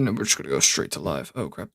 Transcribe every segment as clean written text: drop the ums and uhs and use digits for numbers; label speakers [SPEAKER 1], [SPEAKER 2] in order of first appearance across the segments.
[SPEAKER 1] and we're just gonna go straight to live. Oh crap.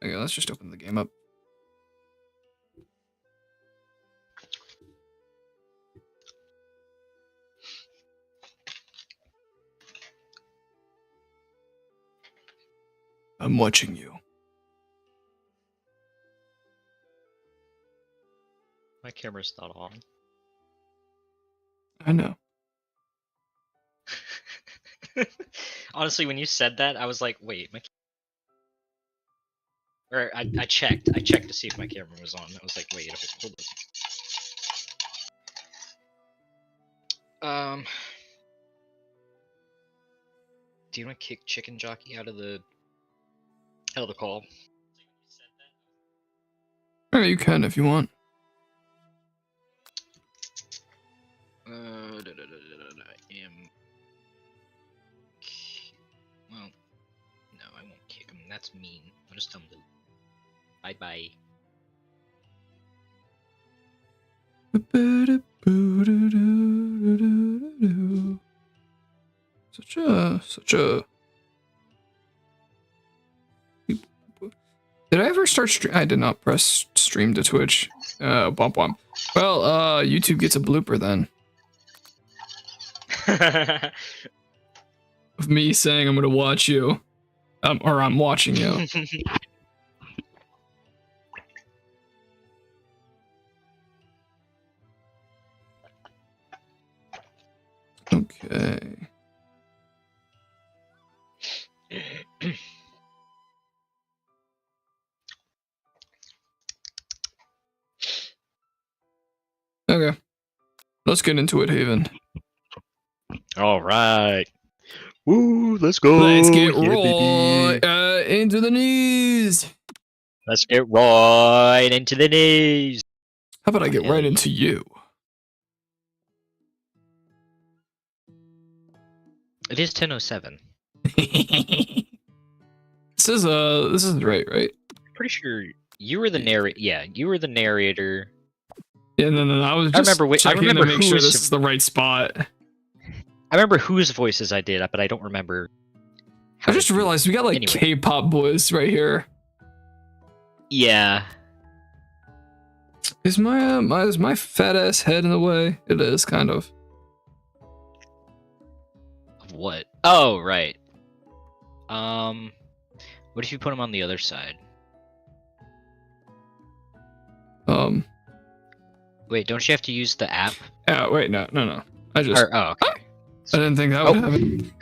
[SPEAKER 1] Okay, let's just open the game up. I'm watching you.
[SPEAKER 2] My camera's not on.
[SPEAKER 1] I know.
[SPEAKER 2] Honestly, when you said that, I was like, wait, I checked to see if my camera was on. I was like, wait, hold on. Do you want to kick Chicken Jockey out of the call?
[SPEAKER 1] Alright, you can if you want.
[SPEAKER 2] I am. Well, no, I won't kick him. That's mean. I'll just tell him to. Bye bye.
[SPEAKER 1] Such a. Did I ever start stream? I did not press stream to Twitch. Bump bump. Well, YouTube gets a blooper then. Of me saying I'm gonna watch you. Or I'm watching you. Okay. Okay. Let's get into it, Haven.
[SPEAKER 2] Alright. Woo, let's go.
[SPEAKER 1] Let's get right into the news.
[SPEAKER 2] Let's get right into the news.
[SPEAKER 1] How about I get right into you?
[SPEAKER 2] It is 10:07.
[SPEAKER 1] This is right?
[SPEAKER 2] Pretty sure you were the narrator. Yeah, you were the narrator.
[SPEAKER 1] Yeah, no. I was just checking to make sure this is the right spot.
[SPEAKER 2] I remember whose voices I did, but I don't remember.
[SPEAKER 1] I just realized we got like K-pop boys right here.
[SPEAKER 2] Yeah.
[SPEAKER 1] Is my fat ass head in the way? It is kind of.
[SPEAKER 2] What? Oh, right. What if you put him on the other side? Wait, don't you have to use the app?
[SPEAKER 1] Yeah, wait, no. I just.
[SPEAKER 2] Oh, okay.
[SPEAKER 1] I didn't think that would happen.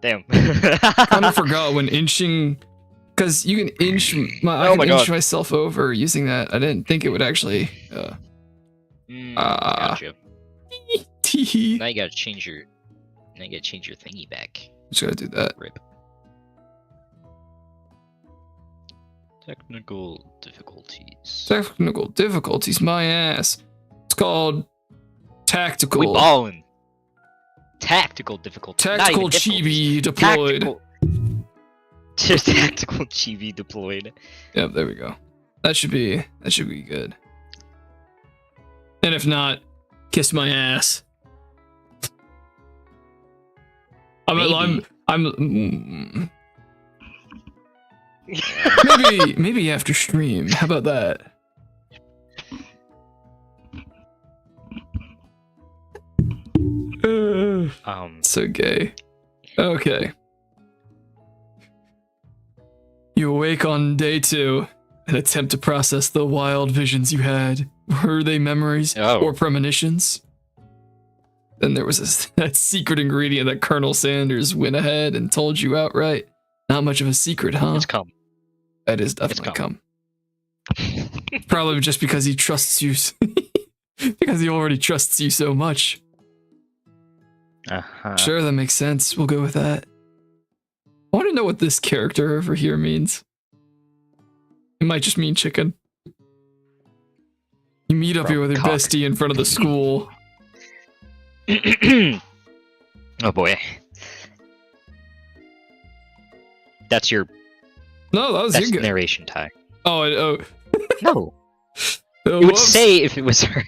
[SPEAKER 2] Damn.
[SPEAKER 1] I kind of forgot when inching, because you can inch. I can inch myself over using that. I didn't think it would actually.
[SPEAKER 2] Gotcha. Now you gotta change your. Now you gotta change your thingy back.
[SPEAKER 1] Just gotta do that.
[SPEAKER 2] Rip. Technical difficulties.
[SPEAKER 1] Technical difficulties, my ass. It's called tactical.
[SPEAKER 2] We ballin'. Tactical difficulties.
[SPEAKER 1] Tactical chibi deployed.
[SPEAKER 2] Tactical chibi deployed.
[SPEAKER 1] Yep, there we go. That should be good. And if not, kiss my ass. Maybe after stream. How about that? So gay. Okay. You awake on day 2 and attempt to process the wild visions you had. Were they memories or premonitions? Then there was that secret ingredient that Colonel Sanders went ahead and told you outright. Not much of a secret, huh?
[SPEAKER 2] It's cum.
[SPEAKER 1] That is definitely cum. Probably just because he trusts you. Because he already trusts you so much. Sure, that makes sense. We'll go with that. I want to know what this character over here means. It might just mean chicken. You meet up here with your bestie in front of the school.
[SPEAKER 2] Oh boy. That's your...
[SPEAKER 1] No, that was
[SPEAKER 2] that's
[SPEAKER 1] your
[SPEAKER 2] narration tie.
[SPEAKER 1] Oh.
[SPEAKER 2] No. You would say if it was her.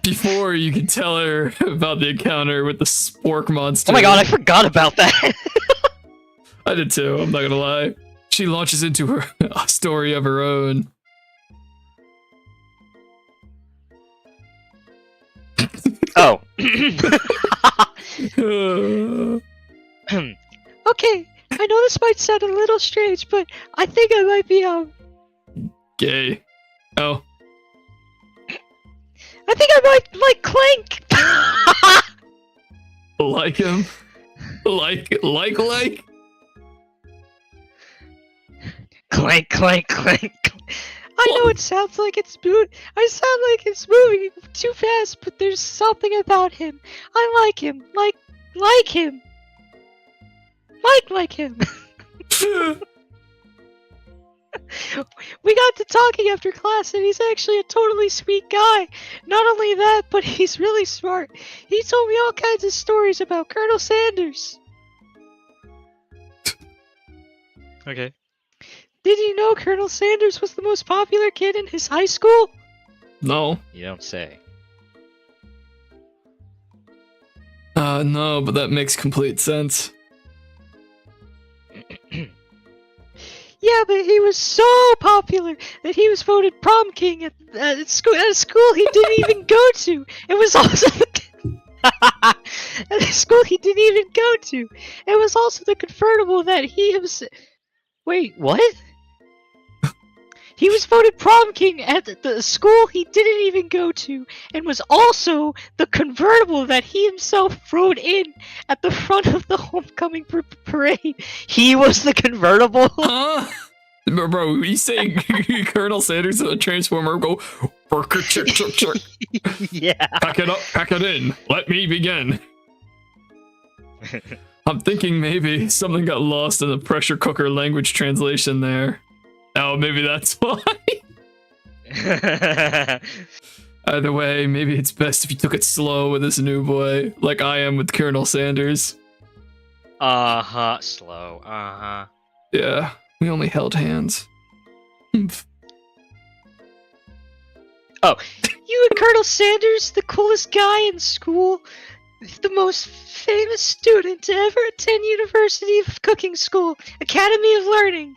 [SPEAKER 1] Before you could tell her about the encounter with the spork monster.
[SPEAKER 2] Oh my god, I forgot about that!
[SPEAKER 1] I did too, I'm not gonna lie. She launches into her a story of her own.
[SPEAKER 2] Oh.
[SPEAKER 3] Okay, I know this might sound a little strange, but I think I might be,
[SPEAKER 1] gay. Oh.
[SPEAKER 3] I think I might like Clank!
[SPEAKER 1] Like him? Like?
[SPEAKER 2] Clank, clank, clank.
[SPEAKER 3] I know it sounds like it's I sound like it's moving too fast, but there's something about him. I like him. Like him. Like him. We got to talking after class, and he's actually a totally sweet guy. Not only that, but he's really smart. He told me all kinds of stories about Colonel Sanders.
[SPEAKER 2] Okay.
[SPEAKER 3] Did you know Colonel Sanders was the most popular kid in his high school?
[SPEAKER 1] No.
[SPEAKER 2] You don't say.
[SPEAKER 1] No, but that makes complete sense.
[SPEAKER 3] Yeah, but he was so popular that he was voted prom king at a school he didn't even go to. It was also at a school he didn't even go to. It was also the convertible that he himself...
[SPEAKER 2] Wait, what?
[SPEAKER 3] He was voted prom king at the school he didn't even go to, and was also the convertible that he himself rode in at the front of the homecoming parade.
[SPEAKER 2] He was the convertible?
[SPEAKER 1] Huh? Bro, you say Colonel Sanders is a transformer, go...
[SPEAKER 2] Yeah.
[SPEAKER 1] Pack it up, pack it in. Let me begin. I'm thinking maybe something got lost in the pressure cooker language translation there. Oh, maybe that's why. Either way, maybe it's best if you took it slow with this new boy, like I am with Colonel Sanders.
[SPEAKER 2] Slow.
[SPEAKER 1] Yeah, we only held hands.
[SPEAKER 2] Oh.
[SPEAKER 3] You and Colonel Sanders, the coolest guy in school, the most famous student to ever attend University of Cooking School, Academy of Learning,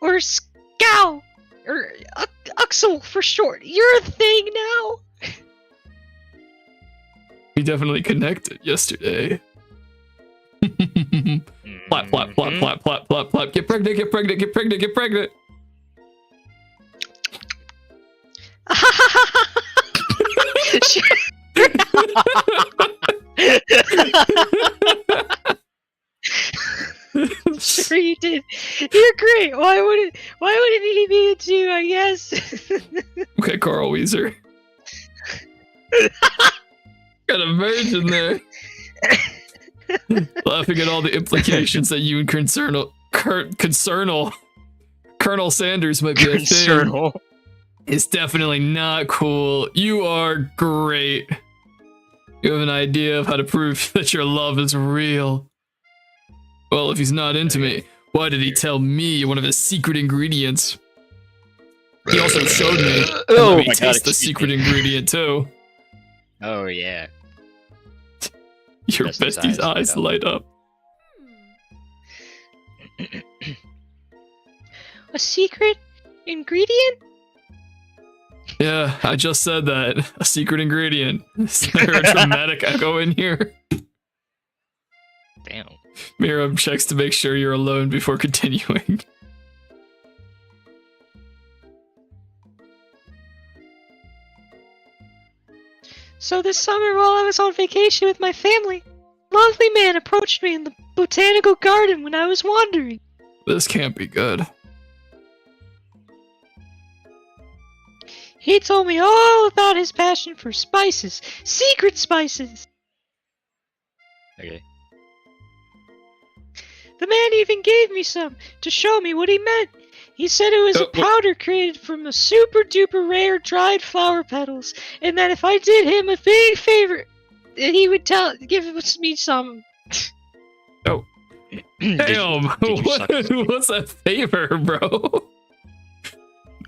[SPEAKER 3] or SCOW, or UXL for short. You're a thing now.
[SPEAKER 1] We definitely connected yesterday. Plap, plap, plap, plap, plap, plap, plap. Get pregnant, get pregnant, get pregnant, get pregnant.
[SPEAKER 3] Sure you did. You're great. Why wouldn't he be a Jew, I guess?
[SPEAKER 1] Okay, Carl Weezer. Got a virgin there. Laughing at all the implications that you and Colonel Sanders might be a thing. It's definitely not cool. You are great. You have an idea of how to prove that your love is real. Well, if he's not into me, why did he tell me one of his secret ingredients? He also showed me and let me taste the secret ingredient too.
[SPEAKER 2] Oh yeah.
[SPEAKER 1] Your bestie's eyes light up.
[SPEAKER 3] A secret ingredient?
[SPEAKER 1] Yeah, I just said that. A secret ingredient. Is there a dramatic echo in here?
[SPEAKER 2] Damn.
[SPEAKER 1] Miriam checks to make sure you're alone before continuing.
[SPEAKER 3] So this summer while I was on vacation with my family, a lovely man approached me in the botanical garden when I was wandering.
[SPEAKER 1] This can't be good.
[SPEAKER 3] He told me all about his passion for spices, secret spices.
[SPEAKER 2] Okay.
[SPEAKER 3] The man even gave me some to show me what he meant. He said it was a powder created from a super duper rare dried flower petals, and that if I did him a big favor, that he would give me some.
[SPEAKER 1] Oh. Damn, what's that favor, bro?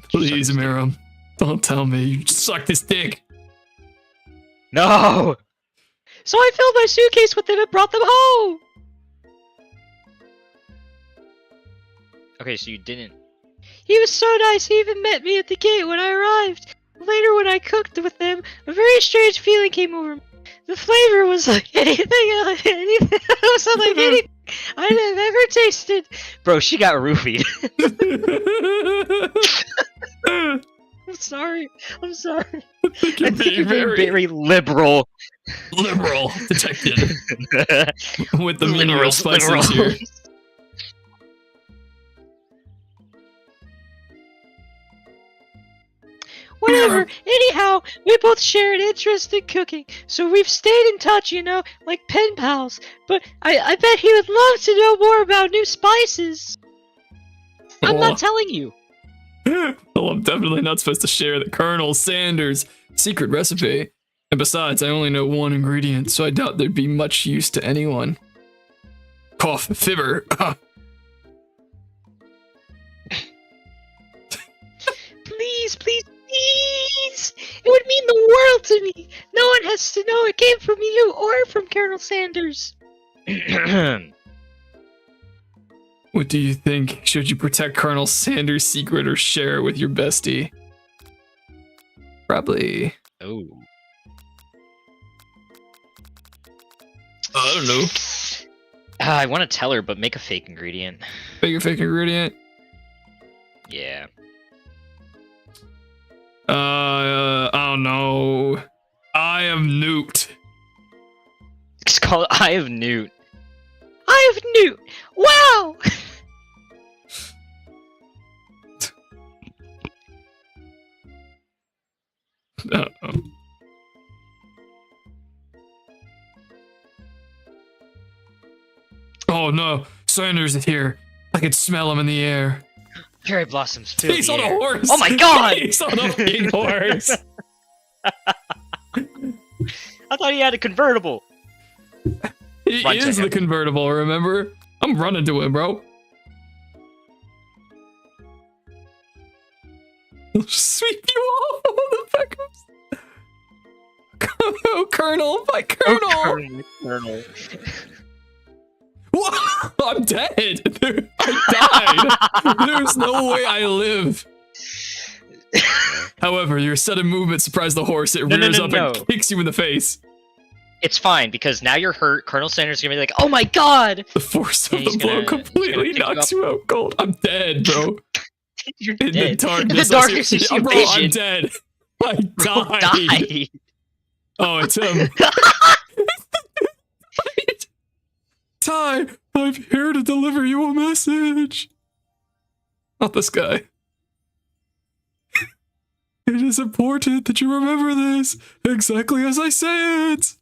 [SPEAKER 1] Please, Miram, don't tell me you sucked his dick.
[SPEAKER 2] No!
[SPEAKER 3] So I filled my suitcase with them and brought them home!
[SPEAKER 2] Okay, so you didn't...
[SPEAKER 3] He was so nice, he even met me at the gate when I arrived. Later when I cooked with them, a very strange feeling came over me. The flavor was like anything it was unlike anything I have ever tasted.
[SPEAKER 2] Bro, she got roofied.
[SPEAKER 3] I'm sorry. I'm sorry.
[SPEAKER 1] You're being
[SPEAKER 2] very liberal.
[SPEAKER 1] Liberal detected. With the mineral spices here.
[SPEAKER 3] Whatever. Anyhow, we both share an interest in cooking, so we've stayed in touch, you know, like pen pals. But I bet he would love to know more about new spices. I'm not telling you.
[SPEAKER 1] Well, I'm definitely not supposed to share the Colonel Sanders' secret recipe. And besides, I only know one ingredient, so I doubt there'd be much use to anyone. Cough, fibber.
[SPEAKER 3] Please, please, please! It would mean the world to me! No one has to know it came from you or from Colonel Sanders.
[SPEAKER 1] What do you think? Should you protect Colonel Sanders' secret or share it with your bestie? Probably.
[SPEAKER 2] Oh.
[SPEAKER 1] I don't know.
[SPEAKER 2] I want to tell her, but make a fake ingredient.
[SPEAKER 1] Make a fake ingredient?
[SPEAKER 2] Yeah.
[SPEAKER 1] I don't know. I am Newt.
[SPEAKER 2] It's called Eye of Newt.
[SPEAKER 3] Eye of Newt! Wow!
[SPEAKER 1] Uh-oh. Oh no, Sanders is here. I can smell him in the air.
[SPEAKER 2] Cherry blossoms fill
[SPEAKER 1] He's
[SPEAKER 2] the
[SPEAKER 1] on
[SPEAKER 2] air.
[SPEAKER 1] a horse!
[SPEAKER 2] Oh my god!
[SPEAKER 1] He's on a fucking horse!
[SPEAKER 2] I thought he had a convertible.
[SPEAKER 1] He
[SPEAKER 2] Run to
[SPEAKER 1] is the
[SPEAKER 2] him.
[SPEAKER 1] convertible, remember? I'm running to him, bro. I'll sweep you off, motherfuckers! Oh, Colonel, my Colonel!
[SPEAKER 2] Oh, Colonel.
[SPEAKER 1] What? I'm dead! Dude, I died! There's no way I live. However, your sudden movement surprised the horse. It rears up and kicks you in the face.
[SPEAKER 2] It's fine, because now you're hurt. Colonel Sanders is gonna be like, oh my god!
[SPEAKER 1] The force of the blow completely knocks you out cold. I'm dead, bro.
[SPEAKER 2] You're
[SPEAKER 1] In
[SPEAKER 2] dead.
[SPEAKER 1] the darkness,
[SPEAKER 2] In the darkness, you see
[SPEAKER 1] bro,
[SPEAKER 2] vision.
[SPEAKER 1] I'm dead. I
[SPEAKER 2] Bro,
[SPEAKER 1] died.
[SPEAKER 2] died.
[SPEAKER 1] Oh, it's him. Ty, I'm here to deliver you a message. Not this guy. It is important that you remember this, exactly as I say it.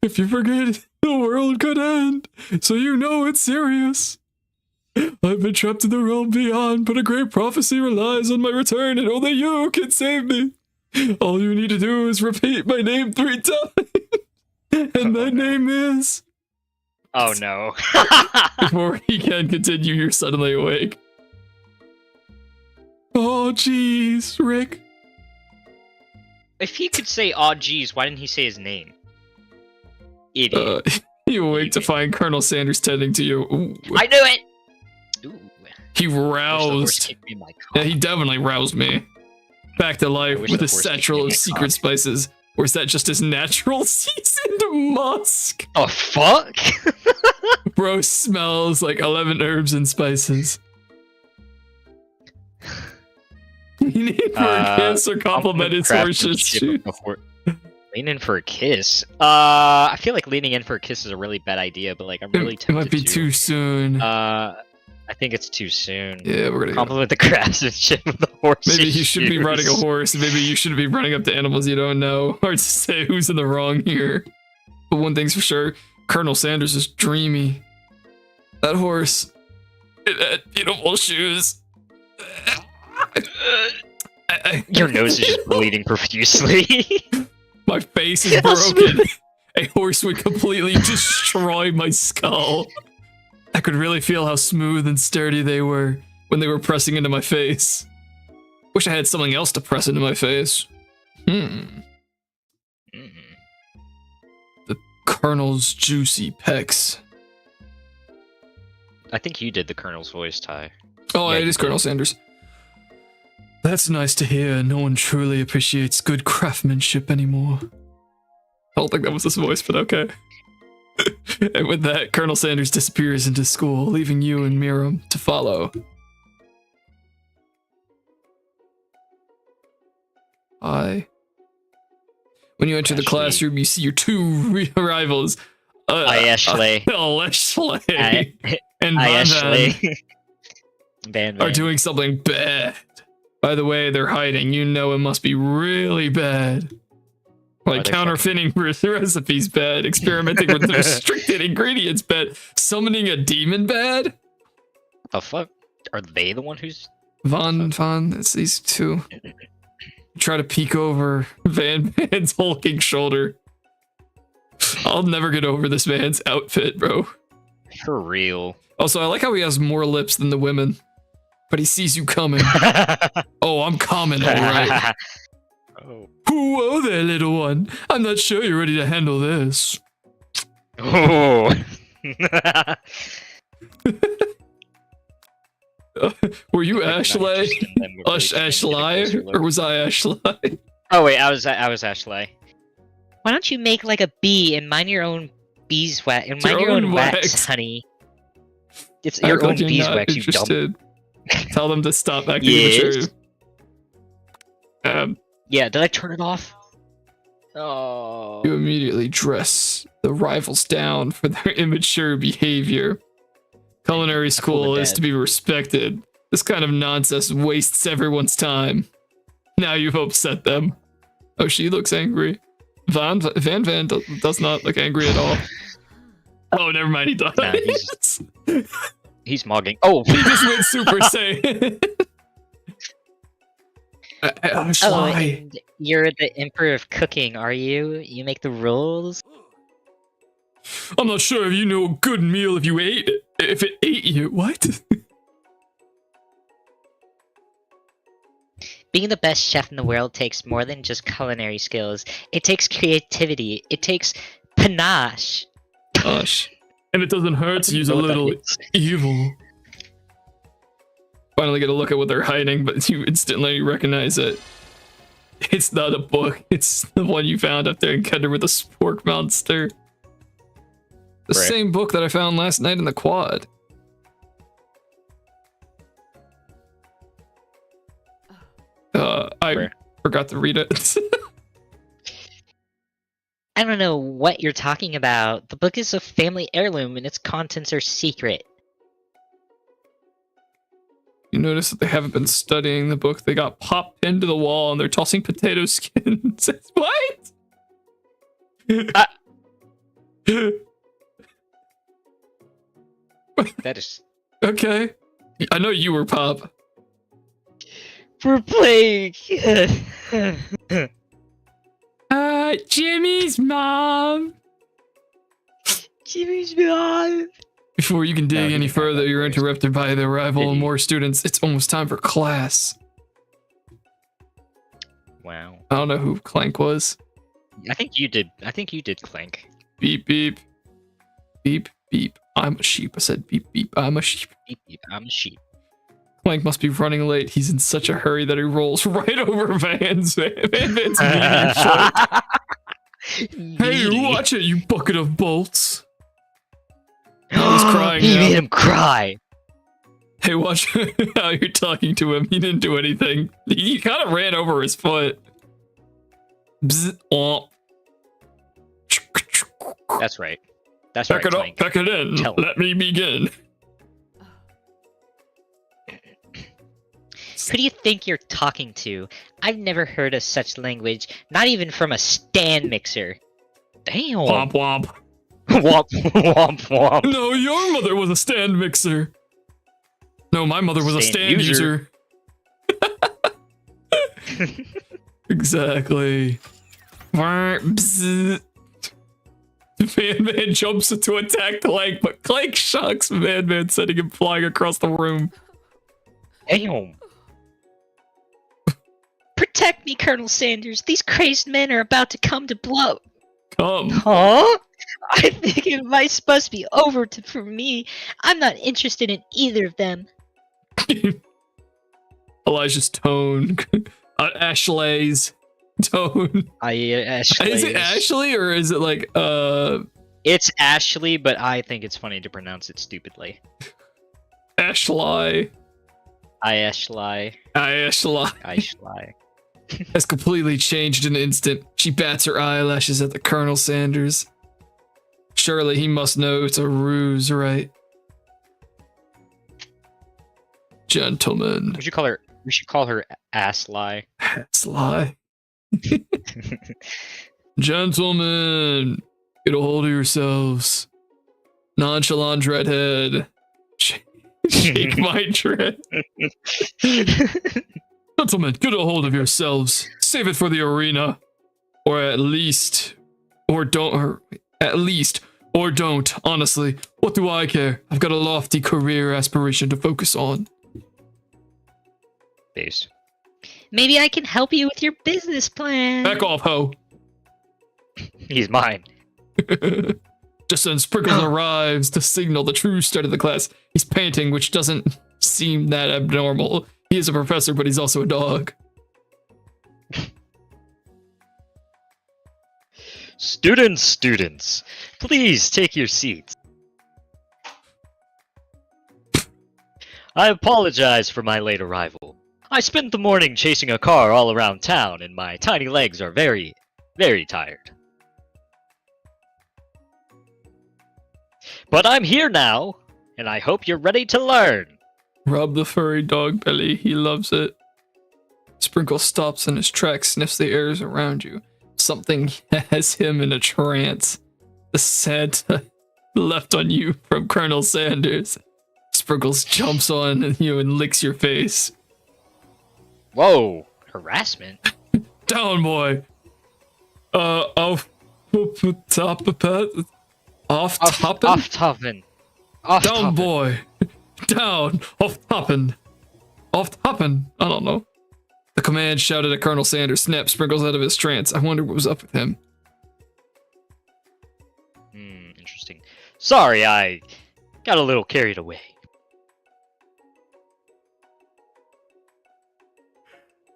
[SPEAKER 1] If you forget, the world could end, so you know it's serious. I've been trapped in the realm beyond, but a great prophecy relies on my return, and only you can save me. All you need to do is repeat my name 3 times, and that name is...
[SPEAKER 2] Oh no.
[SPEAKER 1] Before he can continue, you're suddenly awake. Oh, jeez, Rick.
[SPEAKER 2] If he could say, aw geez, why didn't he say his name? Idiot.
[SPEAKER 1] You awake to find Colonel Sanders tending to you. Ooh.
[SPEAKER 2] I knew it! Ooh.
[SPEAKER 1] He
[SPEAKER 2] Wish the horse
[SPEAKER 1] roused.
[SPEAKER 2] kicked me in my
[SPEAKER 1] Yeah,
[SPEAKER 2] cock.
[SPEAKER 1] he definitely roused me. Back to life
[SPEAKER 2] wish
[SPEAKER 1] with
[SPEAKER 2] the
[SPEAKER 1] a
[SPEAKER 2] horse kicked
[SPEAKER 1] satchel
[SPEAKER 2] me in
[SPEAKER 1] of
[SPEAKER 2] my
[SPEAKER 1] secret
[SPEAKER 2] cock.
[SPEAKER 1] spices. Or is that just his natural seasoned musk?
[SPEAKER 2] Oh fuck?
[SPEAKER 1] Bro smells like 11 herbs and spices. Lean in for a kiss or compliment his horse's shoes.
[SPEAKER 2] Lean in for a kiss? I feel like leaning in for a kiss is a really bad idea, but like I'm really
[SPEAKER 1] It
[SPEAKER 2] tempted
[SPEAKER 1] might be
[SPEAKER 2] to.
[SPEAKER 1] too soon.
[SPEAKER 2] I I think it's too soon.
[SPEAKER 1] Yeah, we're gonna go.
[SPEAKER 2] Compliment the craftsmanship of the horse.
[SPEAKER 1] Maybe he should be riding a horse. Maybe you shouldn't be running up to animals you don't know. Hard to say who's in the wrong here. But one thing's for sure, Colonel Sanders is dreamy. That horse, it had beautiful shoes.
[SPEAKER 2] Your nose is just bleeding profusely.
[SPEAKER 1] My face is broken. A horse would completely destroy my skull. I could really feel how smooth and sturdy they were when they were pressing into my face. Wish I had something else to press into my face. The Colonel's juicy pecs.
[SPEAKER 2] I think you did the Colonel's voice, Ty.
[SPEAKER 1] Oh,
[SPEAKER 2] Yeah,
[SPEAKER 1] it is Colonel Sanders. That's nice to hear. No one truly appreciates good craftsmanship anymore. I don't think that was his voice, but okay. And with that, Colonel Sanders disappears into school, leaving you and Miriam to follow. When you enter the classroom, you see your two rivals.
[SPEAKER 2] Ashley.
[SPEAKER 1] Ashley. And
[SPEAKER 2] Ashley.
[SPEAKER 1] Van are doing something bad. By the way, they're hiding. You know it must be really bad. Like counterfeiting recipes bad, experimenting with restricted ingredients bad, summoning a demon bad.
[SPEAKER 2] The fuck? Are they the one who's
[SPEAKER 1] Von? It's these two. Try to peek over Van's hulking shoulder. I'll never get over this man's outfit, bro.
[SPEAKER 2] For real?
[SPEAKER 1] Also, I like how he has more lips than the women, but he sees you coming. Oh, I'm coming, all right.
[SPEAKER 2] Oh.
[SPEAKER 1] Whoa there, little one. I'm not sure you're ready to handle this.
[SPEAKER 2] Oh.
[SPEAKER 1] Were you Ashley? Ashley? Or was I Ashley?
[SPEAKER 2] Oh wait, I was Ashley.
[SPEAKER 3] Why don't you make like a bee and mind your own beeswax and mind your own wax, honey? It's your own beeswax, you dumb.
[SPEAKER 1] Tell them to stop acting immature.
[SPEAKER 2] Yeah, did I turn it off? Oh.
[SPEAKER 1] You immediately dress the rivals down for their immature behavior. Culinary school is to be respected. This kind of nonsense wastes everyone's time. Now you've upset them. Oh, she looks angry. Van does not look angry at all. Oh, never mind, he does.
[SPEAKER 2] Nah, he's mogging. Oh!
[SPEAKER 1] He just went Super Saiyan.
[SPEAKER 3] Oh, and you're the Emperor of Cooking, are you? You make the rules?
[SPEAKER 1] I'm not sure if you know a good meal if it ate you. What?
[SPEAKER 3] Being the best chef in the world takes more than just culinary skills. It takes creativity. It takes panache.
[SPEAKER 1] Gosh. And it doesn't hurt to use a little evil. Finally get a look at what they're hiding, but you instantly recognize it. It's not a book. It's the one you found up there in Kender with the spork monster. The same book that I found last night in the quad. I forgot to read it.
[SPEAKER 3] I don't know what you're talking about. The book is a family heirloom and its contents are secret.
[SPEAKER 1] You notice that they haven't been studying the book. They got popped pinned to the wall and they're tossing potato skins. What?
[SPEAKER 2] That is...
[SPEAKER 1] Okay. I know you were Pop.
[SPEAKER 3] We're playing...
[SPEAKER 1] Jimmy's mom!
[SPEAKER 3] Jimmy's mom!
[SPEAKER 1] Before you can dig any further, you're interrupted by the arrival of more students. It's almost time for class.
[SPEAKER 2] Wow.
[SPEAKER 1] I don't know who Clank was.
[SPEAKER 2] I think you did Clank.
[SPEAKER 1] Beep, beep. Beep, beep. I'm a sheep. I said beep, beep. I'm a sheep.
[SPEAKER 2] Beep, beep. I'm a sheep.
[SPEAKER 1] Clank must be running late. He's in such a hurry that he rolls right over Van's meteor foot. Hey, watch it, you bucket of bolts. Oh, he's crying
[SPEAKER 3] He
[SPEAKER 1] now.
[SPEAKER 3] made him cry.
[SPEAKER 1] Hey, watch how you're talking to him. He didn't do anything. He kind of ran over his foot. Bzz, oh.
[SPEAKER 2] That's right. That's
[SPEAKER 1] Pack
[SPEAKER 2] right,
[SPEAKER 1] it up,
[SPEAKER 2] Clank.
[SPEAKER 1] pack it in. Let me begin.
[SPEAKER 3] Who do you think you're talking to? I've never heard of such language, not even from a stand mixer. Damn.
[SPEAKER 1] Womp womp.
[SPEAKER 3] Womp womp womp.
[SPEAKER 1] No, your mother was a stand mixer. No, my mother was a stand user. Exactly. Man jumps to attack Clank, but Clank shocks Man, sending him flying across the room.
[SPEAKER 3] Damn. Protect me, Colonel Sanders. These crazed men are about to come to blow.
[SPEAKER 1] Come.
[SPEAKER 3] Huh? I think it might supposed to be over for me. I'm not interested in either of them.
[SPEAKER 1] Elijah's tone. Ashley's tone.
[SPEAKER 3] Ashley.
[SPEAKER 1] Is it Ashley or is it like
[SPEAKER 3] It's Ashley, but I think it's funny to pronounce it stupidly.
[SPEAKER 1] Ashley.
[SPEAKER 3] Ashley.
[SPEAKER 1] Has completely changed in an instant. She bats her eyelashes at the Colonel Sanders. Surely he must know it's a ruse, right? Gentlemen.
[SPEAKER 3] We should call her Assly.
[SPEAKER 1] Assly. Gentlemen, get a hold of yourselves. Nonchalant redhead. Shake my dread. Gentlemen, get a hold of yourselves. Save it for the arena. Or at least, honestly. What do I care? I've got a lofty career aspiration to focus on.
[SPEAKER 3] Based. Maybe I can help you with your business plan.
[SPEAKER 1] Back off, ho.
[SPEAKER 3] He's mine.
[SPEAKER 1] Just then Sprinkles arrives to signal the true start of the class. He's panting, which doesn't seem that abnormal. He is a professor, but he's also a dog.
[SPEAKER 3] Students, please take your seats. I apologize for my late arrival. I spent the morning chasing a car all around town, and my tiny legs are very, very tired. But I'm here now, and I hope you're ready to learn.
[SPEAKER 1] Rub the furry dog belly. He loves it. Sprinkle stops in his tracks, sniffs the airs around you. Something has him in a trance. The scent left on you from Colonel Sanders. Sprinkles jumps on you and licks your face.
[SPEAKER 3] Whoa, harassment?
[SPEAKER 1] Down, boy. Off toppin'. Down, boy. Down. Off toppin'. I don't know. The command shouted at Colonel Sanders, snapped Sprinkles out of his trance. I wonder what was up with him.
[SPEAKER 3] Interesting. Sorry, I got a little carried away.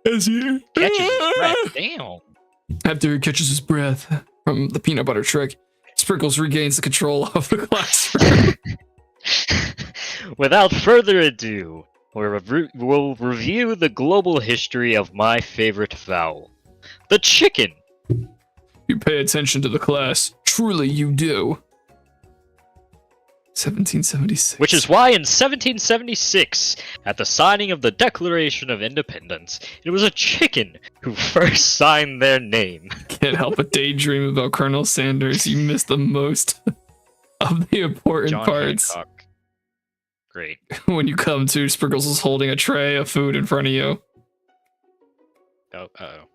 [SPEAKER 1] As he
[SPEAKER 3] catches his breath. Damn.
[SPEAKER 1] After he catches his breath from the peanut butter trick, Sprinkles regains the control of the classroom.
[SPEAKER 3] Without further ado, we'll review the global history of my favorite fowl, the chicken.
[SPEAKER 1] You pay attention to the class. Truly, you do. 1776.
[SPEAKER 3] Which is why in 1776, at the signing of the Declaration of Independence, it was a chicken who first signed their name.
[SPEAKER 1] Can't help but daydream about Colonel Sanders. You missed the most of the important
[SPEAKER 3] John
[SPEAKER 1] parts.
[SPEAKER 3] Hancock. Great.
[SPEAKER 1] When you come to, Sprinkles is holding a tray of food in front of you.
[SPEAKER 3] Uh-oh.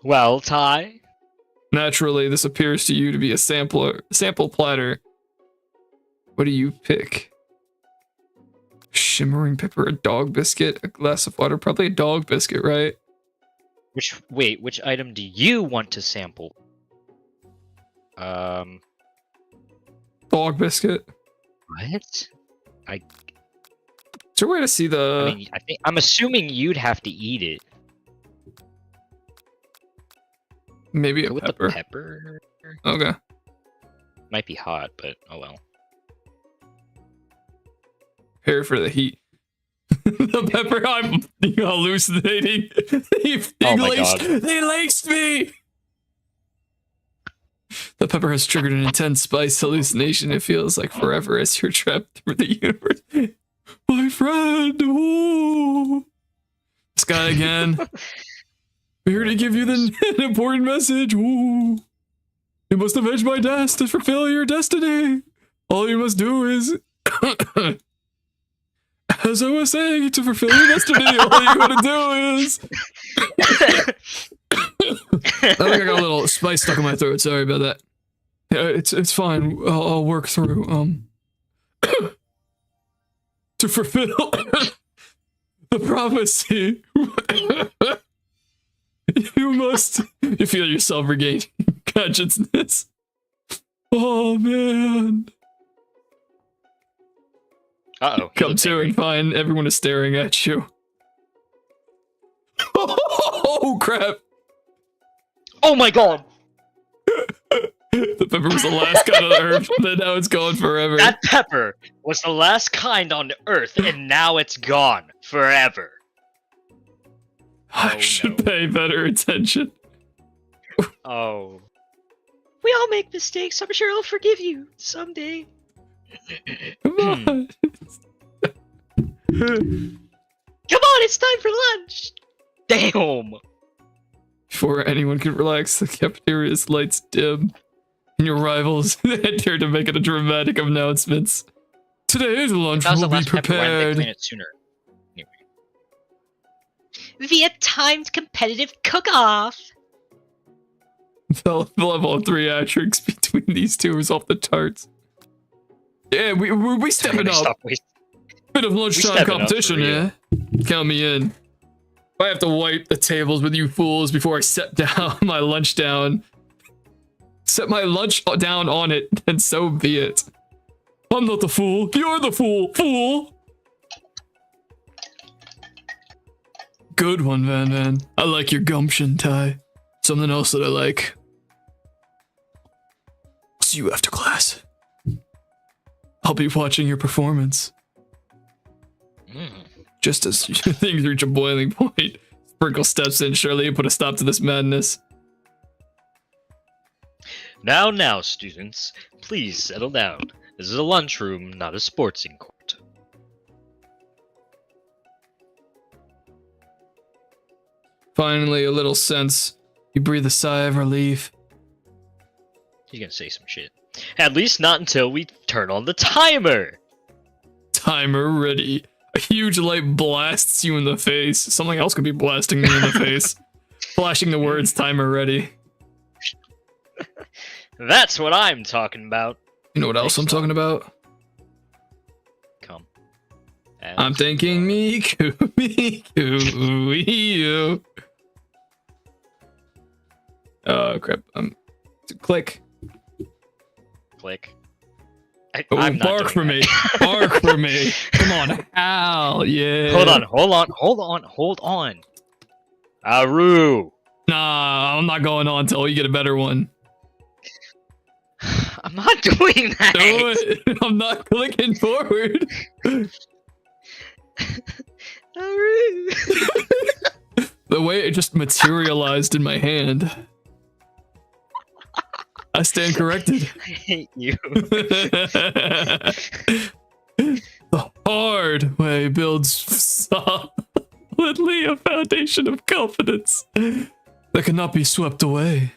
[SPEAKER 3] Well, Ty?
[SPEAKER 1] Naturally, this appears to you to be a sample platter. What do you pick? Shimmering pepper, a dog biscuit, a glass of water. Probably a dog biscuit, right?
[SPEAKER 3] Which item do you want to sample?
[SPEAKER 1] Dog biscuit.
[SPEAKER 3] What?
[SPEAKER 1] Is there a way to see the...
[SPEAKER 3] I mean, I'm assuming you'd have to eat it.
[SPEAKER 1] Maybe a
[SPEAKER 3] with
[SPEAKER 1] pepper.
[SPEAKER 3] The pepper?
[SPEAKER 1] Okay.
[SPEAKER 3] Might be hot, but oh well.
[SPEAKER 1] Prepare for the heat. The pepper, I'm hallucinating. They laced me! The pepper has triggered an intense spice hallucination. It feels like forever as you're trapped through the universe. My friend. Ooh. This guy again. We're here to give you an important message. Ooh. You must avenge my death to fulfill your destiny. All you must do is... As I was saying, to fulfill your destiny, all you gotta do is... I think I got a little spice stuck in my throat. Sorry about that. Yeah, it's fine. I'll work through. To fulfill the prophecy, you must. You feel yourself regain consciousness. Oh man.
[SPEAKER 2] Uh-oh.
[SPEAKER 1] Come to and find everyone is staring at you. Oh crap.
[SPEAKER 2] Oh my god!
[SPEAKER 1] The pepper was the last kind on Earth, then now it's gone forever.
[SPEAKER 2] That pepper was the last kind on Earth, and now it's gone forever.
[SPEAKER 1] I should pay better attention.
[SPEAKER 2] Oh.
[SPEAKER 3] We all make mistakes. I'm sure I'll forgive you someday.
[SPEAKER 1] Come on.
[SPEAKER 3] Come on, it's time for lunch.
[SPEAKER 2] Damn!
[SPEAKER 1] Before anyone can relax, the cafeteria's lights dim, and your rivals enter to make it a dramatic announcements. Today's lunch will be prepared.
[SPEAKER 2] It sooner? Anyway.
[SPEAKER 3] Via timed competitive cook-off.
[SPEAKER 1] The level of theatrics between these two is off the charts. Yeah, we stepping up. Bit of lunchtime competition, yeah. Count me in. If I have to wipe the tables with you fools before I set down my lunch down, set my lunch down on it, then so be it. I'm not the fool. You're the fool. Fool. Good one, Van Van. I like your gumption, Ty. Something else that I like. See you after class. I'll be watching your performance. Just as things reach a boiling point, Sprinkle steps in. Surely you put a stop to this madness.
[SPEAKER 2] Now, students, please settle down. This is a lunchroom, not a sportsing court.
[SPEAKER 1] Finally, a little sense. You breathe a sigh of relief.
[SPEAKER 2] He's gonna say some shit. At least not until we turn on the timer!
[SPEAKER 1] Timer ready. A huge light blasts you in the face. Something else could be blasting me in the face. Flashing the words timer ready.
[SPEAKER 2] That's what I'm talking about.
[SPEAKER 1] You know what else I'm talking about?
[SPEAKER 2] Come.
[SPEAKER 1] I'm thinking Miku, Miku, you. Oh crap! Click.
[SPEAKER 2] Click.
[SPEAKER 1] I'm bark for me. Bark for me. Come on, Hal. Yeah.
[SPEAKER 2] Hold on. Aru.
[SPEAKER 1] Nah, I'm not going on until you get a better one.
[SPEAKER 2] I'm not doing that.
[SPEAKER 1] Do it. I'm not clicking forward.
[SPEAKER 3] Aru.
[SPEAKER 1] The way it just materialized in my hand. I stand corrected.
[SPEAKER 2] I hate you.
[SPEAKER 1] The hard way builds solidly a foundation of confidence that cannot be swept away.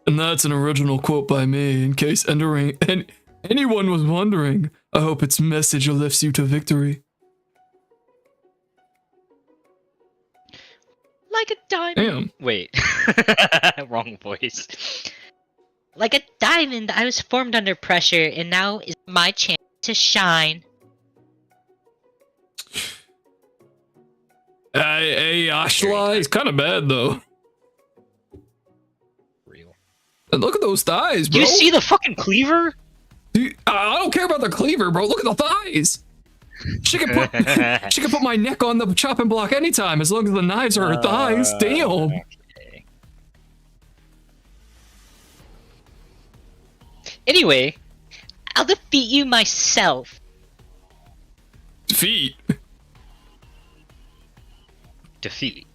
[SPEAKER 1] And that's an original quote by me, in case anyone was wondering. I hope its message lifts you to victory.
[SPEAKER 3] Like a diamond.
[SPEAKER 1] Damn.
[SPEAKER 2] Wait. Wrong voice.
[SPEAKER 3] Like a diamond, I was formed under pressure, and now is my chance to shine.
[SPEAKER 1] Hey, Ashla, he's kind of bad, though.
[SPEAKER 2] Real.
[SPEAKER 1] And look at those thighs, bro.
[SPEAKER 2] You see the fucking cleaver?
[SPEAKER 1] Dude, I don't care about the cleaver, bro. Look at the thighs. She can put my neck on the chopping block anytime, as long as the knives are her thighs. Damn.
[SPEAKER 2] Okay.
[SPEAKER 3] Anyway, I'll defeat you myself.
[SPEAKER 1] Defeat.
[SPEAKER 2] Defeat.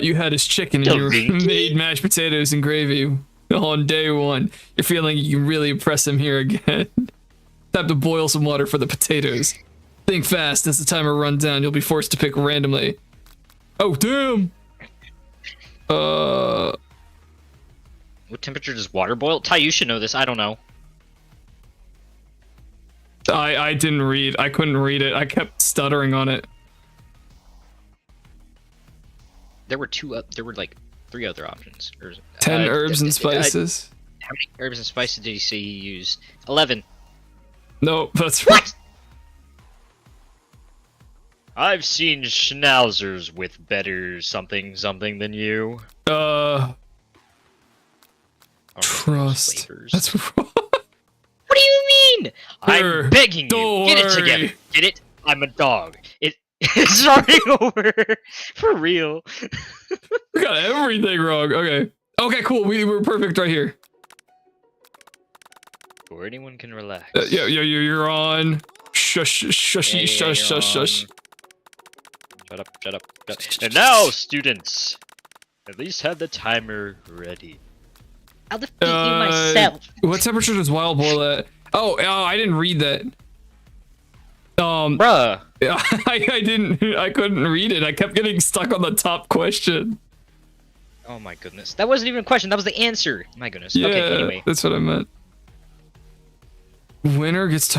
[SPEAKER 1] You had his chicken and you made mashed potatoes and gravy on day one. You're feeling you can really impress him here again. Time to boil some water for the potatoes. Think fast. As the timer runs down, you'll be forced to pick randomly. Oh, damn!
[SPEAKER 2] What temperature does water boil? Ty, you should know this. I don't know.
[SPEAKER 1] I didn't read. I couldn't read it. I kept stuttering on it.
[SPEAKER 2] There were like 3 other options.
[SPEAKER 1] 10 herbs and spices.
[SPEAKER 2] How many herbs and spices did he say he used? 11.
[SPEAKER 1] No, that's right.
[SPEAKER 2] What? I've seen schnauzers with better something than you.
[SPEAKER 1] Trust. That's wrong.
[SPEAKER 2] What do you mean? I'm begging you. Get it together. Get it? I'm a dog. It's starting over. For real.
[SPEAKER 1] We got everything wrong. Okay. Okay, cool. We were perfect right here.
[SPEAKER 2] Or anyone can relax.
[SPEAKER 1] You're on. Shush, shush, shush, shush, shush.
[SPEAKER 2] Shut up, shut up, shut up. And now, students, at least have the timer ready.
[SPEAKER 3] I'll defeat you myself.
[SPEAKER 1] What temperature does wild boil at? Oh, I didn't read that.
[SPEAKER 2] Bruh.
[SPEAKER 1] I couldn't read it. I kept getting stuck on the top question.
[SPEAKER 2] Oh my goodness. That wasn't even a question, that was the answer. My goodness.
[SPEAKER 1] Yeah,
[SPEAKER 2] okay, anyway.
[SPEAKER 1] That's what I meant. Winner gets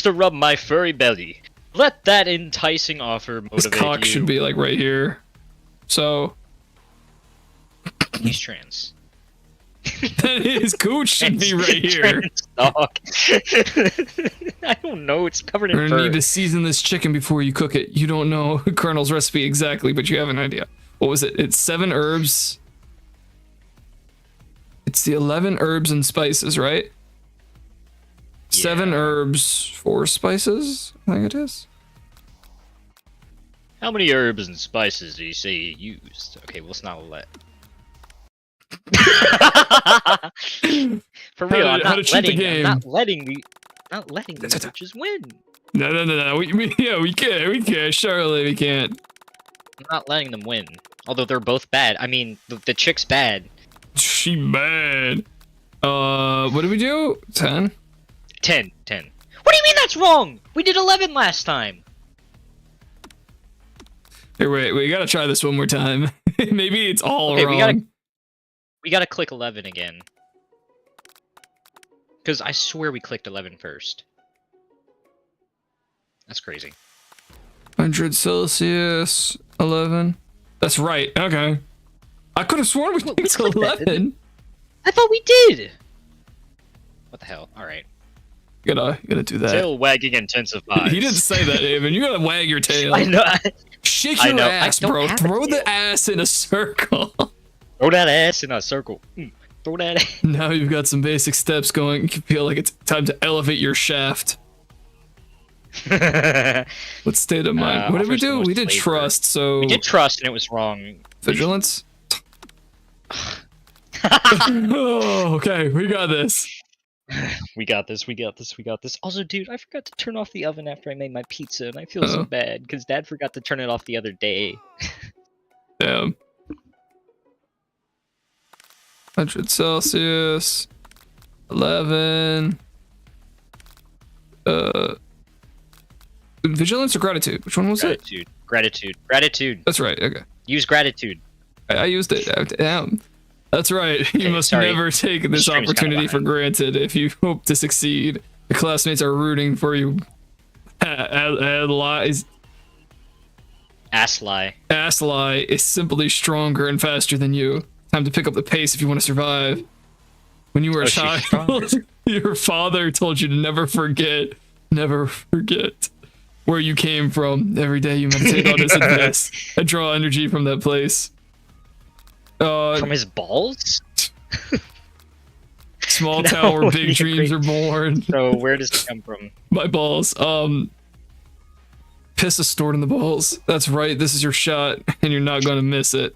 [SPEAKER 1] to
[SPEAKER 2] rub my furry belly. Let that enticing offer motivate you.
[SPEAKER 1] His cock should be like right here. So
[SPEAKER 2] he's trans.
[SPEAKER 1] His cooch should be right here.
[SPEAKER 2] Dog. I don't know. It's covered in
[SPEAKER 1] We're
[SPEAKER 2] fur.
[SPEAKER 1] gonna need to season this chicken before you cook it. You don't know Colonel's recipe exactly, but you have an idea. What was it? It's 7 herbs. It's the 11 herbs and spices, right? Yeah. 7 herbs, 4 spices, I think it is.
[SPEAKER 2] How many herbs and spices do you say you used? Okay, well, it's not let. For real, I'm not letting the bitches win.
[SPEAKER 1] No. We can't. Surely we can't.
[SPEAKER 2] I'm not letting them win. Although they're both bad. I mean, the chick's bad.
[SPEAKER 1] She bad. What did we do? 10?
[SPEAKER 2] 10. What do you mean that's wrong? We did 11 last time.
[SPEAKER 1] Here, wait, we gotta try this one more time. Maybe it's all wrong.
[SPEAKER 2] We gotta click 11 again. Because I swear we clicked 11 first. That's crazy.
[SPEAKER 1] 100 Celsius, 11. That's right, okay. I could have sworn we clicked 11.
[SPEAKER 2] I thought we did! What the hell? Alright.
[SPEAKER 1] You gotta do that.
[SPEAKER 2] Tail wagging intensifies.
[SPEAKER 1] He didn't say that, Evan. You gotta wag your tail.
[SPEAKER 2] I know.
[SPEAKER 1] Shake your ass, bro. Throw the ass in a circle.
[SPEAKER 2] Throw that ass in a circle. Throw that ass.
[SPEAKER 1] Now you've got some basic steps going. You feel like it's time to elevate your shaft. What state of mind? What did we do? We did trust, so...
[SPEAKER 2] We did trust and it was wrong.
[SPEAKER 1] Vigilance? Oh, okay. We got this.
[SPEAKER 2] We got this. Also, dude, I forgot to turn off the oven after I made my pizza, and I feel so bad, because Dad forgot to turn it off the other day.
[SPEAKER 1] Damn. 100 Celsius. 11. Vigilance or gratitude? Which one was it?
[SPEAKER 2] Gratitude.
[SPEAKER 1] That's right, okay.
[SPEAKER 2] Use gratitude.
[SPEAKER 1] I used it. Damn. That's right. You must never take this opportunity for granted if you hope to succeed. The classmates are rooting for you. Ass lie is simply stronger and faster than you. Time to pick up the pace if you want to survive. When you were a child, your father told you to never forget where you came from. Every day you meditate on his advice. I draw energy from that place.
[SPEAKER 2] From his balls?
[SPEAKER 1] Small town where big dreams are born.
[SPEAKER 2] So where does it come from?
[SPEAKER 1] My balls. Piss is stored in the balls. That's right. This is your shot, and you're not gonna miss it.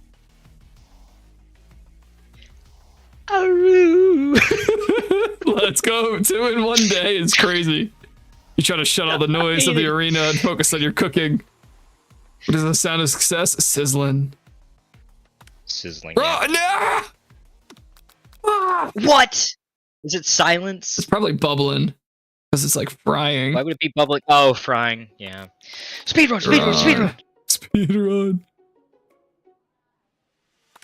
[SPEAKER 1] Let's go. 2 in 1 day is crazy. You try to shut all the noise of the arena and focus on your cooking. What is the sound of success? Sizzling.
[SPEAKER 2] Sizzling.
[SPEAKER 1] Oh, no!
[SPEAKER 3] What?
[SPEAKER 2] Is it silence?
[SPEAKER 1] It's probably bubbling. Because it's like frying.
[SPEAKER 2] Why would it be bubbling? Oh, frying. Yeah. Speedrun, speedrun, speedrun!
[SPEAKER 1] Speedrun.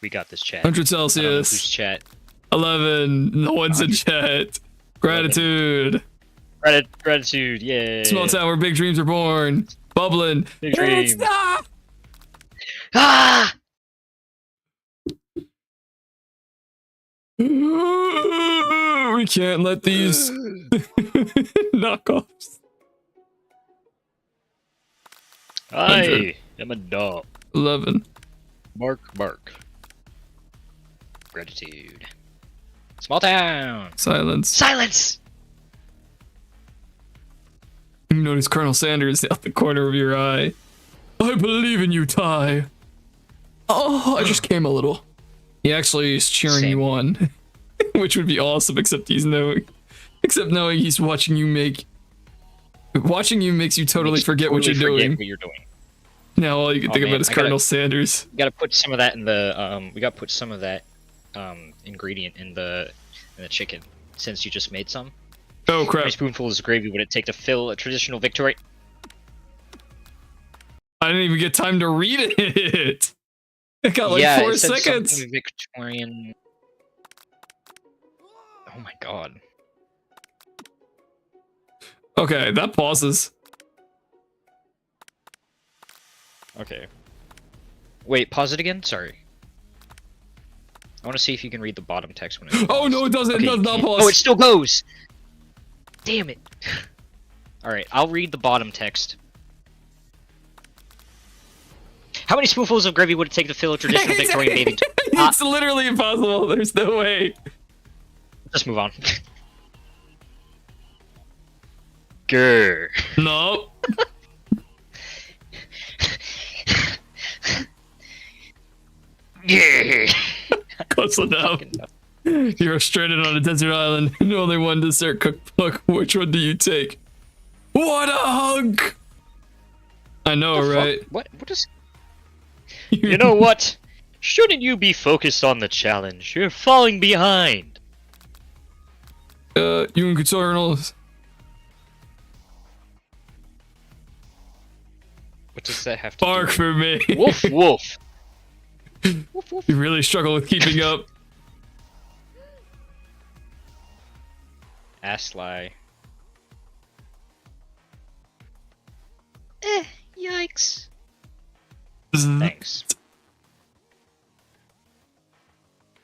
[SPEAKER 2] We got this, chat.
[SPEAKER 1] 100
[SPEAKER 2] I don't know
[SPEAKER 1] Celsius.
[SPEAKER 2] who's chat.
[SPEAKER 1] 11. No one's in chat. Gratitude.
[SPEAKER 2] Gratitude, yay.
[SPEAKER 1] Small town where big dreams are born. Bubbling.
[SPEAKER 2] Big dreams.
[SPEAKER 1] Stop!
[SPEAKER 2] Ah!
[SPEAKER 1] We can't let these knockoffs.
[SPEAKER 2] I am a dog.
[SPEAKER 1] 11.
[SPEAKER 2] Mark. Gratitude. Small town.
[SPEAKER 1] Silence.
[SPEAKER 2] Silence!
[SPEAKER 1] You notice Colonel Sanders out the corner of your eye. I believe in you, Ty. Oh, I just came a little. He actually is cheering
[SPEAKER 2] Same.
[SPEAKER 1] you on, which would be awesome. Except knowing he's watching you make. Watching you makes you totally forget what you're doing.
[SPEAKER 2] What you're doing.
[SPEAKER 1] Now all you can think about is Colonel Sanders.
[SPEAKER 2] We gotta put some of that in the we gotta put some of that ingredient in the chicken, since you just made some.
[SPEAKER 1] Oh
[SPEAKER 2] How
[SPEAKER 1] crap!
[SPEAKER 2] many spoonfuls of gravy would it take to fill a traditional victory?
[SPEAKER 1] I didn't even get time to read it. I got like 4
[SPEAKER 2] it said
[SPEAKER 1] seconds.
[SPEAKER 2] something Victorian. Oh my god.
[SPEAKER 1] Okay, that pauses.
[SPEAKER 2] Okay. Wait, pause it again? Sorry. I want to see if you can read the bottom text when it
[SPEAKER 1] Oh no, it doesn't.
[SPEAKER 2] Okay,
[SPEAKER 1] It does not pause.
[SPEAKER 2] Oh, it still goes! Damn it. Alright, I'll read the bottom text. How many spoonfuls of gravy would it take to fill a traditional Victorian bathing tub?
[SPEAKER 1] It's literally impossible. There's no way.
[SPEAKER 2] Just move on. Grr.
[SPEAKER 1] No.
[SPEAKER 2] Yeah.
[SPEAKER 1] Close enough. You're stranded on a desert island and only one dessert cookbook. Which one do you take? What a hunk! I know, right?
[SPEAKER 2] What is... You know what? Shouldn't you be focused on the challenge? You're falling behind.
[SPEAKER 1] You and Colonels.
[SPEAKER 2] What does that have to
[SPEAKER 1] Bark
[SPEAKER 2] do?
[SPEAKER 1] for me.
[SPEAKER 2] Woof woof. Woof woof.
[SPEAKER 1] You really struggle with keeping up.
[SPEAKER 2] Assly.
[SPEAKER 3] Yikes.
[SPEAKER 2] Thanks.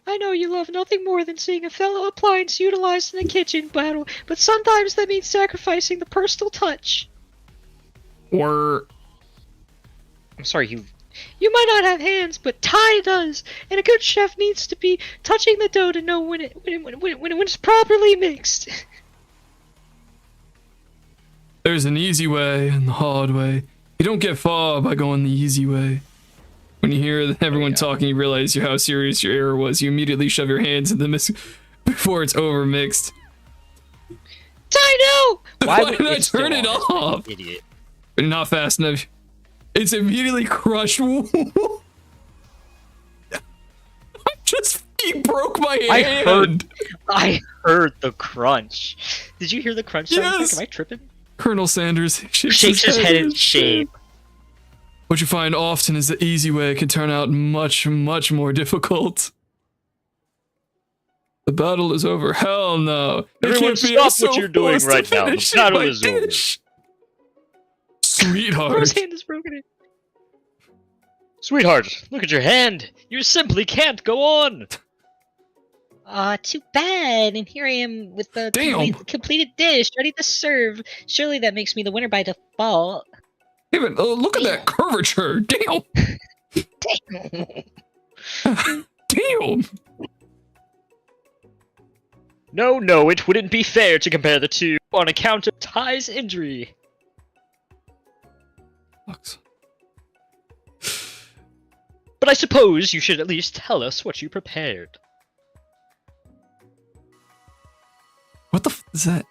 [SPEAKER 3] I know you love nothing more than seeing a fellow appliance utilized in a kitchen battle, but sometimes that means sacrificing the personal touch.
[SPEAKER 1] Or
[SPEAKER 2] I'm sorry,
[SPEAKER 3] You might not have hands, but Ty does, and a good chef needs to be touching the dough to know when it's properly mixed.
[SPEAKER 1] there's an easy way and the hard way. You don't get far by going the easy way. When you hear everyone talking, you realize how serious your error was. You immediately shove your hands in the mix before it's over mixed.
[SPEAKER 3] Ty, no!
[SPEAKER 1] Why did I turn it off?
[SPEAKER 2] Idiot.
[SPEAKER 1] But not fast enough. It's immediately crushed. He broke my hand.
[SPEAKER 2] I heard the crunch. Did you hear the crunch sound?
[SPEAKER 1] Yes.
[SPEAKER 2] Am I tripping?
[SPEAKER 1] Colonel Sanders
[SPEAKER 2] Shakes his head in shame.
[SPEAKER 1] What you find often is the easy way can turn out much, much more difficult. The battle is over. Hell no.
[SPEAKER 2] Everyone stop what you're doing right now. The battle is over.
[SPEAKER 1] Sweetheart.
[SPEAKER 3] His hand is broken.
[SPEAKER 2] Sweetheart, look at your hand. You simply can't go on.
[SPEAKER 3] Too bad. And here I am with the completed dish, ready to serve. Surely that makes me the winner by default.
[SPEAKER 1] Even look at that curvature. Damn.
[SPEAKER 3] Damn.
[SPEAKER 1] Damn.
[SPEAKER 2] No, it wouldn't be fair to compare the two on account of Ty's injury.
[SPEAKER 1] Sucks.
[SPEAKER 2] But I suppose you should at least tell us what you prepared.
[SPEAKER 1] What the f is that?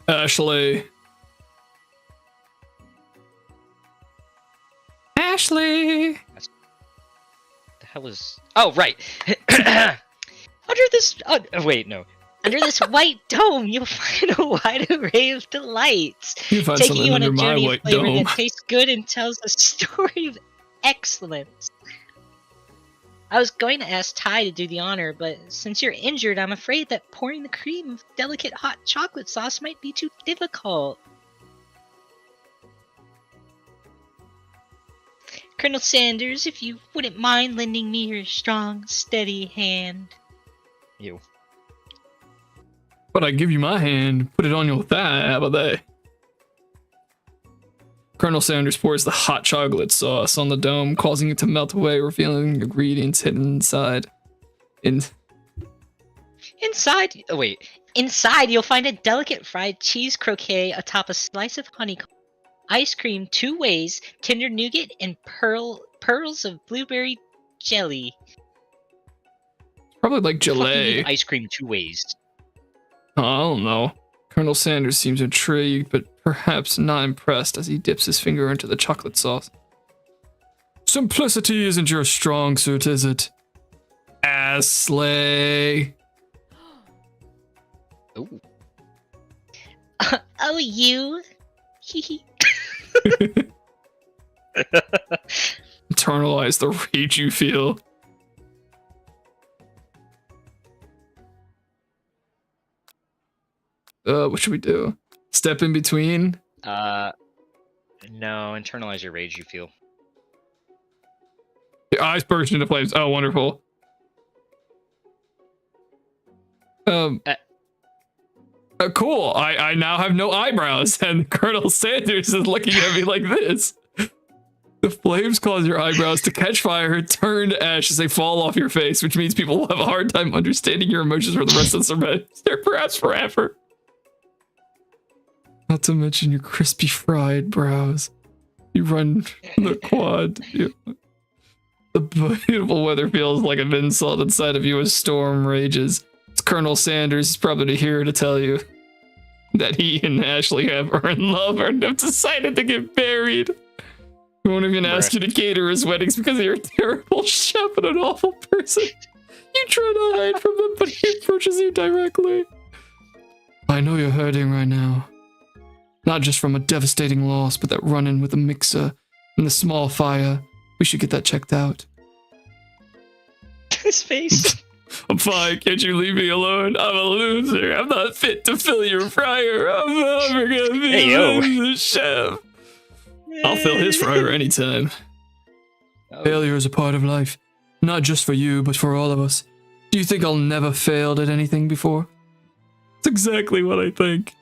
[SPEAKER 1] Ashley. Ashley.
[SPEAKER 2] The hell is Oh, right.
[SPEAKER 3] Under this, wait, no. Under this white dome, you'll find a wide array of delights.
[SPEAKER 1] You find
[SPEAKER 3] Taking
[SPEAKER 1] something
[SPEAKER 3] you on a
[SPEAKER 1] under my
[SPEAKER 3] journey of
[SPEAKER 1] white
[SPEAKER 3] flavor
[SPEAKER 1] dome.
[SPEAKER 3] that tastes good and tells a story of excellence. I was going to ask Ty to do the honor, but since you're injured, I'm afraid that pouring the cream of delicate hot chocolate sauce might be too difficult. Colonel Sanders, if you wouldn't mind lending me your strong, steady hand.
[SPEAKER 2] You.
[SPEAKER 1] But I give you my hand, put it on your thigh, how about that? Colonel Sanders pours the hot chocolate sauce on the dome, causing it to melt away, revealing the ingredients hidden inside.
[SPEAKER 3] Inside you'll find a delicate fried cheese croquet atop a slice of honeycomb, ice cream 2 ways, tender nougat, and pearls of blueberry jelly.
[SPEAKER 1] Probably like
[SPEAKER 2] What do you
[SPEAKER 1] gelée.
[SPEAKER 2] mean ice cream 2 ways?
[SPEAKER 1] Oh, I don't know. Colonel Sanders seems intrigued, but perhaps not impressed as he dips his finger into the chocolate sauce. Simplicity isn't your strong suit, is it? Assley.
[SPEAKER 2] Ooh.
[SPEAKER 3] Oh, you? Hehe.
[SPEAKER 1] Internalize the rage you feel. What should we do? Step in between?
[SPEAKER 2] No, internalize your rage you feel.
[SPEAKER 1] The eyes burst into flames. Oh, wonderful. Cool. I now have no eyebrows, and Colonel Sanders is looking at me like this. The flames cause your eyebrows to catch fire, turn to ash as they fall off your face, which means people will have a hard time understanding your emotions for the rest of the semester, perhaps forever. Not to mention your crispy fried brows. You run the quad. The beautiful weather feels like an insult inside of you as storm rages. It's Colonel Sanders. He's probably here to tell you that he and Ashley are in love and have decided to get married. He won't even ask you to cater his weddings because you're a terrible chef and an awful person. You try to hide from him, but he approaches you directly. I know you're hurting right now. Not just from a devastating loss, but that run-in with the mixer and the small fire. We should get that checked out.
[SPEAKER 3] His face.
[SPEAKER 1] I'm fine. Can't you leave me alone? I'm a loser. I'm not fit to fill your fryer. I'm never gonna be the chef. I'll fill his fryer anytime.
[SPEAKER 2] Oh.
[SPEAKER 1] Failure is a part of life. Not just for you, but for all of us. Do you think I'll never failed at anything before? That's exactly what I think.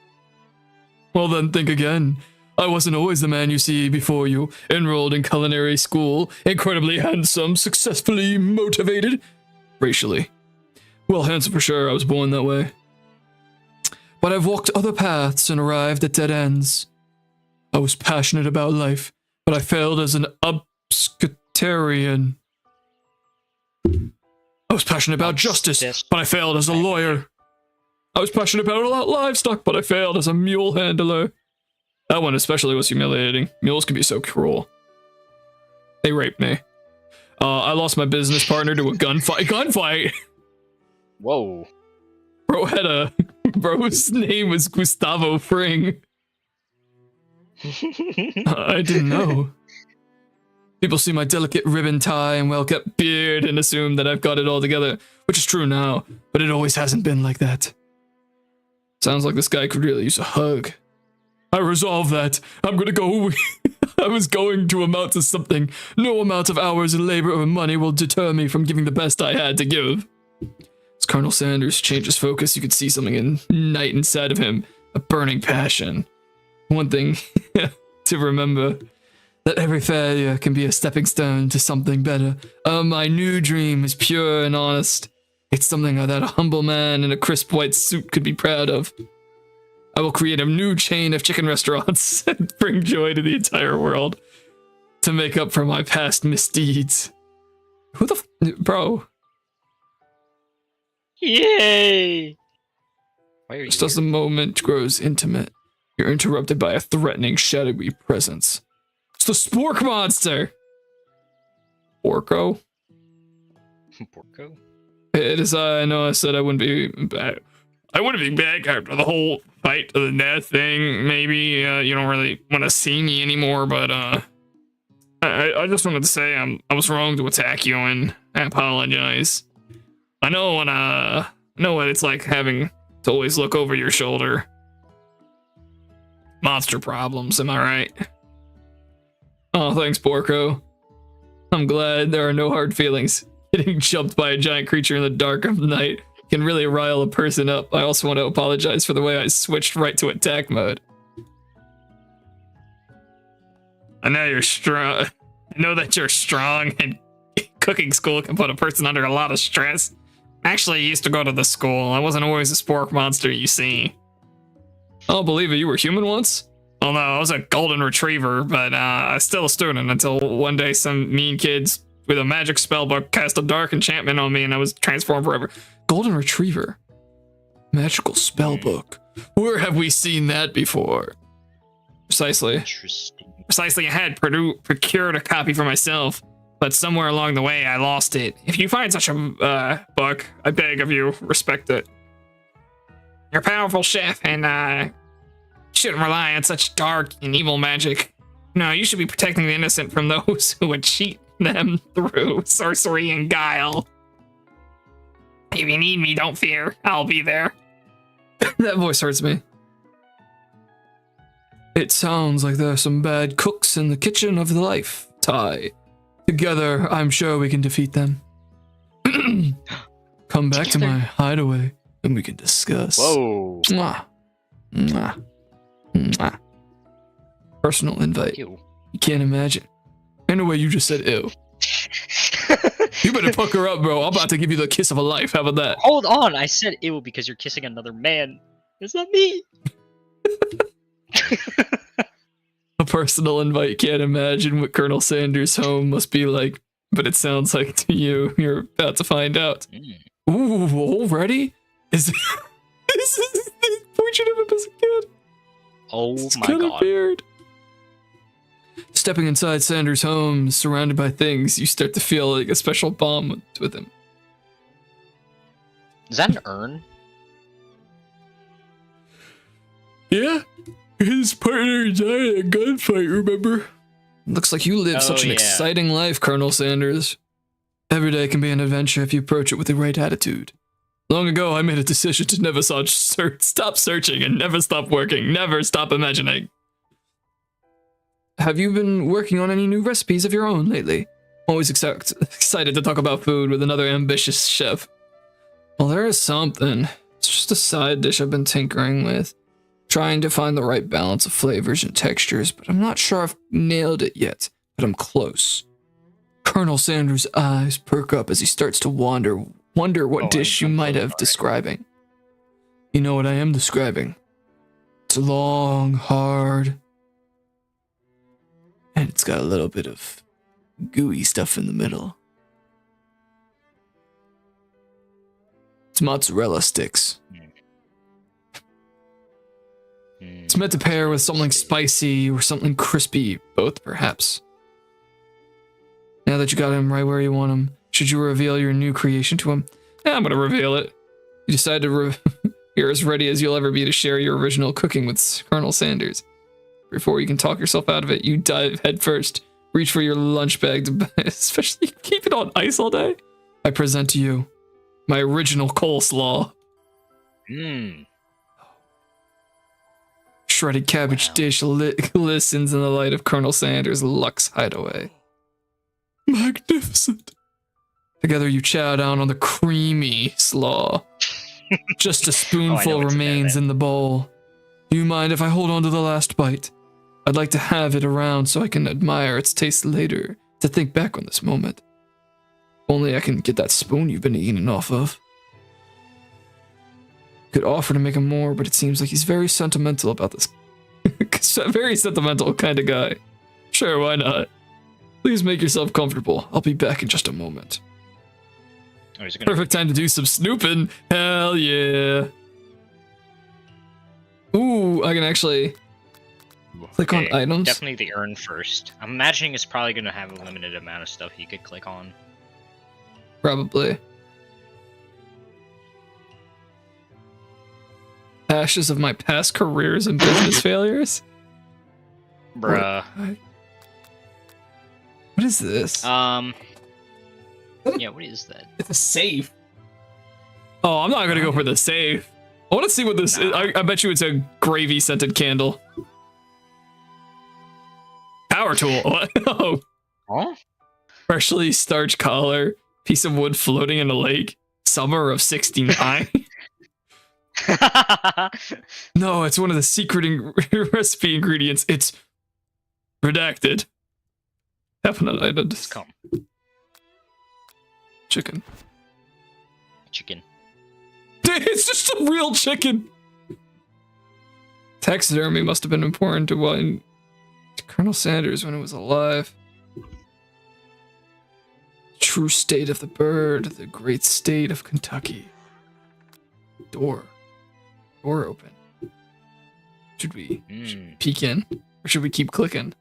[SPEAKER 1] Well then, think again. I wasn't always the man you see before you, enrolled in culinary school, incredibly handsome, successfully motivated. Racially. Well, handsome for sure, I was born that way. But I've walked other paths and arrived at dead ends. I was passionate about life, but I failed as an obscutarian. I was passionate about justice, but I failed as a lawyer. I was passionate about livestock, but I failed as a mule handler. That one especially was humiliating. Mules can be so cruel. They raped me. I lost my business partner to a gunfight.
[SPEAKER 2] Whoa.
[SPEAKER 1] Bro's name was Gustavo Fring. I didn't know. People see my delicate ribbon tie and well-kept beard and assume that I've got it all together, which is true now, but it always hasn't been like that. Sounds like this guy could really use a hug. I resolved that. I'm gonna go. I was going to amount to something. No amount of hours and labor or money will deter me from giving the best I had to give. As Colonel Sanders changed his focus, you could see something ignite inside of him, a burning passion. One thing to remember, that every failure can be a stepping stone to something better. My new dream is pure and honest. It's something that a humble man in a crisp white suit could be proud of. I will create a new chain of chicken restaurants and bring joy to the entire world to make up for my past misdeeds. Who the bro?
[SPEAKER 2] Yay! Why are you
[SPEAKER 1] Just as the moment grows intimate, you're interrupted by a threatening, shadowy presence. It's the Spork Monster! Orko?
[SPEAKER 2] Porco?
[SPEAKER 1] It is I know I said I wouldn't be back. I wouldn't be back after the whole fight to the death thing. Maybe you don't really want to see me anymore, but I just wanted to say I was wrong to attack you, and I apologize. I know what it's like having to always look over your shoulder. Monster problems, am I right? Oh, thanks, Porco. I'm glad there are no hard feelings. Getting jumped by a giant creature in the dark of the night can really rile a person up. I also want to apologize for the way I switched right to attack mode. I know you're strong. I know that you're strong, and cooking school can put a person under a lot of stress. Actually, I used to go to the school. I wasn't always a spork monster, you see. I'll believe it. You were human once? Oh no, I was a golden retriever, but I was still a student until one day some mean kids with a magic spellbook cast a dark enchantment on me and I was transformed forever. Golden retriever? Magical spellbook? Where have we seen that before? Precisely.
[SPEAKER 2] Interesting.
[SPEAKER 1] Precisely, I had procured a copy for myself, but somewhere along the way I lost it. If you find such a book, I beg of you, respect it. You're a powerful chef, and shouldn't rely on such dark and evil magic. No, you should be protecting the innocent from those who would cheat them through sorcery and guile. If you need me, don't fear. I'll be there. That voice hurts me. It sounds like there are some bad cooks in the kitchen of the life, Ty. Together, I'm sure we can defeat them. Come back to my hideaway and we can discuss.
[SPEAKER 2] Whoa.
[SPEAKER 1] Mwah. Mwah. Mwah. Personal invite.
[SPEAKER 2] Ew.
[SPEAKER 1] You can't imagine. Anyway, you just said ew. You better fuck her up, bro. I'm about to give you the kiss of a life. How about that?
[SPEAKER 2] Hold on, I said ew because you're kissing another man. It's not me.
[SPEAKER 1] A personal invite. Can't imagine what Colonel Sanders' home must be like, but it sounds like to you. You're about to find out. Ooh, already? Is this the portrait of him as a kid?
[SPEAKER 2] Oh
[SPEAKER 1] it's
[SPEAKER 2] my
[SPEAKER 1] kind
[SPEAKER 2] god.
[SPEAKER 1] Of weird. Stepping inside Sanders' home, surrounded by things, you start to feel like a special bond with him.
[SPEAKER 2] Is that an urn?
[SPEAKER 1] Yeah. His partner died in a gunfight, remember? Looks like you live such an exciting life, Colonel Sanders. Every day can be an adventure if you approach it with the right attitude. Long ago, I made a decision to never stop searching and never stop working, never stop imagining. Have you been working on any new recipes of your own lately? Always excited to talk about food with another ambitious chef. Well, there is something. It's just a side dish I've been tinkering with. Trying to find the right balance of flavors and textures, but I'm not sure I've nailed it yet, but I'm close. Colonel Sanders' eyes perk up as he starts to wonder what dish you might have describing. You know what I am describing. It's long, hard, and it's got a little bit of gooey stuff in the middle. It's mozzarella sticks. It's meant to pair with something spicy or something crispy, both perhaps. Now that you got him right where you want him, should you reveal your new creation to him? Yeah, I'm gonna reveal it. You decide to you're as ready as you'll ever be to share your original cooking with Colonel Sanders. Before you can talk yourself out of it, you dive headfirst, reach for your lunch bag to especially keep it on ice all day. I present to you my original coleslaw. Shredded cabbage dish glistens in the light of Colonel Sanders' luxe hideaway. Magnificent. Together you chow down on the creamy slaw. Just a spoonful remains in the bowl. Do you mind if I hold on to the last bite? I'd like to have it around so I can admire its taste later, to think back on this moment. Only I can get that spoon you've been eating off of. Could offer to make him more, but it seems like he's very sentimental about this. Very sentimental kind of guy. Sure, why not? Please make yourself comfortable. I'll be back in just a moment. Perfect time to do some snooping. Hell yeah. Ooh, I can actually click on items.
[SPEAKER 2] Definitely the urn first. I'm imagining it's probably going to have a limited amount of stuff you could click on.
[SPEAKER 1] Probably. Ashes of my past careers and business failures?
[SPEAKER 2] Bruh.
[SPEAKER 1] What is this?
[SPEAKER 2] Yeah, what is that?
[SPEAKER 1] It's a safe. Oh, I'm not gonna go for the safe. I want to see what this is. I bet you it's a gravy scented candle. Power tool. What? Oh.
[SPEAKER 2] Huh?
[SPEAKER 1] Freshly starched collar. Piece of wood floating in a lake. Summer of 69. No, it's one of the secret recipe ingredients. It's redacted. Definitely.
[SPEAKER 2] Come.
[SPEAKER 1] Chicken.
[SPEAKER 2] Chicken.
[SPEAKER 1] It's just a real chicken. Taxidermy must have been important to Colonel Sanders when it was alive. True state of the bird, the great state of Kentucky. Door open. Should we peek in? Or should we keep clicking?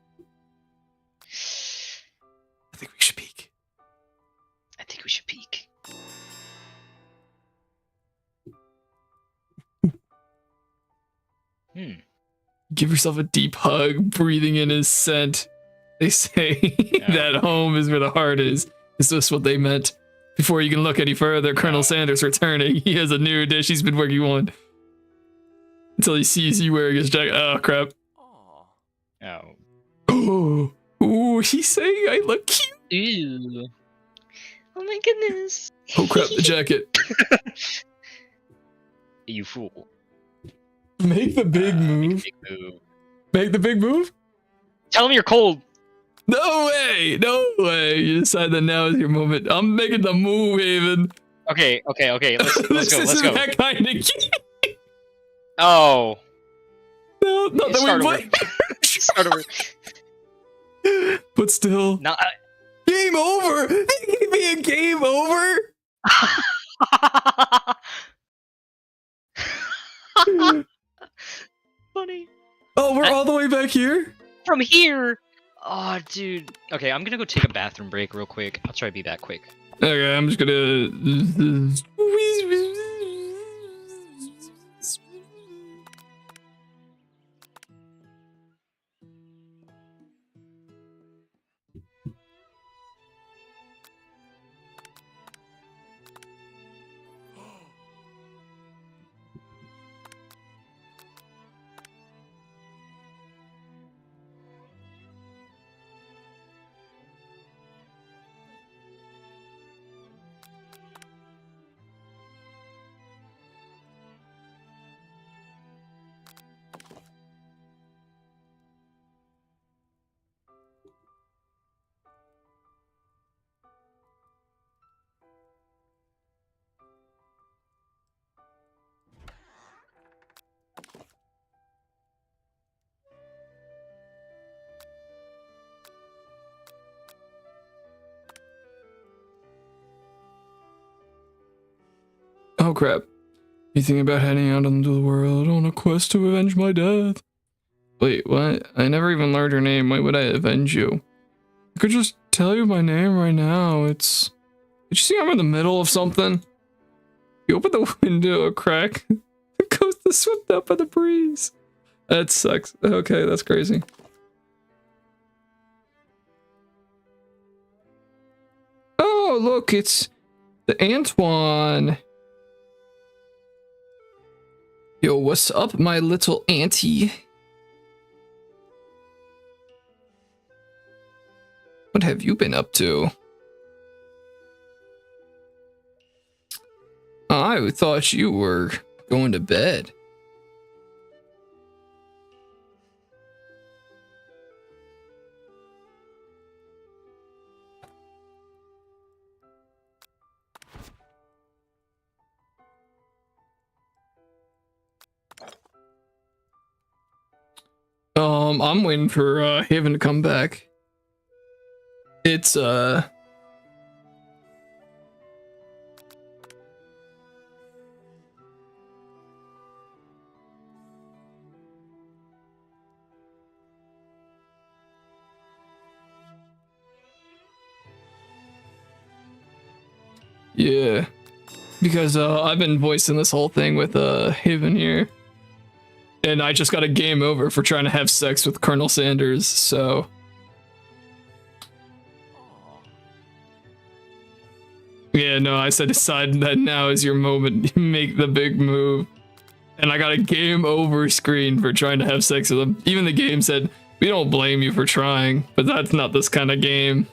[SPEAKER 1] I think we should peek.
[SPEAKER 2] I think we should peek.
[SPEAKER 1] Give yourself a deep hug, breathing in his scent. They say that home is where the heart is. Is this what they meant? Before you can look any further, Colonel Sanders returning. He has a new dish he's been working on. Until he sees you wearing his jacket. Oh, crap.
[SPEAKER 2] Oh.
[SPEAKER 1] Oh, he's saying I look cute.
[SPEAKER 2] Ew.
[SPEAKER 3] Oh my goodness.
[SPEAKER 1] Oh, crap, the jacket.
[SPEAKER 2] You fool.
[SPEAKER 1] Make the big move. Make the big move?
[SPEAKER 2] Tell him you're cold.
[SPEAKER 1] No way. No way. You decide that now is your moment. I'm making the move, Haven.
[SPEAKER 2] Okay. Let's go. Let's go.
[SPEAKER 1] That kind of game.
[SPEAKER 2] Oh.
[SPEAKER 1] No, not that we play.
[SPEAKER 2] Start over.
[SPEAKER 1] But still.
[SPEAKER 2] No,
[SPEAKER 1] Game over. They gave me a game over.
[SPEAKER 2] Funny.
[SPEAKER 1] Oh, we're all the way back here?
[SPEAKER 2] From here. Oh, dude. Okay, I'm gonna go take a bathroom break real quick. I'll try to be back quick.
[SPEAKER 1] Okay, I'm just gonna... Oh crap. You thinking about heading out into the world on a quest to avenge my death? Wait, what? I never even learned your name. Why would I avenge you? I could just tell you my name right now. It's... Did you see I'm in the middle of something? You open the window a crack. The ghost is swept up by the breeze. That sucks. Okay, that's crazy. Oh, look, it's the Antoine. Yo, what's up, my little auntie? What have you been up to? I thought you were going to bed. I'm waiting for Haven to come back. It's Yeah. Because I've been voicing this whole thing with Haven here. And I just got a game over for trying to have sex with Colonel Sanders, so... Yeah, no, I said decide that now is your moment. Make the big move. And I got a game over screen for trying to have sex with him. Even the game said, we don't blame you for trying, but that's not this kind of game.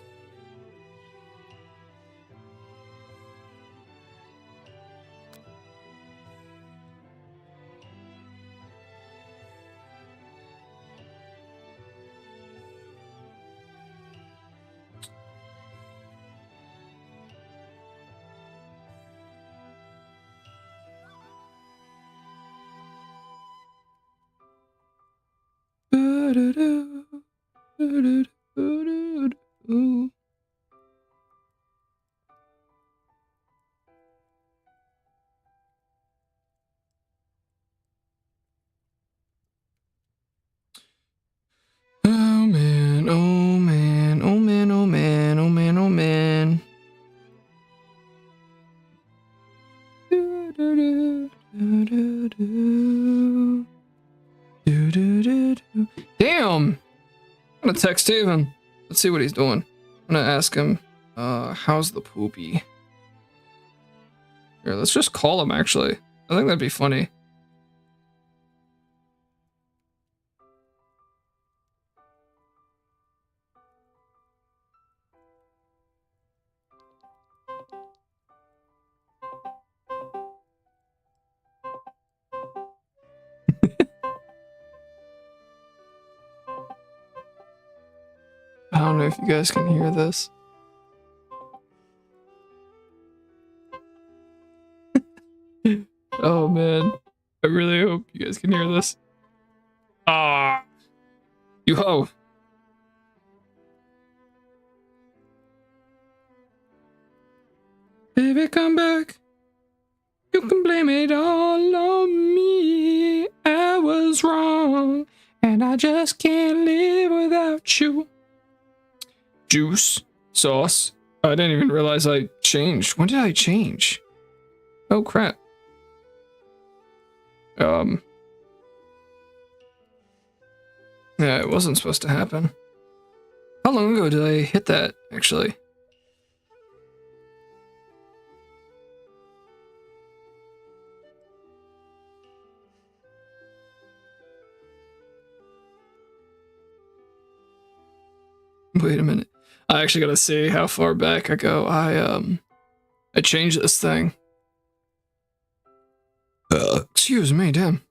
[SPEAKER 1] Oh man, oh man, oh man, oh man, oh man, oh man. Damn! I'm gonna text Haven. Let's see what he's doing. I'm gonna ask him, how's the poopy? Here, let's just call him, actually. I think that'd be funny. I don't know if you guys can hear this. Oh man, I really hope you guys can hear this. Ah, you ho. Baby, come back. You can blame it all on me. I was wrong, and I just can't live without you. Juice, sauce. I didn't even realize I changed. When did I change? Oh crap. Yeah, it wasn't supposed to happen. How long ago did I hit that, actually? Wait a minute. I actually gotta see how far back I go. I changed this thing. Excuse me, damn.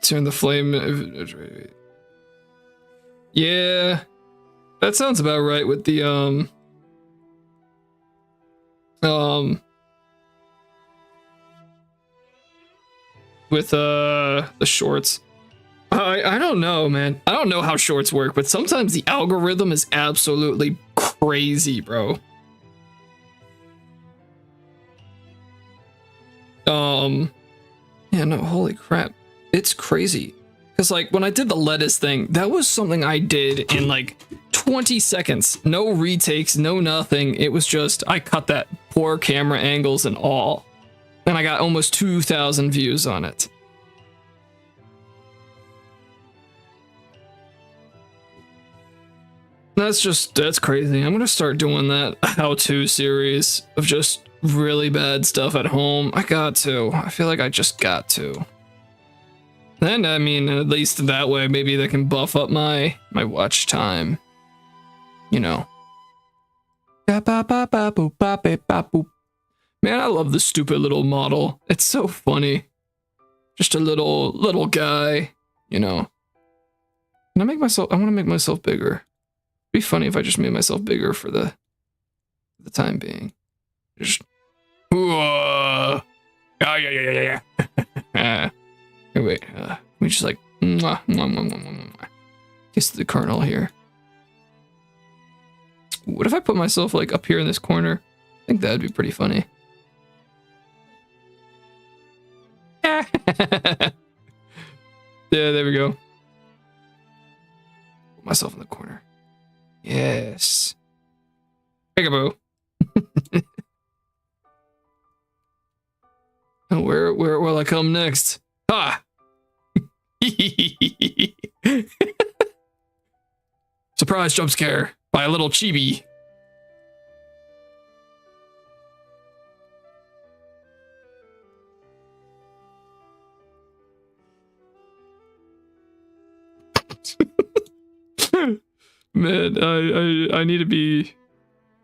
[SPEAKER 1] Turn the flame. Yeah, that sounds about right with the with the shorts. I don't know, man. I don't know how shorts work, but sometimes the algorithm is absolutely crazy, bro. Yeah, no, holy crap. It's crazy. Because, like, when I did the lettuce thing, that was something I did in, like, 20 seconds. No retakes, no nothing. It was just, I cut that poor camera angles and all. And I got almost 2,000 views on it. That's crazy. I'm gonna start doing that how-to series of just really bad stuff at home. I got to. I feel like I just got to. Then, I mean, at least that way, maybe they can buff up my watch time. You know. Man, I love this stupid little model. It's so funny. Just a little guy, you know. Can I make myself, I want to make myself bigger. It'd be funny if I just made myself bigger for the time being. Just, yeah. Hey, wait, we just like, kiss the Colonel here. What if I put myself like up here in this corner? I think that'd be pretty funny. Yeah, there we go. Put myself in the corner. Yes. Peekaboo. Where will I come next? Ha! Surprise jump scare by a little chibi. Man, I need to be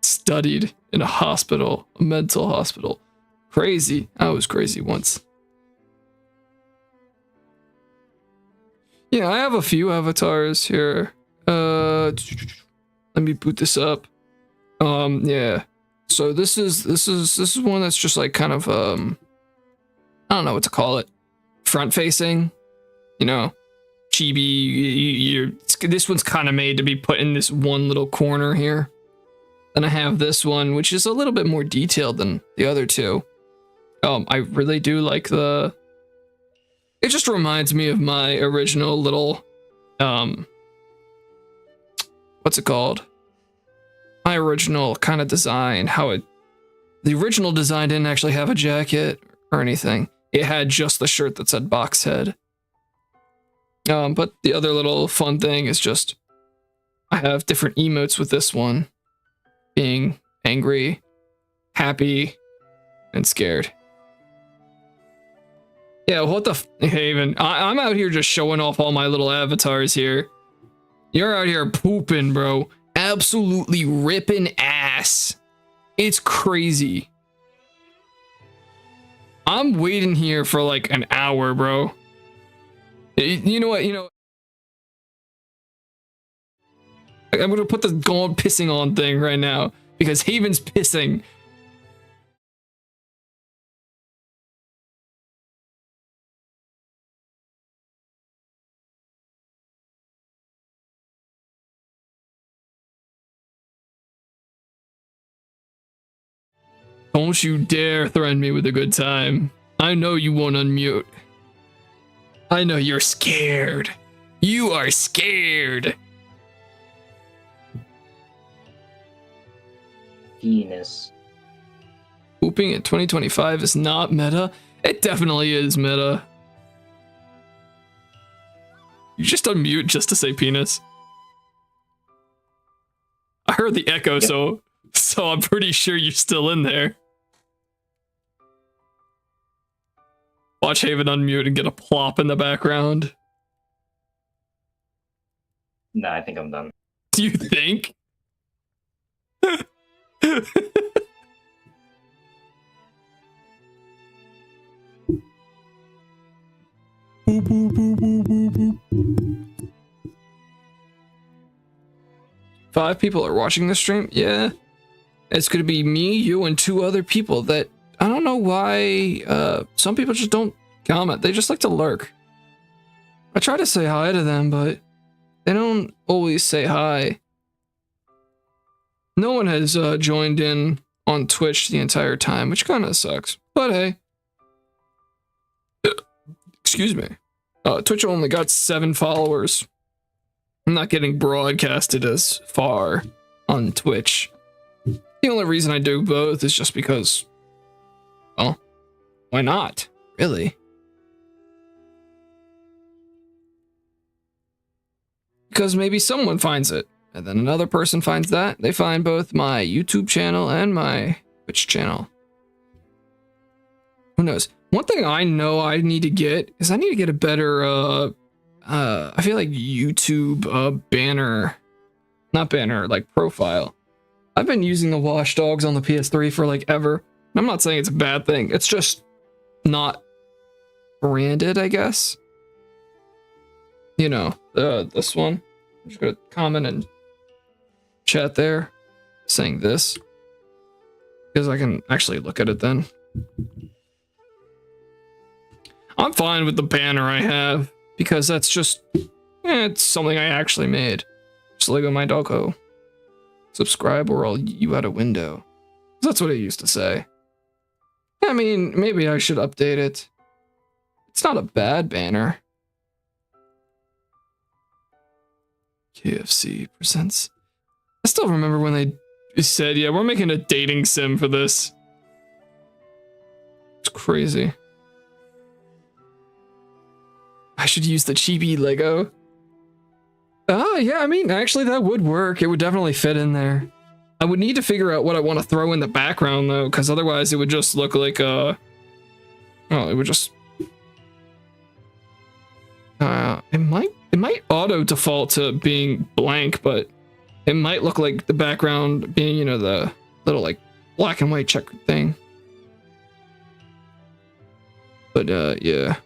[SPEAKER 1] studied in a hospital, a mental hospital. Crazy. I was crazy once. Yeah, I have a few avatars here. Let me boot this up. Yeah. So this is one that's just like kind of I don't know what to call it. Front facing, you know, chibi. This one's kind of made to be put in this one little corner here. Then I have this one, which is a little bit more detailed than the other two. I really do like the. It just reminds me of my original little, what's it called? My original kind of design. The original design didn't actually have a jacket or anything. It had just the shirt that said box head. But the other little fun thing is just, I have different emotes with this one. Being angry, happy, and scared. Yeah, what the Haven? I'm out here just showing off all my little avatars here. You're out here pooping, bro. Absolutely ripping ass. It's crazy. I'm waiting here for like an hour, bro. You know what? I'm gonna put the gone pissing on thing right now because Haven's pissing. Don't you dare threaten me with a good time. I know you won't unmute. I know you're scared. You are scared.
[SPEAKER 4] Penis.
[SPEAKER 1] Pooping in 2025 is not meta. It definitely is meta. You just unmute just to say penis. I heard the echo, yep. so I'm pretty sure you're still in there. Watch Haven unmute and get a plop in the background.
[SPEAKER 4] Nah, I think I'm done.
[SPEAKER 1] Do you think? Boop, boop, boop, boop, boop, boop. 5 people are watching the stream? Yeah. It's gonna be me, you, and 2 other people that I don't know why some people just don't comment. They just like to lurk. I try to say hi to them, but they don't always say hi. No one has joined in on Twitch the entire time, which kind of sucks. But hey. Excuse me. Twitch only got 7 followers. I'm not getting broadcasted as far on Twitch. The only reason I do both is just because, well, why not? Really? Because maybe someone finds it, and then another person finds that. They find both my YouTube channel and my Twitch channel. Who knows? One thing I know I need to get is I need to get a better, I feel like YouTube banner, not banner, like profile. I've been using the Watch Dogs on the PS3 for like ever. I'm not saying it's a bad thing. It's just not branded, I guess. You know, this one. I'm just gonna comment and chat there saying this because I can actually look at it then. I'm fine with the banner I have because that's just, it's something I actually made. Just Lego My Doggo. Subscribe or I'll you out a window. That's what it used to say. I mean, maybe I should update it. It's not a bad banner. KFC presents. I still remember when they said, yeah, we're making a dating sim for this. It's crazy. I should use the chibi Lego. Yeah, I mean, actually that would work. It would definitely fit in there. I would need to figure out what I want to throw in the background though, because otherwise it would just look like it would just it might auto default to being blank, but it might look like the background being, you know, the little like black and white checkered thing. But yeah.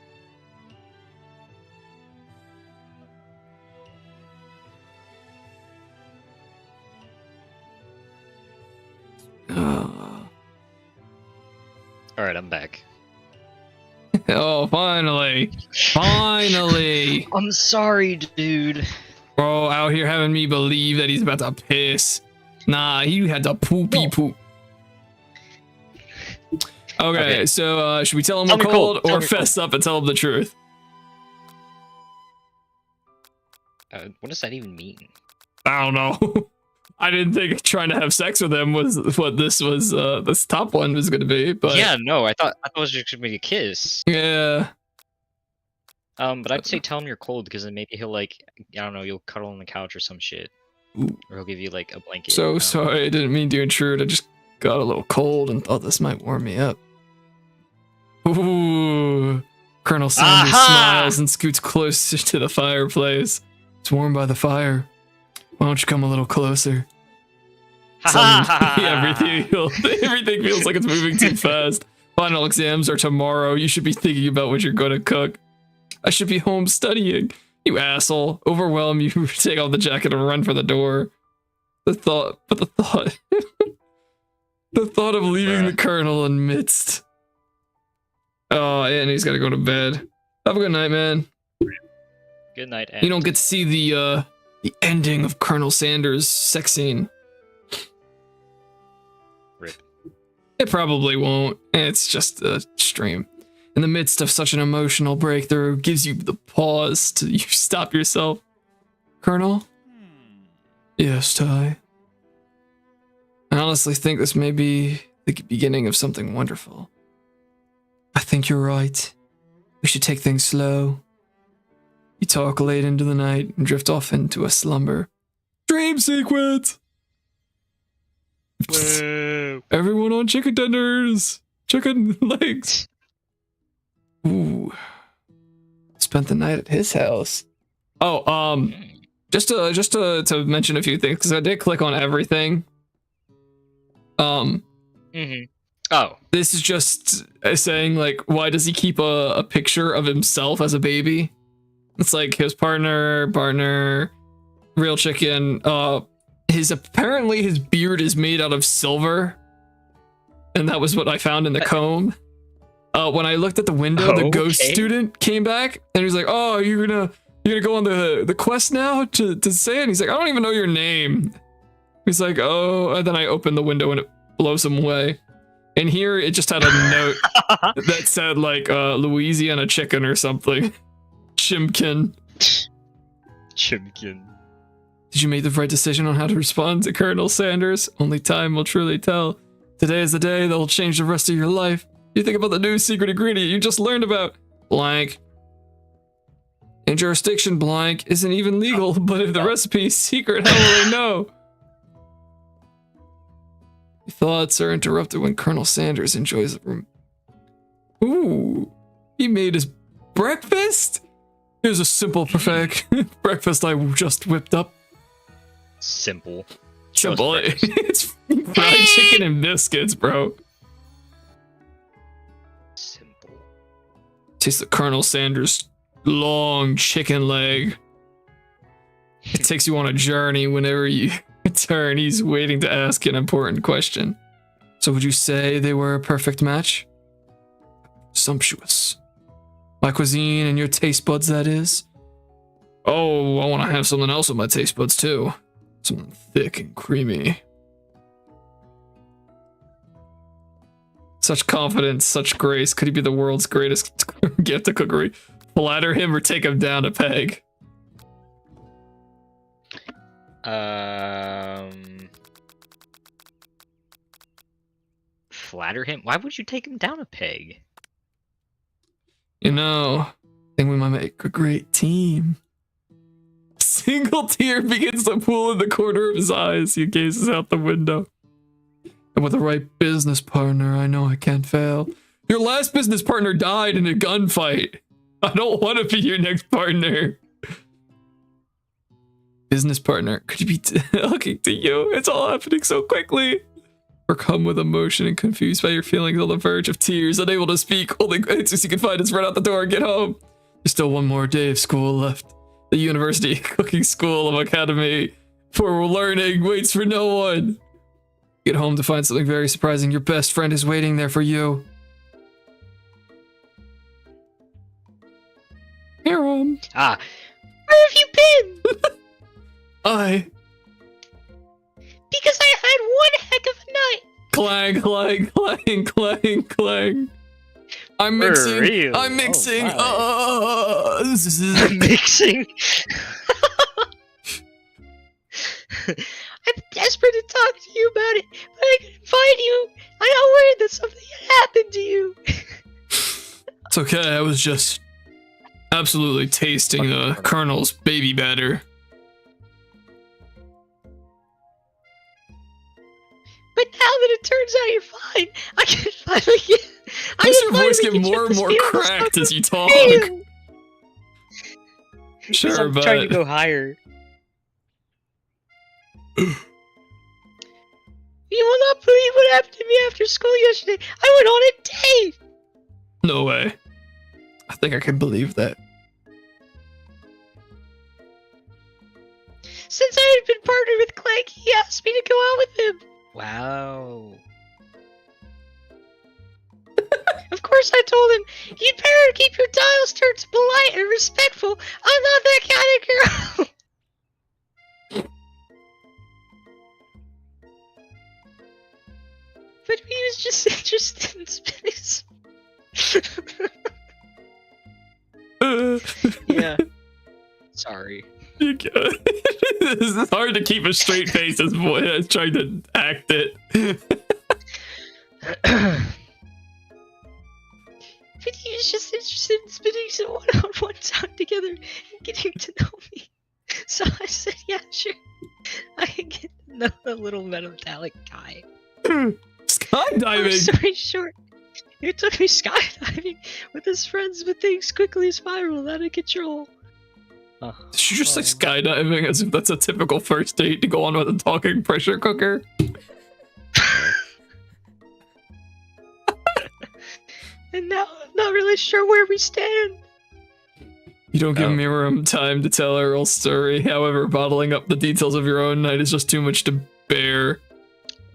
[SPEAKER 2] Alright, I'm back.
[SPEAKER 1] Oh, finally. Finally.
[SPEAKER 2] I'm sorry, dude.
[SPEAKER 1] Bro, out here having me believe that he's about to piss. Nah, you had to poopy poop. Okay, so should we tell him we're cold or fess up and tell him the truth?
[SPEAKER 2] What does that even mean?
[SPEAKER 1] I don't know. I didn't think trying to have sex with him was what this was. This top one was gonna be, but
[SPEAKER 2] yeah, no, I thought it was just gonna be a kiss.
[SPEAKER 1] Yeah.
[SPEAKER 2] But I'd say tell him you're cold because then maybe he'll like, I don't know, you'll cuddle on the couch or some shit, or he'll give you like a blanket.
[SPEAKER 1] So sorry, I didn't mean to intrude. I just got a little cold and thought this might warm me up. Ooh. Colonel Sanders smiles and scoots closer to the fireplace. It's warm by the fire. Why don't you come a little closer? Everything feels like it's moving too fast. Final exams are tomorrow. You should be thinking about what you're going to cook. I should be home studying. You asshole. Overwhelm you. Take off the jacket and run for the door. The thought of leaving the colonel amidst. Oh, and he's got to go to bed. Have a good night, man.
[SPEAKER 2] Good night, Ed.
[SPEAKER 1] You don't get to see the ending of Colonel Sanders' sex scene.
[SPEAKER 2] Rip.
[SPEAKER 1] It probably won't. It's just a stream. In the midst of such an emotional breakthrough, gives you the pause to you stop yourself. Colonel? Yes, Ty. I honestly think this may be the beginning of something wonderful. I think you're right. We should take things slow. You talk late into the night and drift off into a slumber. Dream sequence!
[SPEAKER 2] Whoa.
[SPEAKER 1] Everyone on chicken tenders! Chicken legs! Ooh. Spent the night at his house. Oh, just to mention a few things, because I did click on everything.
[SPEAKER 2] Oh.
[SPEAKER 1] This is just saying, like, why does he keep a picture of himself as a baby? It's like his partner, real chicken. Apparently his beard is made out of silver. And that was what I found in the comb. When I looked at the window, the ghost student came back and he's like, "Oh, you're gonna go on the quest now to say it?" And he's like, "I don't even know your name." He's like, "Oh," and then I opened the window and it blows him away. And here it just had a note that said like Louisiana chicken or something. Chimkin.
[SPEAKER 2] Chimkin.
[SPEAKER 1] Did you make the right decision on how to respond to Colonel Sanders? Only time will truly tell. Today is the day that will change the rest of your life. You think about the new secret ingredient you just learned about. Blank. In jurisdiction, blank isn't even legal, but if the recipe is secret, how will they know? Your thoughts are interrupted when Colonel Sanders enjoys the room. Ooh, he made his breakfast? Here's a simple breakfast I just whipped up.
[SPEAKER 2] Simple.
[SPEAKER 1] It's fried chicken and biscuits, bro.
[SPEAKER 2] Simple.
[SPEAKER 1] Taste the Colonel Sanders long chicken leg. It takes you on a journey whenever you turn. He's waiting to ask an important question. So would you say they were a perfect match? Sumptuous. My cuisine and your taste buds, that is. Oh, I want to have something else with my taste buds too. Something thick and creamy. Such confidence, such grace. Could he be the world's greatest gift of cookery? Flatter him or take him down a peg.
[SPEAKER 2] Flatter him? Why would you take him down a peg?
[SPEAKER 1] You know, I think we might make a great team. A single tear begins to pool in the corner of his eyes. He gazes out the window. And with the right business partner, I know I can't fail. Your last business partner died in a gunfight. I don't want to be your next partner. Business partner, could you be talking to you? It's all happening so quickly. Overcome with emotion and confused by your feelings, on the verge of tears, unable to speak, only answers you can find is run out the door and get home. There's still one more day of school left. The University Cooking School of Academy for Learning waits for no one. Get home to find something very surprising. Your best friend is waiting there for you. Hiram.
[SPEAKER 2] Ah.
[SPEAKER 3] Where have you been? Because I had one heck of a night.
[SPEAKER 1] Clang, clang, clang, clang, clang. I'm mixing. I'm mixing.
[SPEAKER 2] Mixing.
[SPEAKER 3] I'm desperate to talk to you about it, but I couldn't find you. I got worried that something had happened to you.
[SPEAKER 1] It's okay. I was just absolutely tasting the Colonel's baby batter.
[SPEAKER 3] But now that it turns out you're fine, I can finally get.
[SPEAKER 1] Does your voice get more and more cracked as you talk? Sure,
[SPEAKER 2] I'm
[SPEAKER 1] but
[SPEAKER 2] trying to go higher.
[SPEAKER 3] You will not believe what happened to me after school yesterday. I went on a date.
[SPEAKER 1] No way. I think I can believe that.
[SPEAKER 3] Since I had been partnered with Clank, he asked me to go out with him.
[SPEAKER 2] Wow.
[SPEAKER 3] Of course, I told him, you'd better keep your dials turned polite and respectful. I'm not that kind of girl. But he was just interested in spinning.
[SPEAKER 2] Yeah. Sorry.
[SPEAKER 1] You can. It's hard to keep a straight face as boy is trying to act it.
[SPEAKER 3] But he was just interested in spending some one-on-one time together and getting to know me. So I said, yeah, sure. I can get to know the little metallic guy.
[SPEAKER 1] Skydiving!
[SPEAKER 3] Long story short, it took me skydiving with his friends, but things quickly spiraled out of control.
[SPEAKER 1] Did you just like skydiving as if that's a typical first date to go on with a talking pressure cooker?
[SPEAKER 3] And now I'm not really sure where we stand.
[SPEAKER 1] You don't give Miriam time to tell her whole story. However, bottling up the details of your own night is just too much to bear.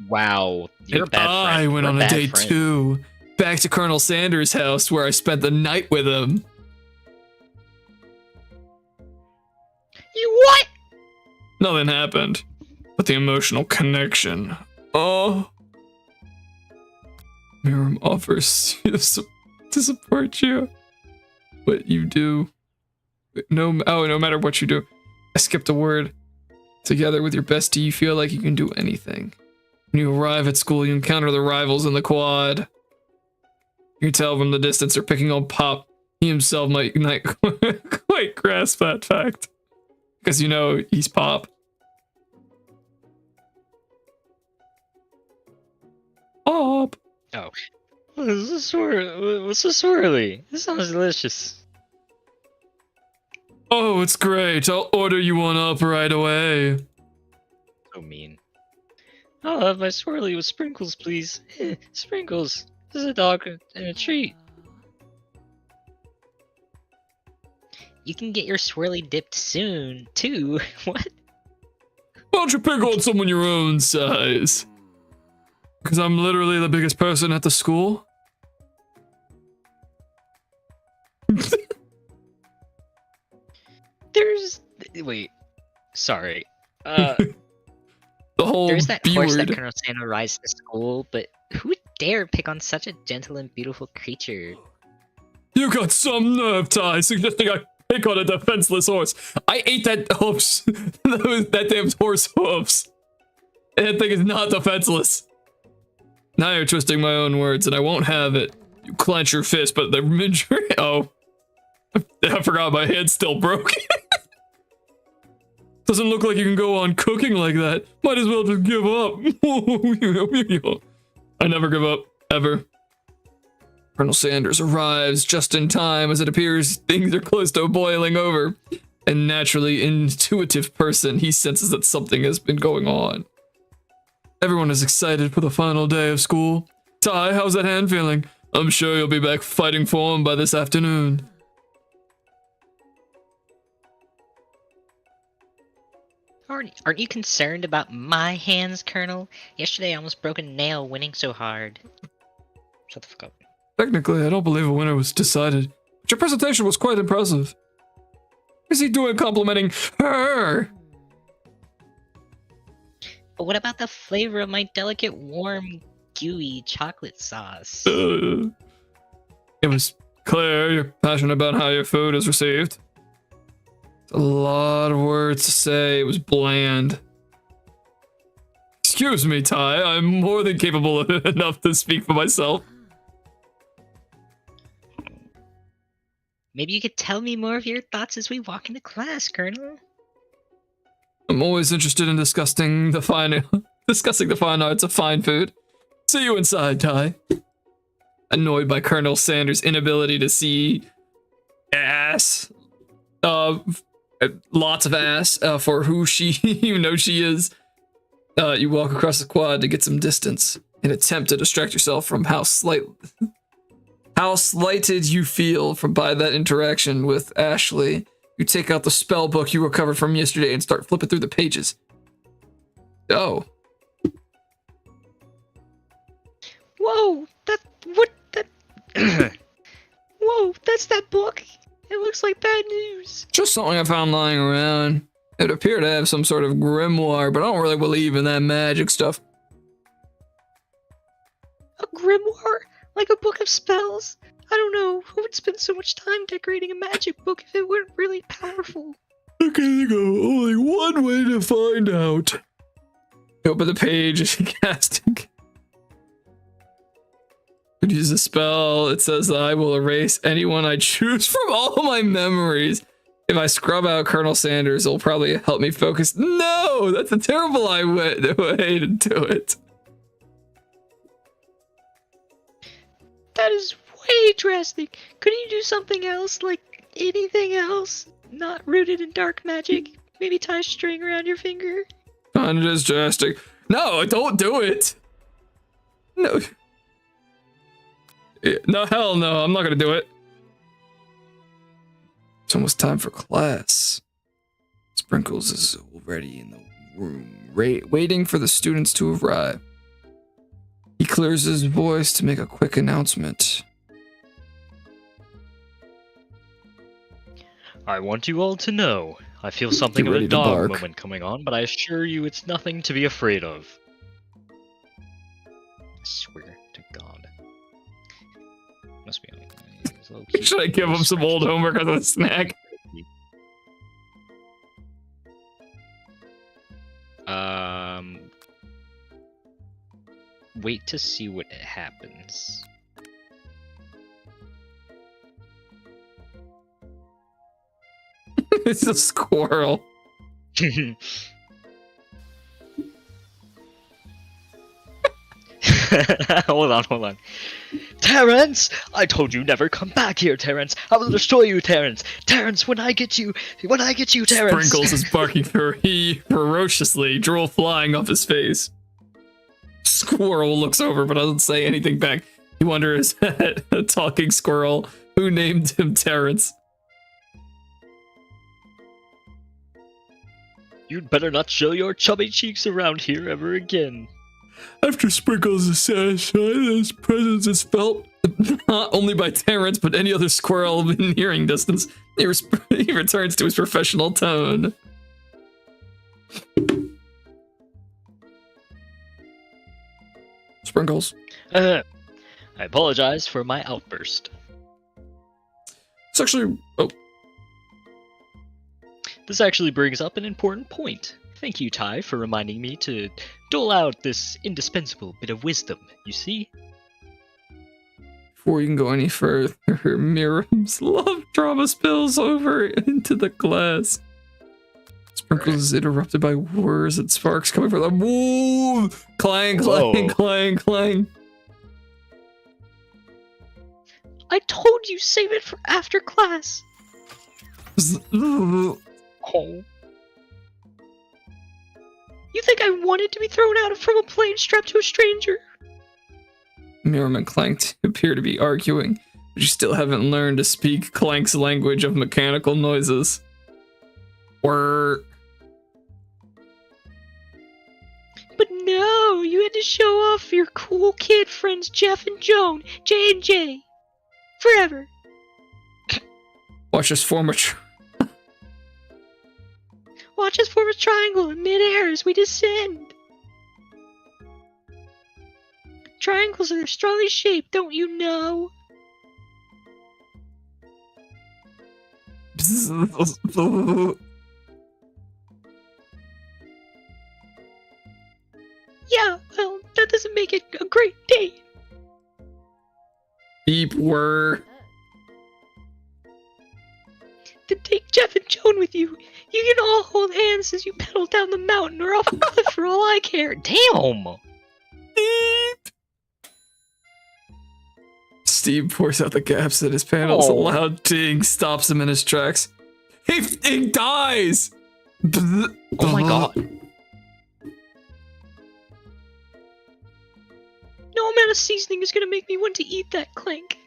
[SPEAKER 2] Wow. You're a bad friend.
[SPEAKER 1] I went on a date too. Back to Colonel Sanders' house where I spent the night with him.
[SPEAKER 3] You what?
[SPEAKER 1] Nothing happened. But the emotional connection. Oh. Miriam offers to support you. What you do. No matter what you do. I skipped a word. Together with your bestie, you feel like you can do anything. When you arrive at school, you encounter the rivals in the quad. You can tell from the distance they're picking on Pop. He himself might not quite grasp that fact. Because you know he's Pop. Pop!
[SPEAKER 2] Oh. What's so swirly? This sounds delicious.
[SPEAKER 1] Oh, it's great. I'll order you one up right away.
[SPEAKER 2] So mean. I'll have my swirly with sprinkles, please. Sprinkles. This is a dog and a treat.
[SPEAKER 3] You can get your swirly dipped soon, too. What?
[SPEAKER 1] Why don't you pick on someone your own size? Because I'm literally the biggest person at the school?
[SPEAKER 2] Wait. Sorry.
[SPEAKER 1] The whole
[SPEAKER 3] There's that horse that
[SPEAKER 1] B-word.
[SPEAKER 3] Colonel Santa rides to school, but who would dare pick on such a gentle and beautiful creature?
[SPEAKER 1] You got some nerve, Ty, suggesting I pick on a defenseless horse. I ate that horse. That damn horse hoofs. That thing is not defenseless. Now you're twisting my own words, and I won't have it. You clench your fist, but the injury. Oh, I forgot my hand's still broken. Doesn't look like you can go on cooking like that. Might as well just give up. I never give up, ever. Colonel Sanders arrives just in time as it appears things are close to boiling over. A naturally intuitive person, he senses that something has been going on. Everyone is excited for the final day of school. Ty, how's that hand feeling? I'm sure you'll be back fighting for him by this afternoon.
[SPEAKER 3] Aren't you concerned about my hands, Colonel? Yesterday I almost broke a nail winning so hard. Shut the fuck up.
[SPEAKER 1] Technically, I don't believe a winner was decided, but your presentation was quite impressive. What is he doing complimenting her?
[SPEAKER 3] But what about the flavor of my delicate, warm, gooey chocolate sauce?
[SPEAKER 1] It was clear you're passionate about how your food is received. A lot of words to say. It was bland. Excuse me, Ty. I'm more than capable of enough to speak for myself.
[SPEAKER 3] Maybe you could tell me more of your thoughts as we walk into class, Colonel.
[SPEAKER 1] I'm always interested in discussing the fine arts of fine food. See you inside, Ty. Annoyed by Colonel Sanders' inability to see ass. Lots of ass for who she she is. You walk across the quad to get some distance, an attempt to distract yourself from how slighted you feel by that interaction with Ashley. You take out the spell book you recovered from yesterday and start flipping through the pages. Oh.
[SPEAKER 3] Whoa, Whoa, that's that book. It looks like bad news.
[SPEAKER 1] Just something I found lying around. It would appear to have some sort of grimoire, but I don't really believe in that magic stuff.
[SPEAKER 3] A grimoire? Like a book of spells? I don't know. Who would spend so much time decorating a magic book if it weren't really powerful?
[SPEAKER 1] I can think of only one way to find out. Open the page and casting. Could use a spell. It says that I will erase anyone I choose from all my memories. If I scrub out Colonel Sanders, it'll probably help me focus. No, that's a terrible way to do it.
[SPEAKER 3] That is way drastic. Couldn't you do something else, like anything else? Not rooted in dark magic? Maybe tie a string around your finger?
[SPEAKER 1] Kinda just drastic. No, don't do it. No. No, hell no, I'm not gonna do it. It's almost time for class. Sprinkles is already in the room, waiting for the students to arrive. He clears his voice to make a quick announcement.
[SPEAKER 2] I want you all to know, I feel something of a dog moment coming on, but I assure you it's nothing to be afraid of. I swear to God. Must be on.
[SPEAKER 1] Should I give him some old homework as a snack?
[SPEAKER 2] Wait to see what happens.
[SPEAKER 1] It's a squirrel.
[SPEAKER 2] Hold on. Terrence! I told you never come back here, Terrence! I will destroy you, Terrence! Terrence, when I get you, Terrence!
[SPEAKER 1] Sprinkles is barking ferociously, drool flying off his face. Squirrel looks over but doesn't say anything back. He wonders at a talking squirrel who named him Terrence.
[SPEAKER 2] You'd better not show your chubby cheeks around here ever again.
[SPEAKER 1] After Sprinkles is satisfied that his presence is felt not only by Terrence but any other squirrel in hearing distance, he returns to his professional tone. Sprinkles.
[SPEAKER 2] I apologize for my outburst.
[SPEAKER 1] It's actually... Oh.
[SPEAKER 2] This actually brings up an important point. Thank you, Ty, for reminding me to dole out this indispensable bit of wisdom, you see?
[SPEAKER 1] Before you can go any further, Miriam's love drama spills over into the glass. Sprinkles is interrupted by whirs and sparks coming from them. Whoa! Clang, clang, clang, clang.
[SPEAKER 3] I told you save it for after class.
[SPEAKER 2] Oh.
[SPEAKER 3] You think I wanted to be thrown out from a plane strapped to a stranger?
[SPEAKER 1] Miriam and Clank appear to be arguing, but you still haven't learned to speak Clank's language of mechanical noises. Whir.
[SPEAKER 3] But no, you had to show off your cool kid friends Jeff and Joan, J and J. Forever.
[SPEAKER 1] Watch us form a
[SPEAKER 3] Watch us form a triangle in midair as we descend. Triangles are strongly shaped, don't you know? Yeah, well, that doesn't make it a great date.
[SPEAKER 1] Beep whir.
[SPEAKER 3] To take Jeff and Joan with you. You can all hold hands as you pedal down the mountain or off a cliff for all I care.
[SPEAKER 2] Damn!
[SPEAKER 1] Beep. Steve pours out the gaps in his panels. A loud ding stops him in his tracks. He dies!
[SPEAKER 2] Oh my god.
[SPEAKER 3] No amount of seasoning is gonna make me want to eat that Clank.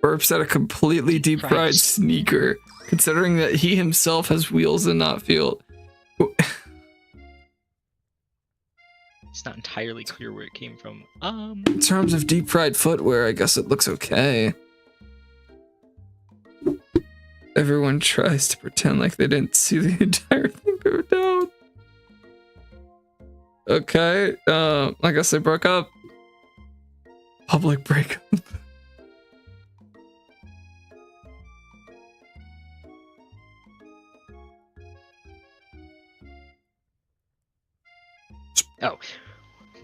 [SPEAKER 1] Burps at a completely deep-fried sneaker, considering that he himself has wheels and not feel.
[SPEAKER 2] It's not entirely clear where it came from.
[SPEAKER 1] In terms of deep-fried footwear, I guess it looks okay. Everyone tries to pretend like they didn't see the entire thing go down. Okay, I guess they broke up. Public breakup.
[SPEAKER 2] Oh.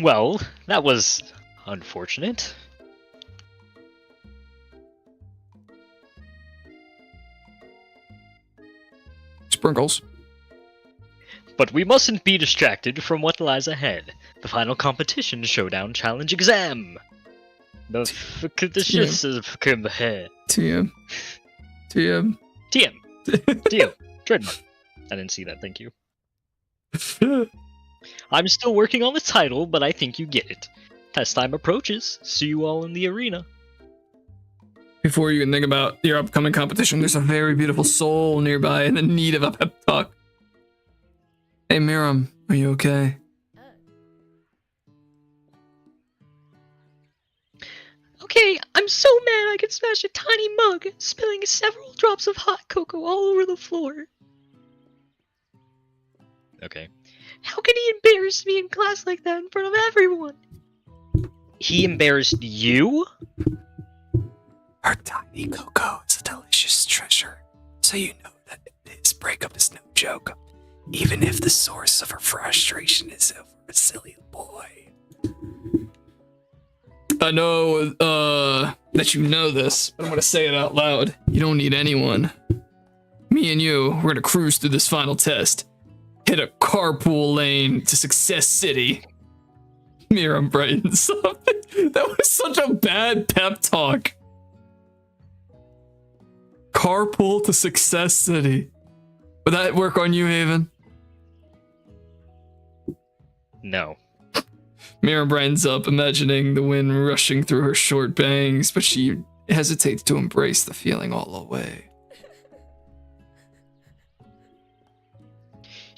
[SPEAKER 2] Well, that was unfortunate.
[SPEAKER 1] Sprinkles.
[SPEAKER 2] But we mustn't be distracted from what lies ahead. The final competition showdown challenge exam.
[SPEAKER 1] TM. TM.
[SPEAKER 2] TM. Trademark. I didn't see that, thank you. I'm still working on the title, but I think you get it. Test time approaches. See you all in the arena.
[SPEAKER 1] Before you can think about your upcoming competition, there's a very beautiful soul nearby in the need of a pep talk. Hey Miriam, are you okay?
[SPEAKER 3] Okay, I'm so mad I could smash a tiny mug, spilling several drops of hot cocoa all over the floor.
[SPEAKER 2] Okay.
[SPEAKER 3] How can he embarrass me in class like that in front of everyone?
[SPEAKER 2] He embarrassed you?
[SPEAKER 1] Her tiny cocoa is a delicious treasure, so you know that his breakup is no joke, even if the source of her frustration is over a silly boy. I know that you know this, but I'm gonna say it out loud. You don't need anyone. Me and you, we're gonna cruise through this final test. Hit a carpool lane to Success City. Miriam brightens up. That was such a bad pep talk. Carpool to Success City. Would that work on you, Haven?
[SPEAKER 2] No.
[SPEAKER 1] Miriam brightens up, imagining the wind rushing through her short bangs, but she hesitates to embrace the feeling all the way.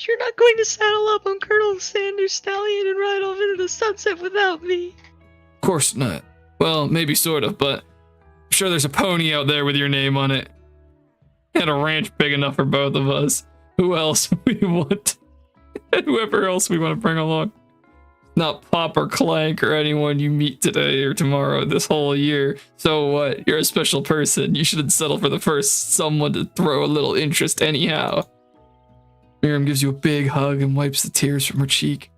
[SPEAKER 3] You're not going to saddle up on Colonel Sanders' stallion and ride off into the sunset without me.
[SPEAKER 1] Of course not. Well, maybe sort of, but I'm sure there's a pony out there with your name on it. And a ranch big enough for both of us. Who else we want? And whoever else we want to bring along. not Pop or Clank or anyone you meet today or tomorrow this whole year. So what? You're a special person. You shouldn't settle for the first someone to throw a little interest anyhow. Miriam gives you a big hug and wipes the tears from her cheek.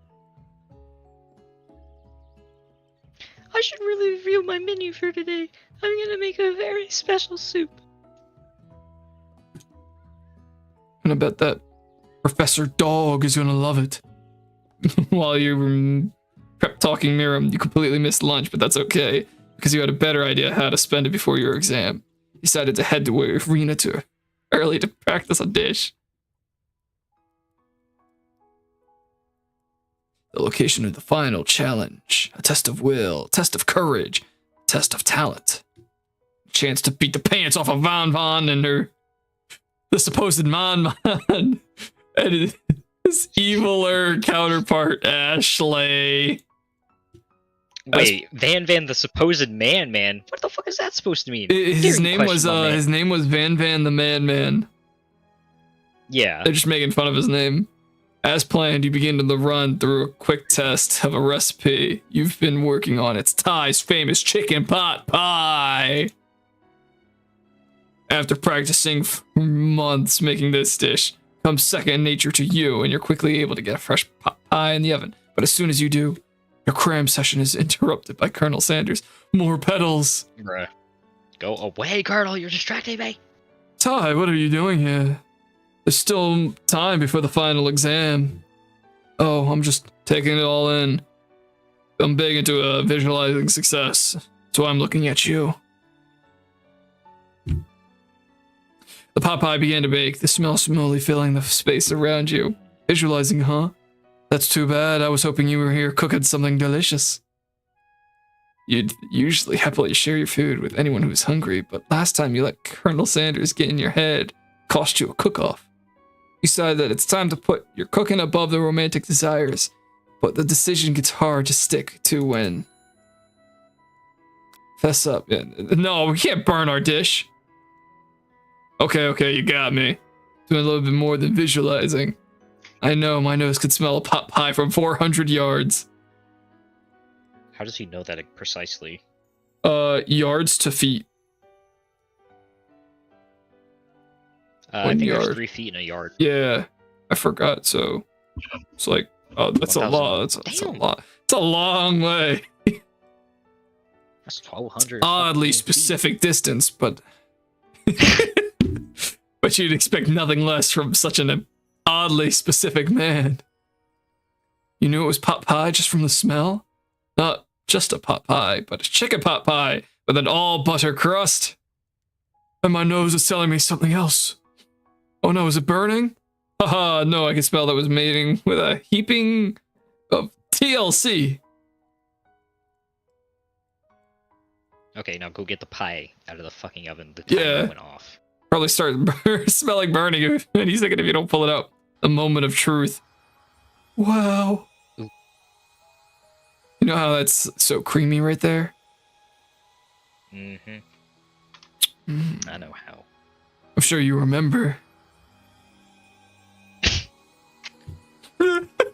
[SPEAKER 3] I should really review my menu for today. I'm gonna make a very special soup.
[SPEAKER 1] And I bet that Professor Dog is gonna love it. While you were prep talking Miriam, you completely missed lunch, but that's okay, because you had a better idea how to spend it before your exam. You decided to head to arena to early to practice a dish. The location of the final challenge. A test of will, test of courage, test of talent. A chance to beat the pants off of Van Van and the supposed Man Man. And his eviler counterpart, Ashley.
[SPEAKER 2] Wait, Van Van the supposed man? What the fuck is that supposed to mean?
[SPEAKER 1] His name was Van Van the Man.
[SPEAKER 2] Yeah.
[SPEAKER 1] They're just making fun of his name. As planned, you begin to run through a quick test of a recipe you've been working on. It's Thai's famous chicken pot pie. After practicing for months making this dish, comes second nature to you, and you're quickly able to get a fresh pot pie in the oven. But as soon as you do, your cram session is interrupted by Colonel Sanders. More petals.
[SPEAKER 2] Bruh. Go away, Colonel. You're distracting me.
[SPEAKER 1] Ty, what are you doing here? There's still time before the final exam. Oh, I'm just taking it all in. I'm big into visualizing success. That's why I'm looking at you. The pot pie began to bake, the smell slowly filling the space around you. Visualizing, huh? That's too bad. I was hoping you were here cooking something delicious. You'd usually happily share your food with anyone who's hungry, but last time you let Colonel Sanders get in your head, cost you a cook-off. You decided that it's time to put your cooking above the romantic desires, but the decision gets hard to stick to when... Fess up. No, we can't burn our dish. Okay, you got me. Doing a little bit more than visualizing. I know, my nose could smell a pot pie from 400 yards.
[SPEAKER 2] How does he know that precisely?
[SPEAKER 1] Yards to feet.
[SPEAKER 2] I think there's 3 feet in a yard.
[SPEAKER 1] Yeah, I forgot, so... It's like, oh, that's 1, a lot. That's a lot. It's a long way.
[SPEAKER 2] That's 1,200.
[SPEAKER 1] Oddly specific distance, but... But you'd expect nothing less from such an oddly specific man. You knew it was pot pie just from the smell? Not just a pot pie, but a chicken pot pie with an all-butter crust. And my nose is telling me something else. Oh no, is it burning? Haha, no, I can smell that was mating with a heaping of TLC.
[SPEAKER 2] Okay, now go get the pie out of the fucking oven. The timer went off.
[SPEAKER 1] Probably start smelling burning any second if you don't pull it out. A moment of truth. Wow.
[SPEAKER 2] Ooh.
[SPEAKER 1] You know how that's so creamy right there?
[SPEAKER 2] Mm-hmm. I know how.
[SPEAKER 1] I'm sure you remember.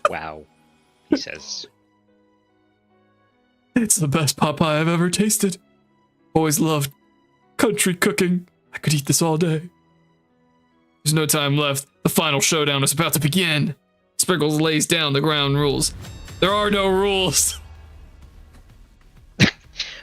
[SPEAKER 2] Wow. He says.
[SPEAKER 1] It's the best pot pie I've ever tasted. Always loved country cooking. I could eat this all day. There's no time left. The final showdown is about to begin. Sprinkles lays down the ground rules. There are no rules.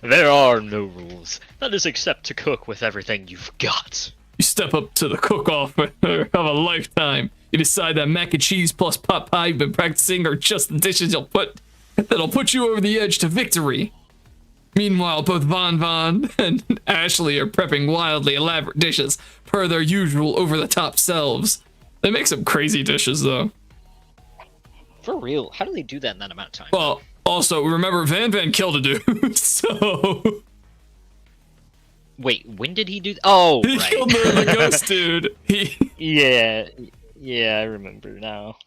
[SPEAKER 2] There are no rules. That is except to cook with everything you've got.
[SPEAKER 1] You step up to the cook-off of a lifetime. You decide that mac and cheese plus pot pie you've been practicing are just the dishes that'll put you over the edge to victory. Meanwhile, both Van Van and Ashley are prepping wildly elaborate dishes per their usual over-the-top selves. They make some crazy dishes, though.
[SPEAKER 2] For real? How do they do that in that amount of time?
[SPEAKER 1] Well, also, remember, Van Van killed a dude, so...
[SPEAKER 2] Wait, when did he do Oh,
[SPEAKER 1] he
[SPEAKER 2] right.
[SPEAKER 1] killed the ghost dude.
[SPEAKER 2] Yeah, I remember now.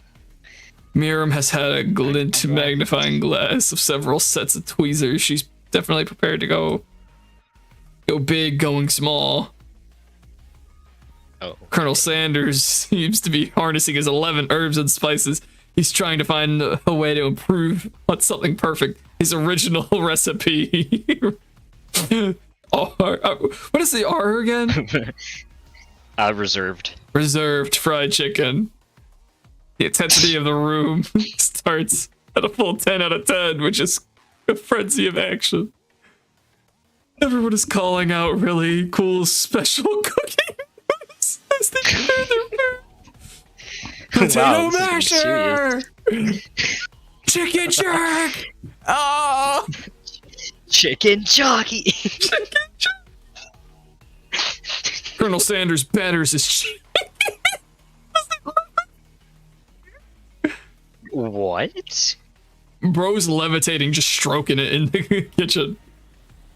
[SPEAKER 1] Miriam has had a glint magnifying glass of several sets of tweezers. She's definitely prepared to go big, going small.
[SPEAKER 2] Oh.
[SPEAKER 1] Colonel Sanders seems to be harnessing his 11 herbs and spices. He's trying to find a way to improve on something perfect. His original recipe. What is the R again?
[SPEAKER 2] Reserved.
[SPEAKER 1] Reserved fried chicken. The intensity of the room starts at a full 10 out of 10, which is a frenzy of action. Everyone is calling out really cool special cooking moves as they prepare their food. Potato masher! Chicken jerk! Oh!
[SPEAKER 2] Chicken jockey!
[SPEAKER 1] Colonel Sanders batters his cheek.
[SPEAKER 2] What?
[SPEAKER 1] Bro's levitating, just stroking it in the kitchen.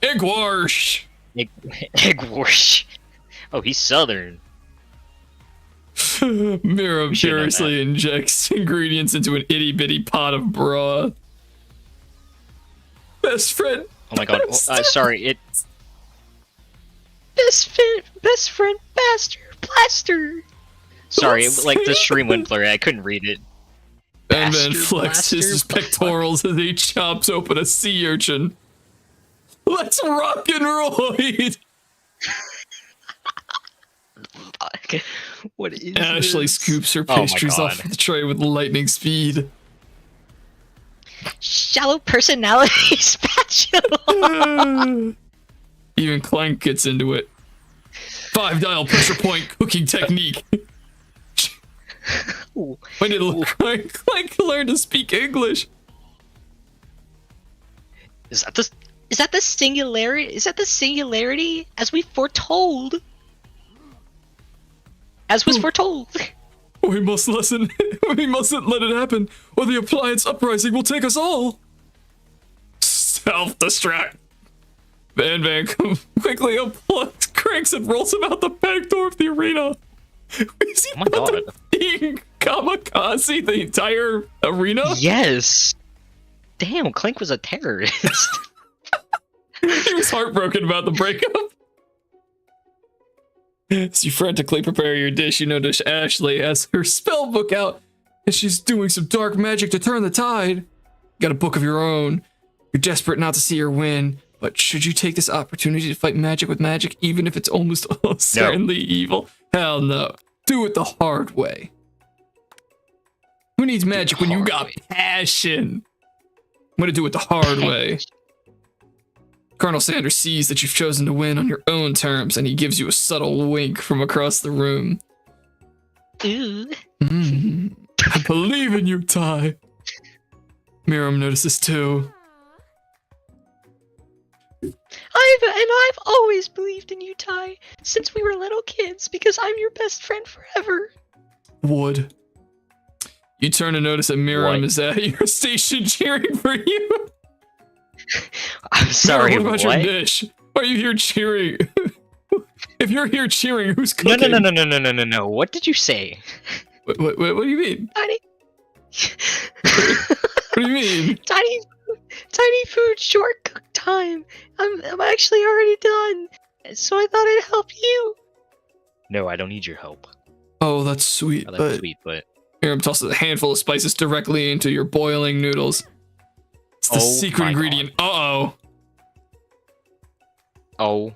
[SPEAKER 1] Egg wash!
[SPEAKER 2] Egg wash. Oh, he's southern.
[SPEAKER 1] Miriam furiously injects ingredients into an itty bitty pot of broth. Best friend.
[SPEAKER 2] Oh my god. Sorry.
[SPEAKER 3] Best friend, blaster.
[SPEAKER 2] Sorry, like the stream went blurry. I couldn't read it.
[SPEAKER 1] And then flexes his pectorals as he chops open a sea urchin. Let's rock and roll!
[SPEAKER 3] What is
[SPEAKER 1] Ashley
[SPEAKER 3] this?
[SPEAKER 1] scoops her pastries off the tray with lightning speed.
[SPEAKER 3] Shallow personality spatula.
[SPEAKER 1] Even Clank gets into it. 5-dial pressure point cooking technique. When did Clank learn to speak English?
[SPEAKER 2] Is that the
[SPEAKER 3] singularity? Is that the singularity as we foretold? As was foretold.
[SPEAKER 1] We must listen. We mustn't let it happen, or the appliance uprising will take us all. Self-destruct. Van quickly unplugs, cranks, and rolls him out the back door of the arena. Is he being kamikaze the entire arena?
[SPEAKER 2] Yes. Damn, Clank was a terrorist.
[SPEAKER 1] He was heartbroken about the breakup. As you frantically prepare your dish, you notice Ashley has her spell book out, and she's doing some dark magic to turn the tide. You got a book of your own. You're desperate not to see her win, but should you take this opportunity to fight magic with magic, even if it's almost certainly evil? Hell no. Do it the hard way. Who needs magic when you got passion? I'm gonna do it the hard way. Colonel Sanders sees that you've chosen to win on your own terms, and he gives you a subtle wink from across the room.
[SPEAKER 3] Ooh.
[SPEAKER 1] I believe in you, Ty. Miriam notices too.
[SPEAKER 3] I've always believed in you, Ty, since we were little kids, because I'm your best friend forever.
[SPEAKER 1] Wood. You turn to notice that Miriam is at your station cheering for you.
[SPEAKER 2] I'm sorry,
[SPEAKER 1] Miriam, what about your dish? Why are you here cheering? If you're here cheering, who's cooking?
[SPEAKER 2] No. What did you say?
[SPEAKER 1] What do you mean?
[SPEAKER 3] Tiny.
[SPEAKER 1] What do you mean?
[SPEAKER 3] Tiny food short cook time. I'm actually already done, so I thought I'd help you.
[SPEAKER 2] No, I don't need your help.
[SPEAKER 1] Oh, that's sweet.
[SPEAKER 2] That's sweet, but
[SPEAKER 1] Miriam tosses a handful of spices directly into your boiling noodles. It's the secret ingredient. Uh-oh.
[SPEAKER 2] Oh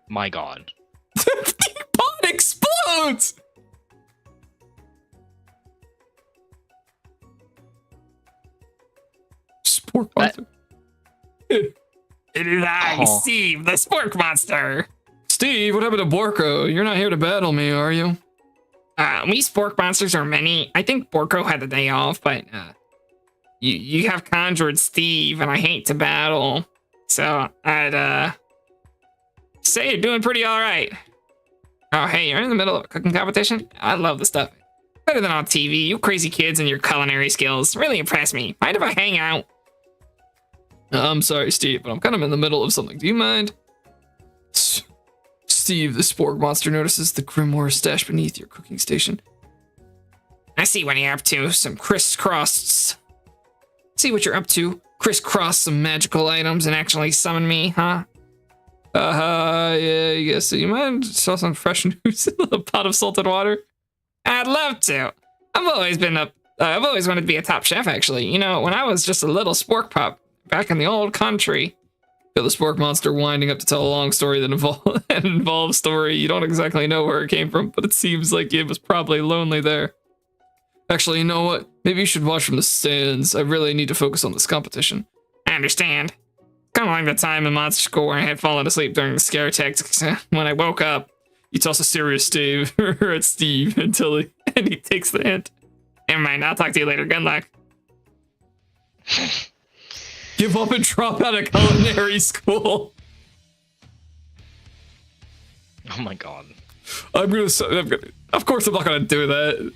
[SPEAKER 2] my god.
[SPEAKER 1] The pot explodes! Spork monster. It is I, Steve, the spork monster. Steve, what happened to Borko? You're not here to battle me, are you?
[SPEAKER 5] We spork monsters are many. I think Borko had the day off, but you have conjured Steve, and I hate to battle. So I'd say you're doing pretty alright. Oh hey, you're in the middle of a cooking competition? I love the stuff. Better than on TV. You crazy kids and your culinary skills really impress me. Mind if I hang out?
[SPEAKER 1] I'm sorry, Steve, but I'm kind of in the middle of something. Do you mind? Steve, the spork monster notices the grimoire stashed beneath your cooking station.
[SPEAKER 5] I see what you're up to. Some crisscross. See what you're up to. Crisscross some magical items and actually summon me, huh?
[SPEAKER 1] Yeah, I guess. So you mind toss some fresh news in a pot of salted water?
[SPEAKER 5] I'd love to. I've always been a I've always wanted to be a top chef, actually. You know, when I was just a little spork pup back in the old country. Feel the spork monster winding up to tell a long story that involves story you don't exactly know where it came from, but it seems like it was probably lonely there. Actually, you know what? Maybe you should watch from the stands. I really need to focus on this competition. I understand. Kind of like the time in Monster School where I had fallen asleep during the scare tactics. When I woke up, you toss a serious Steve at Steve until he takes the hint. Never mind, I'll talk to you later. Good luck. Give up and drop out of culinary school.
[SPEAKER 2] Oh my god.
[SPEAKER 1] Of course I'm not gonna do that.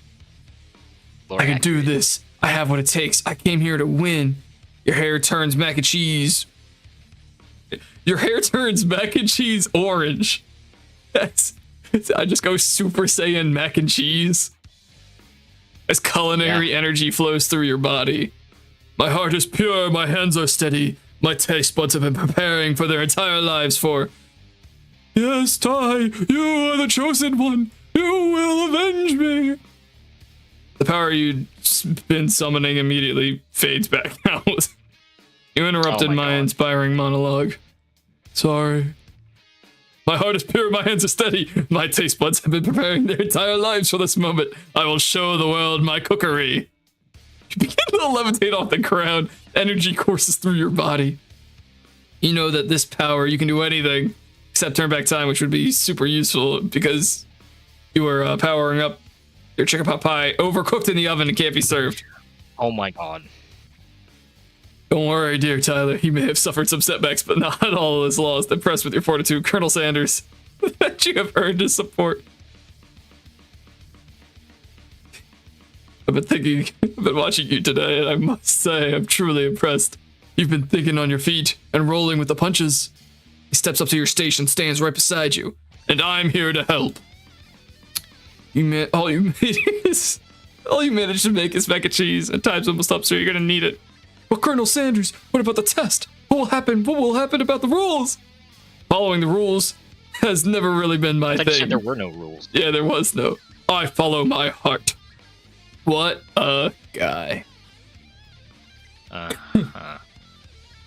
[SPEAKER 2] Lord,
[SPEAKER 1] I can do this. I have what it takes. I came here to win. Your hair turns mac and cheese. Your hair turns mac and cheese orange. I just go Super Saiyan mac and cheese. As culinary energy flows through your body. My heart is pure, my hands are steady. My taste buds have been preparing for their entire lives for... Yes, Tai, you are the chosen one. You will avenge me. The power you'd been summoning immediately fades back out. You interrupted my inspiring monologue. Sorry. My heart is pure, my hands are steady. My taste buds have been preparing their entire lives for this moment. I will show the world my cookery. You begin to levitate off the ground. Energy courses through your body. You know that this power, you can do anything except turn back time, which would be super useful because you were powering up your chicken pot pie, overcooked in the oven and can't be served.
[SPEAKER 2] Oh my god.
[SPEAKER 1] Don't worry, dear Tyler. You may have suffered some setbacks, but not all is lost. Impressed with your fortitude, Colonel Sanders, that you have earned his support. I've been watching you today, and I must say I'm truly impressed. You've been thinking on your feet and rolling with the punches. He steps up to your station, stands right beside you, and I'm here to help. All you managed to make is mac and cheese, and time's almost up, so you're gonna need it. But Colonel Sanders, what about the test? What will happen? What will happen about the rules? Following the rules has never really been my thing.
[SPEAKER 2] You said there were no rules.
[SPEAKER 1] Yeah, there was no. I follow my heart. What a guy.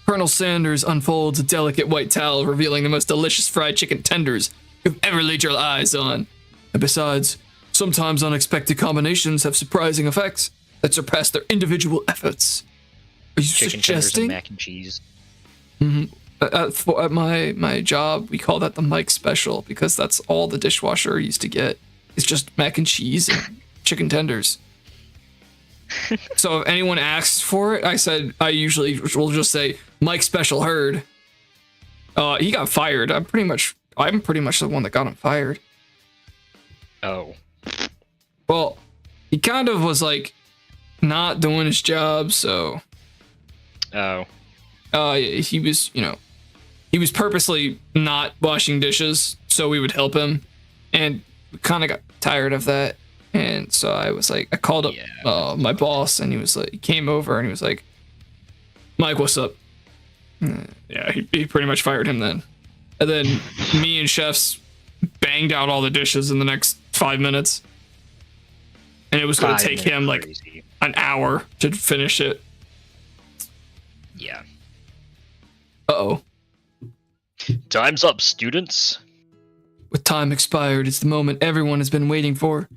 [SPEAKER 1] Colonel Sanders unfolds a delicate white towel, revealing the most delicious fried chicken tenders you've ever laid your eyes on. And besides, sometimes unexpected combinations have surprising effects that surpass their individual efforts. Are you
[SPEAKER 2] chicken
[SPEAKER 1] suggesting?
[SPEAKER 2] Tenders and mac and cheese.
[SPEAKER 1] Mm-hmm. At my job, we call that the Mike special because that's all the dishwasher used to get. It's just mac and cheese and chicken tenders. So if anyone asks for it, I usually will just say Mike special heard. He got fired. I'm pretty much the one that got him fired.
[SPEAKER 2] Oh.
[SPEAKER 1] Well, he kind of was like not doing his job, so.
[SPEAKER 2] Oh.
[SPEAKER 1] He was, he was purposely not washing dishes so we would help him, and we kind of got tired of that. And so I called up my boss, and he came over and he was like, Mike, what's up? Yeah, he pretty much fired him then. And then me and chefs banged out all the dishes in the next 5 minutes. And it was going to take him like an hour to finish it.
[SPEAKER 2] Yeah.
[SPEAKER 1] Uh-oh.
[SPEAKER 2] Time's up, students.
[SPEAKER 1] With time expired, it's the moment everyone has been waiting for.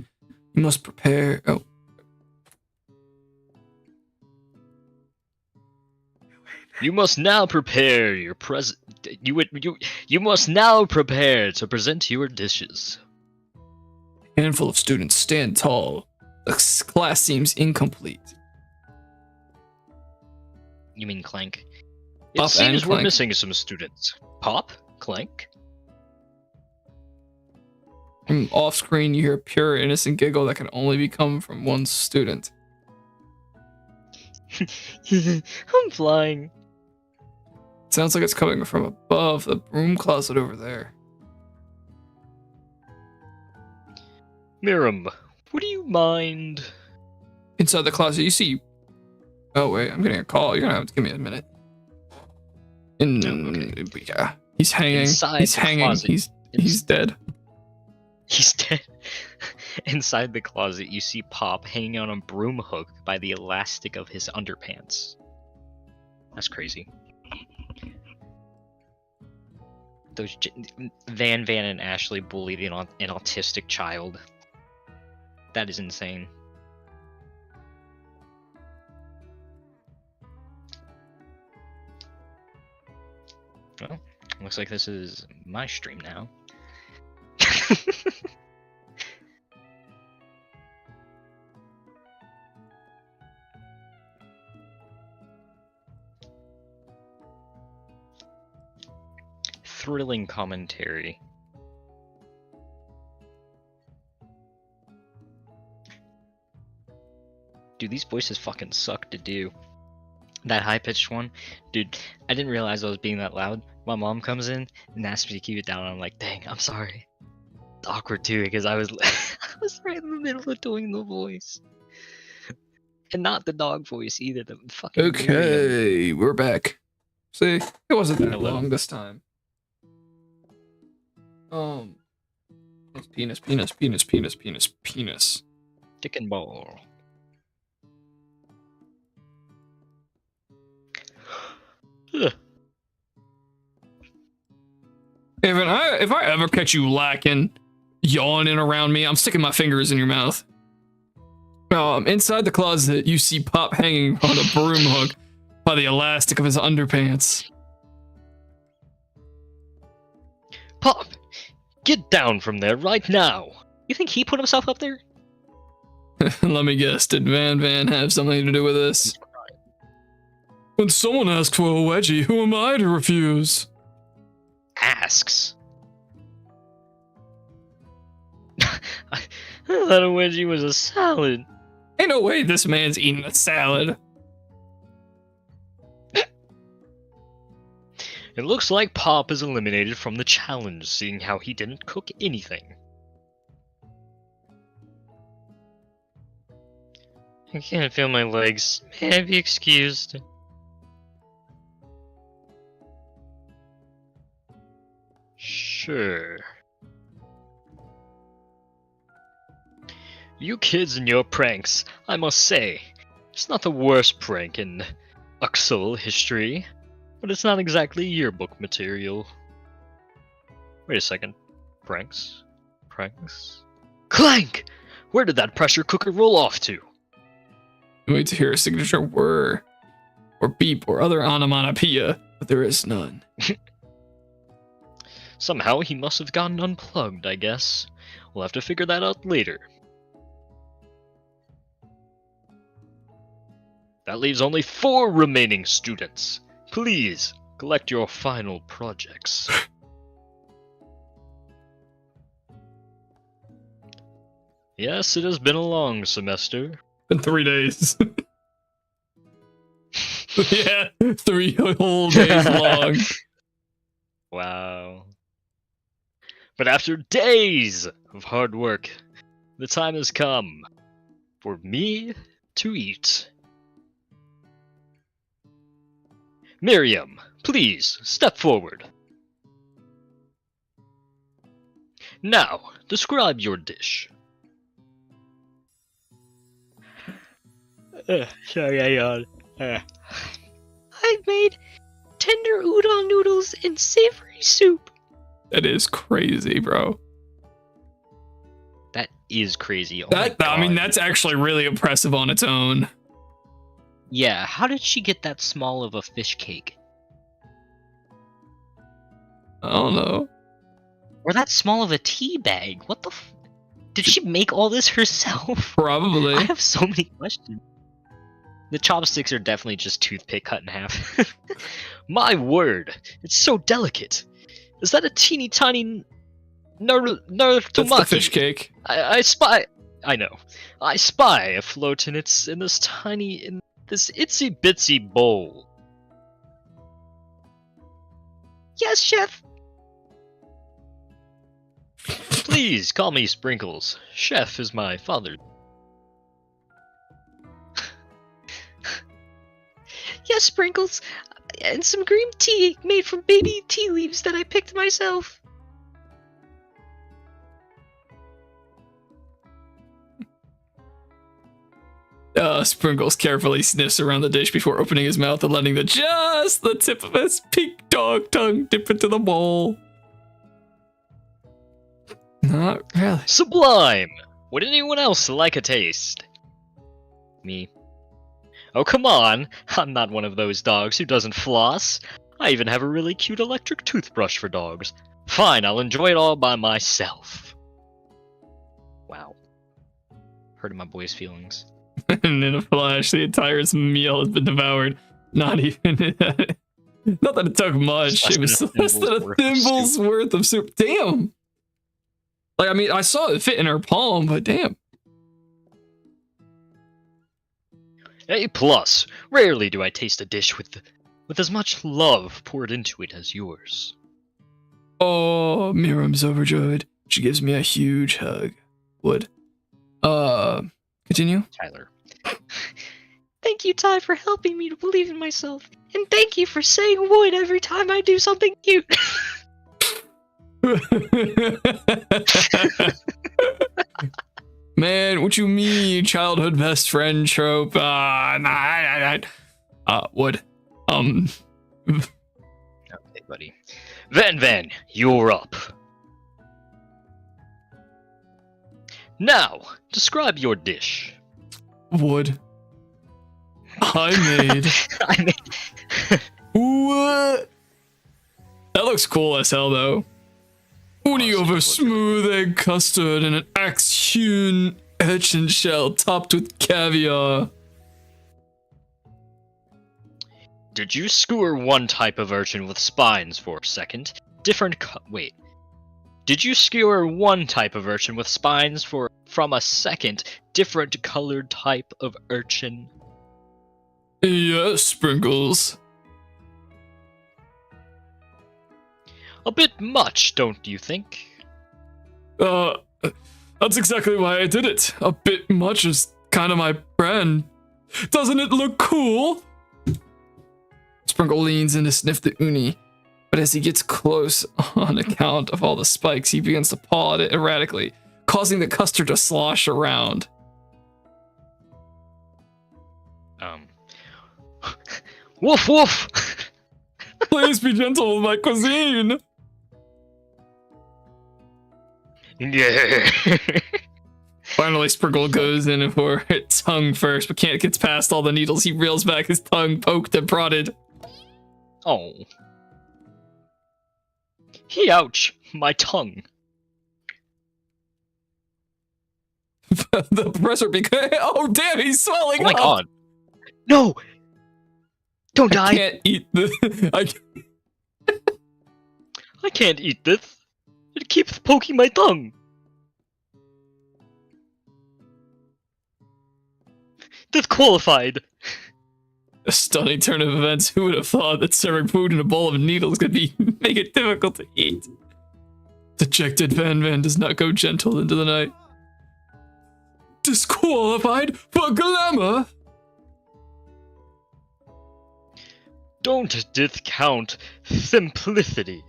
[SPEAKER 1] You must prepare. Oh.
[SPEAKER 2] You must now prepare your You must now prepare to present your dishes.
[SPEAKER 1] A handful of students stand tall. The class seems incomplete.
[SPEAKER 2] You mean Clank?
[SPEAKER 1] Pop
[SPEAKER 2] It seems
[SPEAKER 1] and
[SPEAKER 2] we're
[SPEAKER 1] Clank.
[SPEAKER 2] missing some students. Pop? Clank?
[SPEAKER 1] From off screen, you hear a pure, innocent giggle that can only come from one student.
[SPEAKER 3] I'm flying.
[SPEAKER 1] Sounds like it's coming from above the broom closet over there.
[SPEAKER 2] Miriam, would you mind?
[SPEAKER 1] Inside the closet, you see. Oh wait, I'm getting a call. You're gonna have to give me a minute. Yeah, he's hanging.
[SPEAKER 2] Inside
[SPEAKER 1] He's
[SPEAKER 2] the
[SPEAKER 1] hanging.
[SPEAKER 2] closet.
[SPEAKER 1] He's dead.
[SPEAKER 2] He's dead. Inside the closet, you see Pop hanging on a broom hook by the elastic of his underpants. That's crazy. Those Van and Ashley bullied an autistic child. That is insane. Well, looks like this is my stream now. Thrilling commentary. Dude, these voices fucking suck to do. That high-pitched one, dude, I didn't realize I was being that loud. My mom comes in and asks me to keep it down, and I'm like, dang, I'm sorry. It's awkward too, because I was I was right in the middle of doing the voice. And not the dog voice either, the fucking
[SPEAKER 1] Okay, we're back. See, it wasn't that long this time. It's penis.
[SPEAKER 2] Dick and ball.
[SPEAKER 1] If I ever catch you lacking, yawning around me, I'm sticking my fingers in your mouth. Inside the closet, you see Pop hanging on a broom hook by the elastic of his underpants.
[SPEAKER 2] Pop, get down from there right now. You think he put himself up there?
[SPEAKER 1] Let me guess, did Van have something to do with this? When someone asks for a wedgie, who am I to refuse?
[SPEAKER 2] Asks. I thought a wedgie was a salad.
[SPEAKER 1] Ain't no way this man's eating a salad.
[SPEAKER 2] It looks like Pop is eliminated from the challenge, seeing how he didn't cook anything. I can't feel my legs. May I be excused? Sure. You kids and your pranks, I must say, it's not the worst prank in Uxel history, but it's not exactly yearbook material. Wait a second. Pranks? Pranks? Clank! Where did that pressure cooker roll off to?
[SPEAKER 1] Wait to hear a signature whir, or beep, or other onomatopoeia, but there is none.
[SPEAKER 2] Somehow he must have gotten unplugged, I guess. We'll have to figure that out later. That leaves only 4 remaining students. Please, collect your final projects. Yes, it has been a long semester.
[SPEAKER 1] Been 3 days. Yeah, 3 whole days long.
[SPEAKER 2] Wow. But after days of hard work, the time has come for me to eat. Miriam, please step forward. Now, describe your dish. Sorry, I yawned.
[SPEAKER 3] I made tender udon noodles and savory soup.
[SPEAKER 1] That is crazy, bro.
[SPEAKER 2] That is crazy. Oh
[SPEAKER 1] I mean, that's actually really impressive on its own.
[SPEAKER 2] Yeah, how did she get that small of a fish cake?
[SPEAKER 1] I don't know.
[SPEAKER 2] Or that small of a tea bag? What the did she make all this herself?
[SPEAKER 1] Probably.
[SPEAKER 2] I have so many questions. The chopsticks are definitely just toothpick cut in half. My word, it's so delicate. Is that a teeny tiny
[SPEAKER 1] That's the fish cake.
[SPEAKER 2] I spy. I know. I spy afloat in this itsy bitsy bowl.
[SPEAKER 3] Yes, chef.
[SPEAKER 2] Please call me Sprinkles. Chef is my father.
[SPEAKER 3] Yes, Sprinkles. And some green tea made from baby tea leaves that I picked myself.
[SPEAKER 1] Sprinkles carefully sniffs around the dish before opening his mouth and letting just the tip of his pink dog tongue dip into the bowl. Not really.
[SPEAKER 2] Sublime! Would anyone else like a taste? Me. Oh, come on! I'm not one of those dogs who doesn't floss. I even have a really cute electric toothbrush for dogs. Fine, I'll enjoy it all by myself. Wow. Hurting my boy's feelings.
[SPEAKER 1] And in a flash, the entire meal has been devoured. Not even... Not that it took much. It was less than a thimble's worth of soup. Damn! Like, I mean, I saw it fit in her palm, but damn.
[SPEAKER 2] A+. Rarely do I taste a dish with as much love poured into it as yours.
[SPEAKER 1] Oh, Miriam's overjoyed. She gives me a huge hug. Would. Continue?
[SPEAKER 2] Tyler.
[SPEAKER 3] Thank you, Ty, for helping me to believe in myself. And thank you for saying would every time I do something cute.
[SPEAKER 1] Man, what you mean, childhood best friend trope? Would.
[SPEAKER 2] Okay, buddy. Van, you're up. Now, describe your dish.
[SPEAKER 1] Would. I made. What? That looks cool as hell, though. Uni over smooth egg custard and an axe-hewn urchin shell topped with caviar.
[SPEAKER 2] Did you skewer one type of urchin with spines for a second? Did you skewer one type of urchin with spines from a second, different colored type of urchin?
[SPEAKER 1] Yes, Sprinkles.
[SPEAKER 2] A bit much, don't you think?
[SPEAKER 1] That's exactly why I did it. A bit much is kind of my brand. Doesn't it look cool? Sprinkle leans in to sniff the uni, but as he gets close on account of all the spikes, he begins to paw at it erratically, causing the custard to slosh around.
[SPEAKER 2] Woof woof!
[SPEAKER 1] Please be gentle with my cuisine.
[SPEAKER 2] Yeah.
[SPEAKER 1] Finally, Sprinkle goes in for its tongue first, but can't get past all the needles. He reels back his tongue, poked and prodded.
[SPEAKER 2] Oh. Ouch, my tongue.
[SPEAKER 1] The pressure became... Oh, damn, he's swelling up.
[SPEAKER 2] Oh my god. No! Don't die!
[SPEAKER 1] I can't eat this.
[SPEAKER 2] I can't eat this. It keeps poking my tongue. Disqualified.
[SPEAKER 1] A stunning turn of events. Who would have thought that serving food in a bowl of needles could make it difficult to eat? Dejected Van does not go gentle into the night. Disqualified for glamour?
[SPEAKER 2] Don't discount simplicity.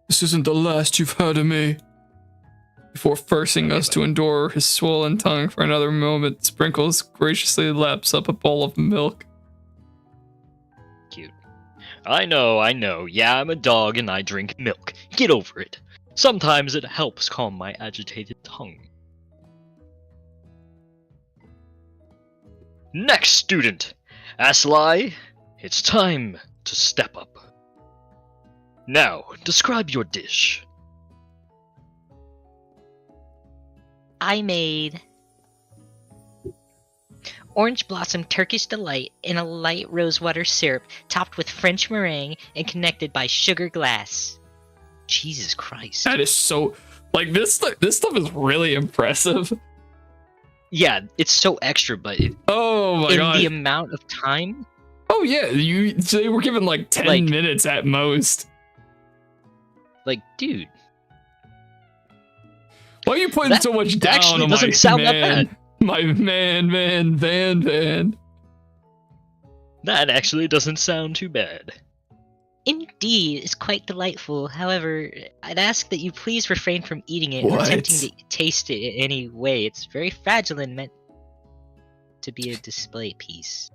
[SPEAKER 1] This isn't the last you've heard of me. Before forcing us to endure his swollen tongue for another moment, Sprinkles graciously laps up a bowl of milk.
[SPEAKER 2] Cute. I know. Yeah, I'm a dog and I drink milk. Get over it. Sometimes it helps calm my agitated tongue. Next student! Aslai, it's time to step up. Now, describe your dish.
[SPEAKER 3] I made orange blossom Turkish delight in a light rosewater syrup topped with French meringue and connected by sugar glass.
[SPEAKER 2] Jesus Christ.
[SPEAKER 1] That is so... Like, this stuff is really impressive.
[SPEAKER 2] Yeah, it's so extra, but
[SPEAKER 1] Oh my god.
[SPEAKER 2] in the amount of time...
[SPEAKER 1] Oh yeah, they were given like 10 minutes at most.
[SPEAKER 2] Like, dude.
[SPEAKER 1] Why are you putting so much down
[SPEAKER 2] actually
[SPEAKER 1] on
[SPEAKER 2] doesn't
[SPEAKER 1] my
[SPEAKER 2] sound
[SPEAKER 1] man?
[SPEAKER 2] that bad.
[SPEAKER 1] My Van.
[SPEAKER 2] That actually doesn't sound too bad.
[SPEAKER 3] Indeed, it's quite delightful. However, I'd ask that you please refrain from eating it or
[SPEAKER 1] What?
[SPEAKER 3] attempting to taste it in any way. It's very fragile and meant to be a display piece.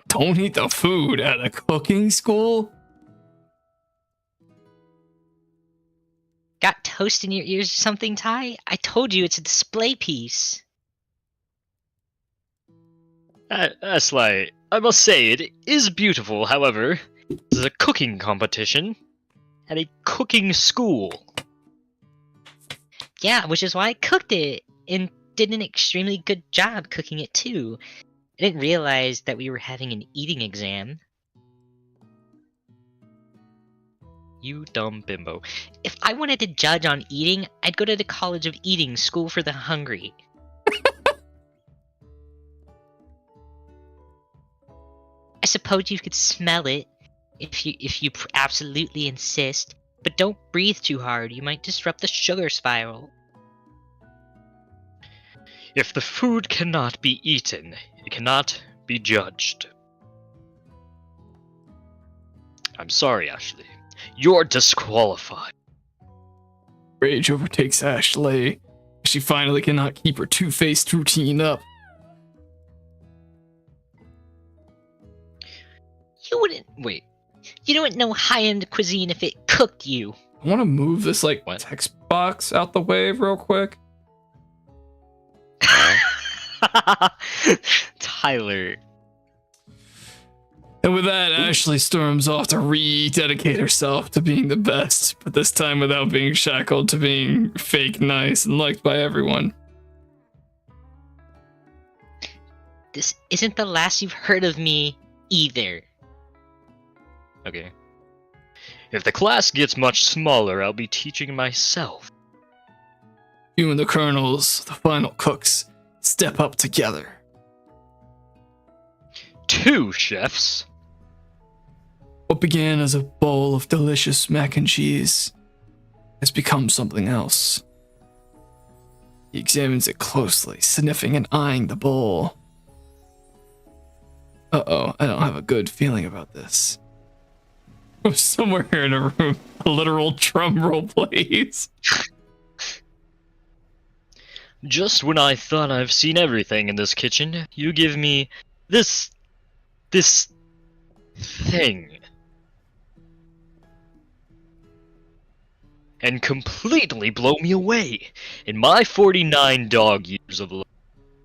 [SPEAKER 1] Don't eat the food at a cooking school?
[SPEAKER 3] Got toast in your ears or something, Ty? I told you it's a display piece.
[SPEAKER 2] Ashley, I must say it is beautiful. However, this is a cooking competition at a cooking school.
[SPEAKER 3] Yeah, which is why I cooked it and did an extremely good job cooking it too. I didn't realize that we were having an eating exam.
[SPEAKER 2] You dumb bimbo.
[SPEAKER 3] If I wanted to judge on eating, I'd go to the College of Eating, School for the Hungry. I suppose you could smell it if you absolutely insist, but don't breathe too hard. You might disrupt the sugar spiral.
[SPEAKER 2] If the food cannot be eaten, it cannot be judged. I'm sorry, Ashley. You're disqualified.
[SPEAKER 1] Rage overtakes Ashley. She finally cannot keep her two-faced routine up.
[SPEAKER 3] You wouldn't wait. You don't know high-end cuisine if it cooked you.
[SPEAKER 1] I want to move this
[SPEAKER 2] What?
[SPEAKER 1] text box out the way real quick.
[SPEAKER 2] Tyler.
[SPEAKER 1] And with that, Ashley storms off to rededicate herself to being the best, but this time without being shackled to being fake nice and liked by everyone.
[SPEAKER 3] This isn't the last you've heard of me, either.
[SPEAKER 2] Okay. If the class gets much smaller, I'll be teaching myself.
[SPEAKER 1] You and the colonels, the final cooks, step up together.
[SPEAKER 2] 2 chefs.
[SPEAKER 1] What began as a bowl of delicious mac and cheese has become something else. He examines it closely, sniffing and eyeing the bowl. Uh-oh, I don't have a good feeling about this. Somewhere here in a room, a literal drum roll plays.
[SPEAKER 2] Just when I thought I've seen everything in this kitchen, you give me this thing. And completely blow me away. In my 49 dog years of life,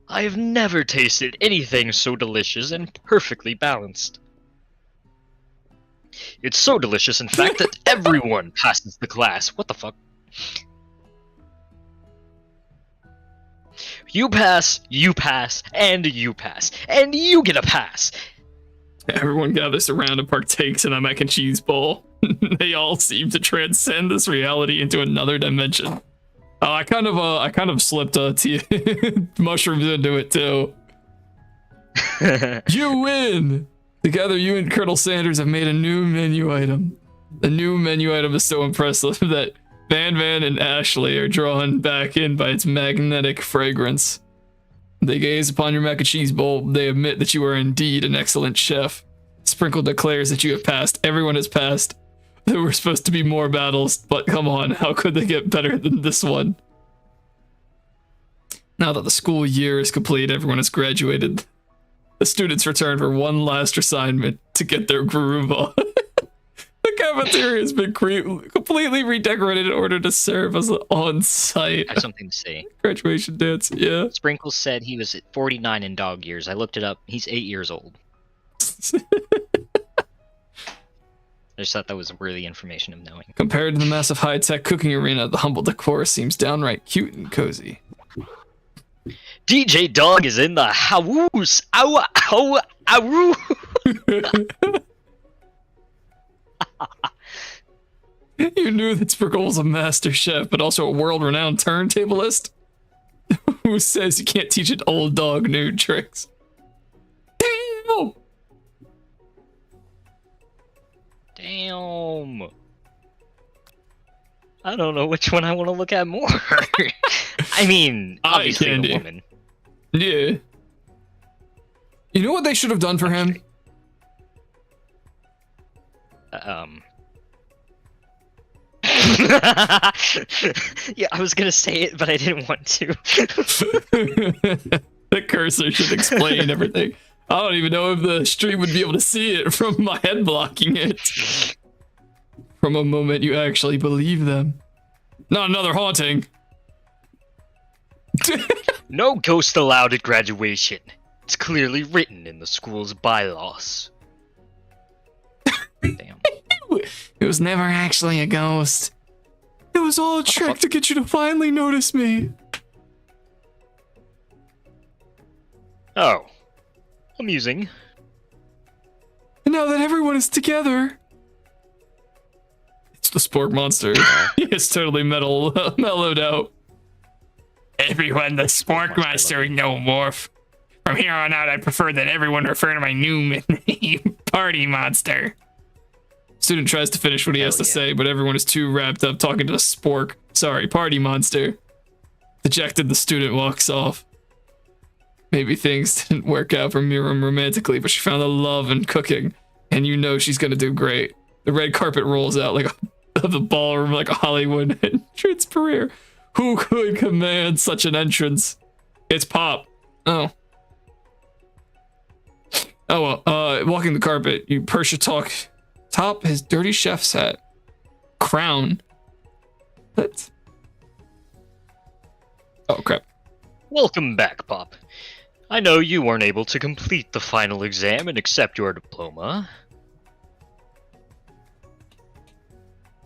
[SPEAKER 2] I have never tasted anything so delicious and perfectly balanced. It's so delicious, in fact, that everyone passes the class. What the fuck? You pass, and you pass, and you get a pass.
[SPEAKER 1] Everyone gathers around and partakes in a mac and cheese bowl. They all seem to transcend this reality into another dimension. Oh, I kind of slipped mushrooms into it too. You win! Together, you and Colonel Sanders have made a new menu item. The new menu item is so impressive that Van and Ashley are drawn back in by its magnetic fragrance. They gaze upon your mac and cheese bowl. They admit that you are indeed an excellent chef. Sprinkle declares that you have passed. Everyone has passed. There were supposed to be more battles, but come on, how could they get better than this one? Now that the school year is complete, everyone has graduated. The students return for one last assignment to get their groove on. The cafeteria has been completely redecorated in order to serve as an on-site
[SPEAKER 2] I have something to say.
[SPEAKER 1] graduation dance. Yeah.
[SPEAKER 2] Sprinkles said he was at 49 in dog years. I looked it up. He's 8 years old. I just thought that was worthy information of knowing.
[SPEAKER 1] Compared to the massive high-tech cooking arena, the humble decor seems downright cute and cozy.
[SPEAKER 2] DJ Dog is in the house. Ow, ow, ow.
[SPEAKER 1] You knew that Sprinkle was a master chef, but also a world-renowned turntablist? Who says you can't teach an old dog new tricks? Damn!
[SPEAKER 2] Damn. I don't know which one I want to look at more. I mean, obviously the
[SPEAKER 1] candy.
[SPEAKER 2] woman.
[SPEAKER 1] Yeah. You know what they should have done for him?
[SPEAKER 2] Um. Yeah, I was gonna say it, but I didn't want to.
[SPEAKER 1] The cursor should explain everything. I don't even know if the stream would be able to see it from my head blocking it. From a moment you actually believe them. Not another haunting.
[SPEAKER 2] No ghost allowed at graduation. It's clearly written in the school's bylaws. Damn.
[SPEAKER 1] It was never actually a ghost. It was all a trick to get you to finally notice me.
[SPEAKER 2] Oh. Amusing.
[SPEAKER 1] And now that everyone is together... It's the Spork monster. It's totally mellowed out.
[SPEAKER 5] Everyone, the Spork Monster, no morph. From here on out, I prefer that everyone refer to my new name, Party Monster.
[SPEAKER 1] Student tries to finish what he has to
[SPEAKER 2] yeah.
[SPEAKER 1] say, but everyone is too wrapped up talking to the Spork. Sorry, Party Monster. Dejected, the student walks off. Maybe things didn't work out for Miriam romantically, but she found a love in cooking, and you know she's gonna do great. The red carpet rolls out like of the ballroom like a Hollywood entrance career. Who could command such an entrance? It's Pop. Oh. Oh well, walking the carpet, you Persia talk top his dirty chef's hat. Crown. What? Oh crap.
[SPEAKER 2] Welcome back, Pop. I know you weren't able to complete the final exam and accept your diploma.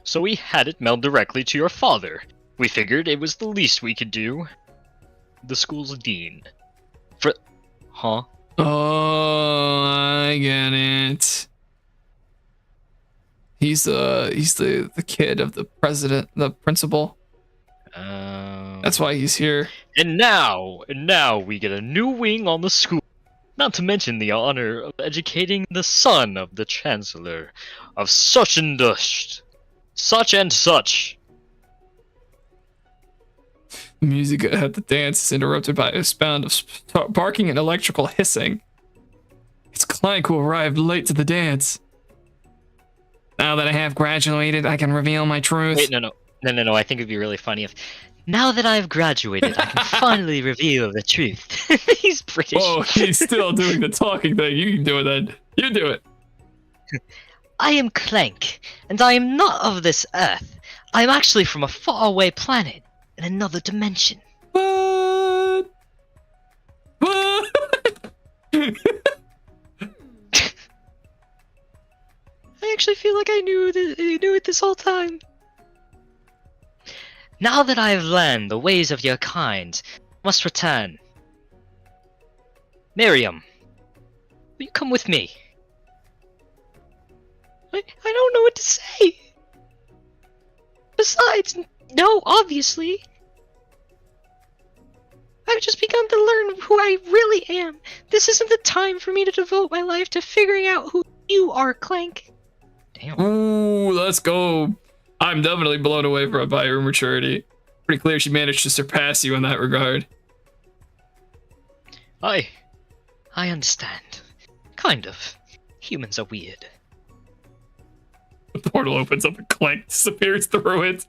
[SPEAKER 2] So we had it mailed directly to your father. We figured it was the least we could do. The school's dean. Huh?
[SPEAKER 1] Oh, I get it. He's the kid of the president, the principal. That's why he's here.
[SPEAKER 2] And now we get a new wing on the school. Not to mention the honor of educating the son of the chancellor of such and such.
[SPEAKER 1] The music at the dance is interrupted by a sound of barking and electrical hissing. It's Clank who arrived late to the dance. Now that I have graduated, I can reveal my truth.
[SPEAKER 2] Wait, no. I think it'd be really funny if, now that I've graduated, I can finally reveal the truth. He's British.
[SPEAKER 1] Oh, he's still doing the talking thing. You can do it then. You do it.
[SPEAKER 3] I am Clank, and I am not of this earth. I am actually from a faraway planet in another dimension.
[SPEAKER 1] What?
[SPEAKER 3] I actually feel like I knew it this whole time. Now that I have learned the ways of your kind, I must return. Miriam, will you come with me? I don't know what to say. Besides, no, obviously. I've just begun to learn who I really am. This isn't the time for me to devote my life to figuring out who you are, Clank.
[SPEAKER 2] Damn.
[SPEAKER 1] Ooh, let's go. I'm definitely blown away by her maturity. Pretty clear she managed to surpass you in that regard.
[SPEAKER 2] I understand. Kind of. Humans are weird.
[SPEAKER 1] The portal opens up and Clank disappears through it.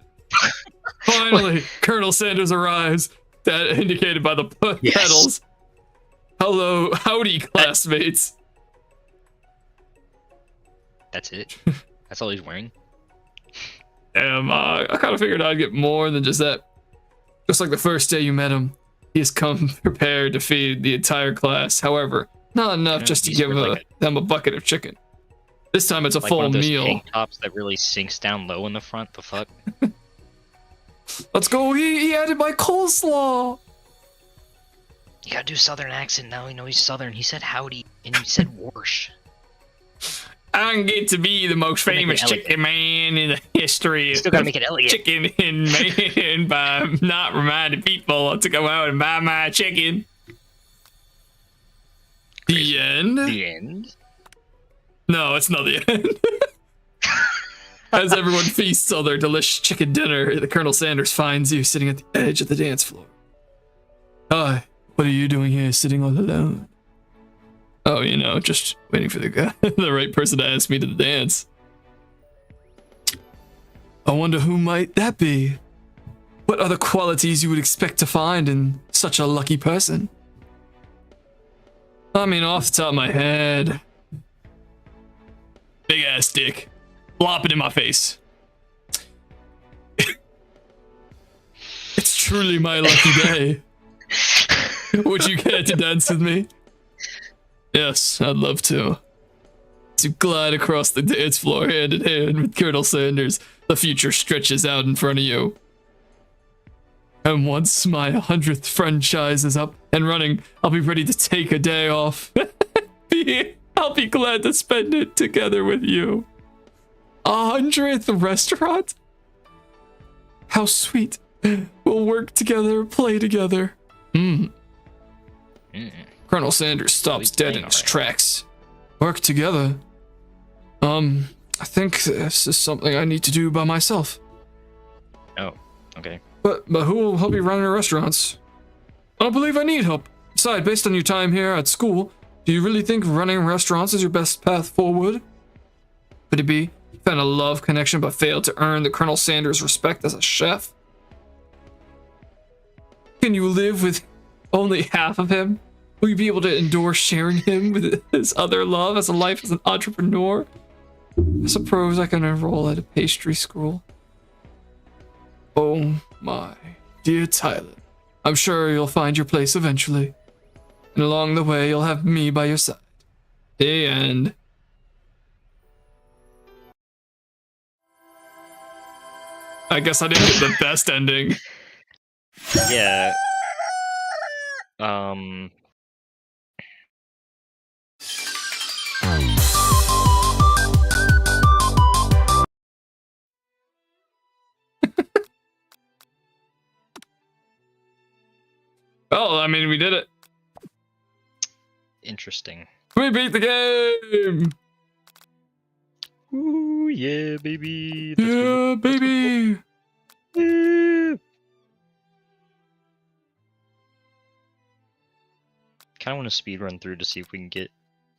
[SPEAKER 1] Finally, Colonel Sanders arrives. That indicated by the petals. Hello, howdy, classmates.
[SPEAKER 2] That's it? That's all he's wearing?
[SPEAKER 1] Damn, I kind of figured I'd get more than just that. Just like the first day you met him, he has come prepared to feed the entire class. However, not enough just to give them a bucket of chicken. This time it's a
[SPEAKER 2] Like
[SPEAKER 1] full
[SPEAKER 2] one of those
[SPEAKER 1] meal.
[SPEAKER 2] tank tops that really sinks down low in the front. The fuck?
[SPEAKER 1] Let's go. He added my coleslaw.
[SPEAKER 2] You gotta do southern accent now. You know he's southern. He said howdy and he said warsh.
[SPEAKER 5] I get to be the most famous chicken man in the history
[SPEAKER 2] You still gotta make it elegant.
[SPEAKER 5] chicken and man by not reminding people to go out and buy my chicken.
[SPEAKER 1] The end?
[SPEAKER 2] The end?
[SPEAKER 1] No, it's not the end. As everyone feasts on their delicious chicken dinner, the Colonel Sanders finds you sitting at the edge of the dance floor. Hi, what are you doing here sitting all alone? Oh, you know, just waiting for the guy, the right person to ask me to the dance. I wonder who might that be? What other qualities you would expect to find in such a lucky person? I mean, off the top of my head, big ass dick, flop it in my face. It's truly my lucky day. Would you care to dance with me? Yes, I'd love to. To glide across the dance floor hand in hand with Colonel Sanders, the future stretches out in front of you. And once my 100th franchise is up and running, I'll be ready to take a day off. I'll be glad to spend it together with you. 100th restaurant? How sweet. We'll work together, play together. Colonel Sanders stops dead in his tracks. Work together? I think this is something I need to do by myself.
[SPEAKER 2] Oh, okay.
[SPEAKER 1] But who will help you run your restaurants? I don't believe I need help. Besides, based on your time here at school, do you really think running restaurants is your best path forward? Could it be you found a love connection but failed to earn the Colonel Sanders' respect as a chef? Can you live with only half of him? Will you be able to endure sharing him with his other love as a life as an entrepreneur? I suppose I can enroll at a pastry school. Oh my dear Tyler, I'm sure you'll find your place eventually. And along the way, you'll have me by your side. The end. I guess I didn't get the best ending.
[SPEAKER 2] Yeah.
[SPEAKER 1] Well, I mean, we did it.
[SPEAKER 2] Interesting.
[SPEAKER 1] We beat the game!
[SPEAKER 2] Ooh, yeah, baby.
[SPEAKER 1] Yeah, baby!
[SPEAKER 2] Kind of want to speed run through to see if we can get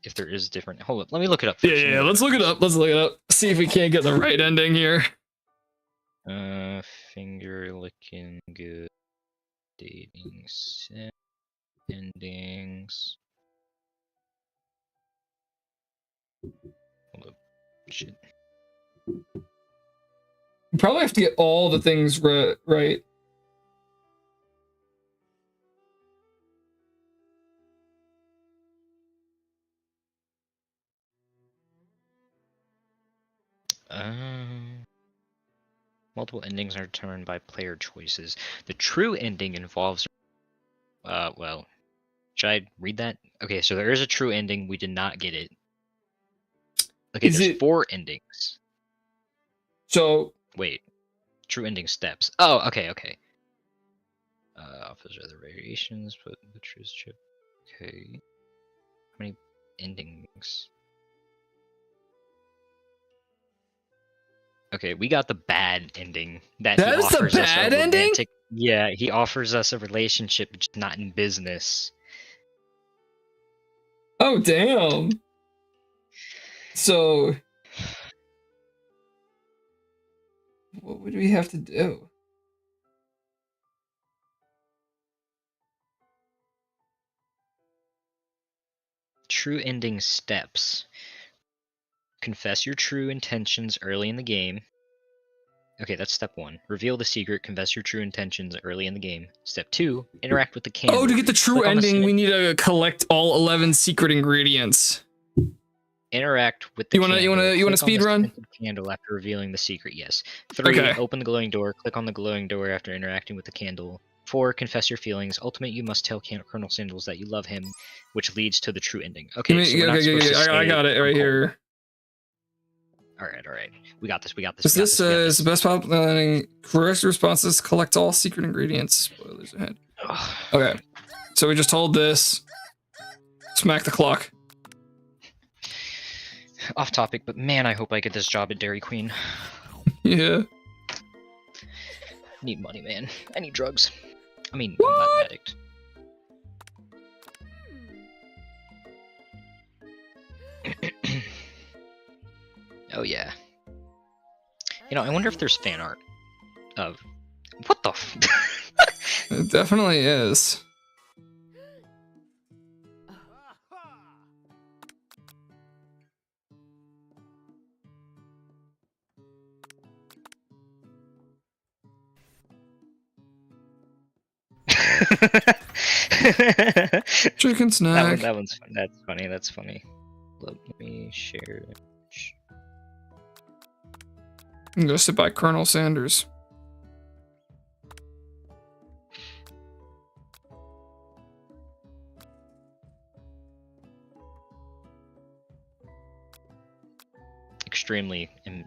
[SPEAKER 2] if there is different. Hold up, let me look it up first.
[SPEAKER 1] Yeah, let's look it up. Let's look it up. See if we can't get the right ending here.
[SPEAKER 2] Finger licking good. Dating sim endings. Hold up. Shit.
[SPEAKER 1] You probably have to get all the things right.
[SPEAKER 2] Multiple endings are determined by player choices. The true ending involves. Well, should I read that? Okay, so there is a true ending. We did not get it. Okay, there's 4 endings.
[SPEAKER 1] So
[SPEAKER 2] wait, true ending steps. Oh, okay. Offers other variations, but the true chip. Okay, how many endings? Okay, we got the bad ending. That
[SPEAKER 1] is the
[SPEAKER 2] offers us
[SPEAKER 1] bad
[SPEAKER 2] a
[SPEAKER 1] ending?
[SPEAKER 2] romantic, yeah, he offers us a relationship, just not in business.
[SPEAKER 1] Oh, damn. So, what would we have to do?
[SPEAKER 2] True ending steps. Confess your true intentions early in the game. Okay, that's step 1. Reveal the secret, confess your true intentions early in the game. Step 2, interact with the candle.
[SPEAKER 1] Oh, to get the true
[SPEAKER 2] Click on the
[SPEAKER 1] ending, we need to collect all 11 secret ingredients.
[SPEAKER 2] Interact with the candle.
[SPEAKER 1] You wanna speed run?
[SPEAKER 2] Candle after revealing the secret, yes. 3,
[SPEAKER 1] Okay.
[SPEAKER 2] open the glowing door. Click on the glowing door after interacting with the candle. 4, confess your feelings. Ultimate, you must tell Colonel Sandals that you love him, which leads to the true ending. Okay, so we're not supposed to
[SPEAKER 1] I got it right here.
[SPEAKER 2] All right. We got this.
[SPEAKER 1] This says the best planning. Correct responses. Collect all secret ingredients. Spoilers ahead. Okay, so we just hold this. Smack the clock.
[SPEAKER 2] Off topic, but man, I hope I get this job at Dairy Queen.
[SPEAKER 1] Yeah.
[SPEAKER 2] Need money, man. I need drugs. I mean,
[SPEAKER 1] What?
[SPEAKER 2] I'm not an addict. Oh yeah. You know, I wonder if there's fan art of what the.
[SPEAKER 1] It definitely is. Chicken snack.
[SPEAKER 2] That one's fun. That's funny. That's funny. Let me share.
[SPEAKER 1] I'm gonna sit by Colonel Sanders.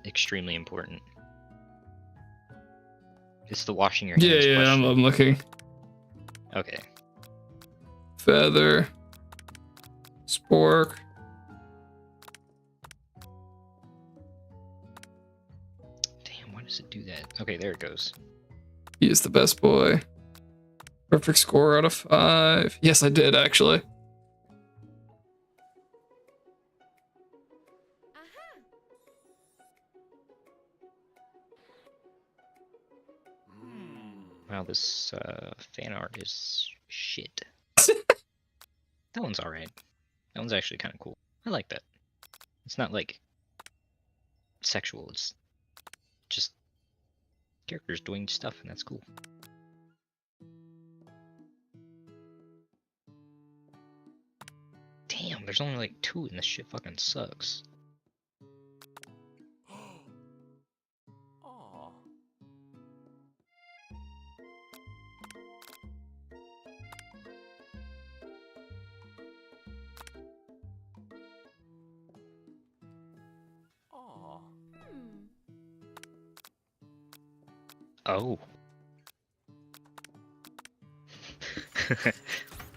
[SPEAKER 2] Extremely important. It's the washing your
[SPEAKER 1] Yeah,
[SPEAKER 2] hands
[SPEAKER 1] yeah,
[SPEAKER 2] question.
[SPEAKER 1] I'm looking.
[SPEAKER 2] Okay.
[SPEAKER 1] Feather. Spork.
[SPEAKER 2] Damn, why does it do that? Okay, there it goes.
[SPEAKER 1] He is the best boy. Perfect score out of 5. Yes, I did, actually.
[SPEAKER 2] Wow, this fan art is shit. That one's alright. That one's actually kind of cool. I like that. It's not like sexual, it's just characters doing stuff, and that's cool. Damn, there's only like 2 and this shit fucking sucks. Oh.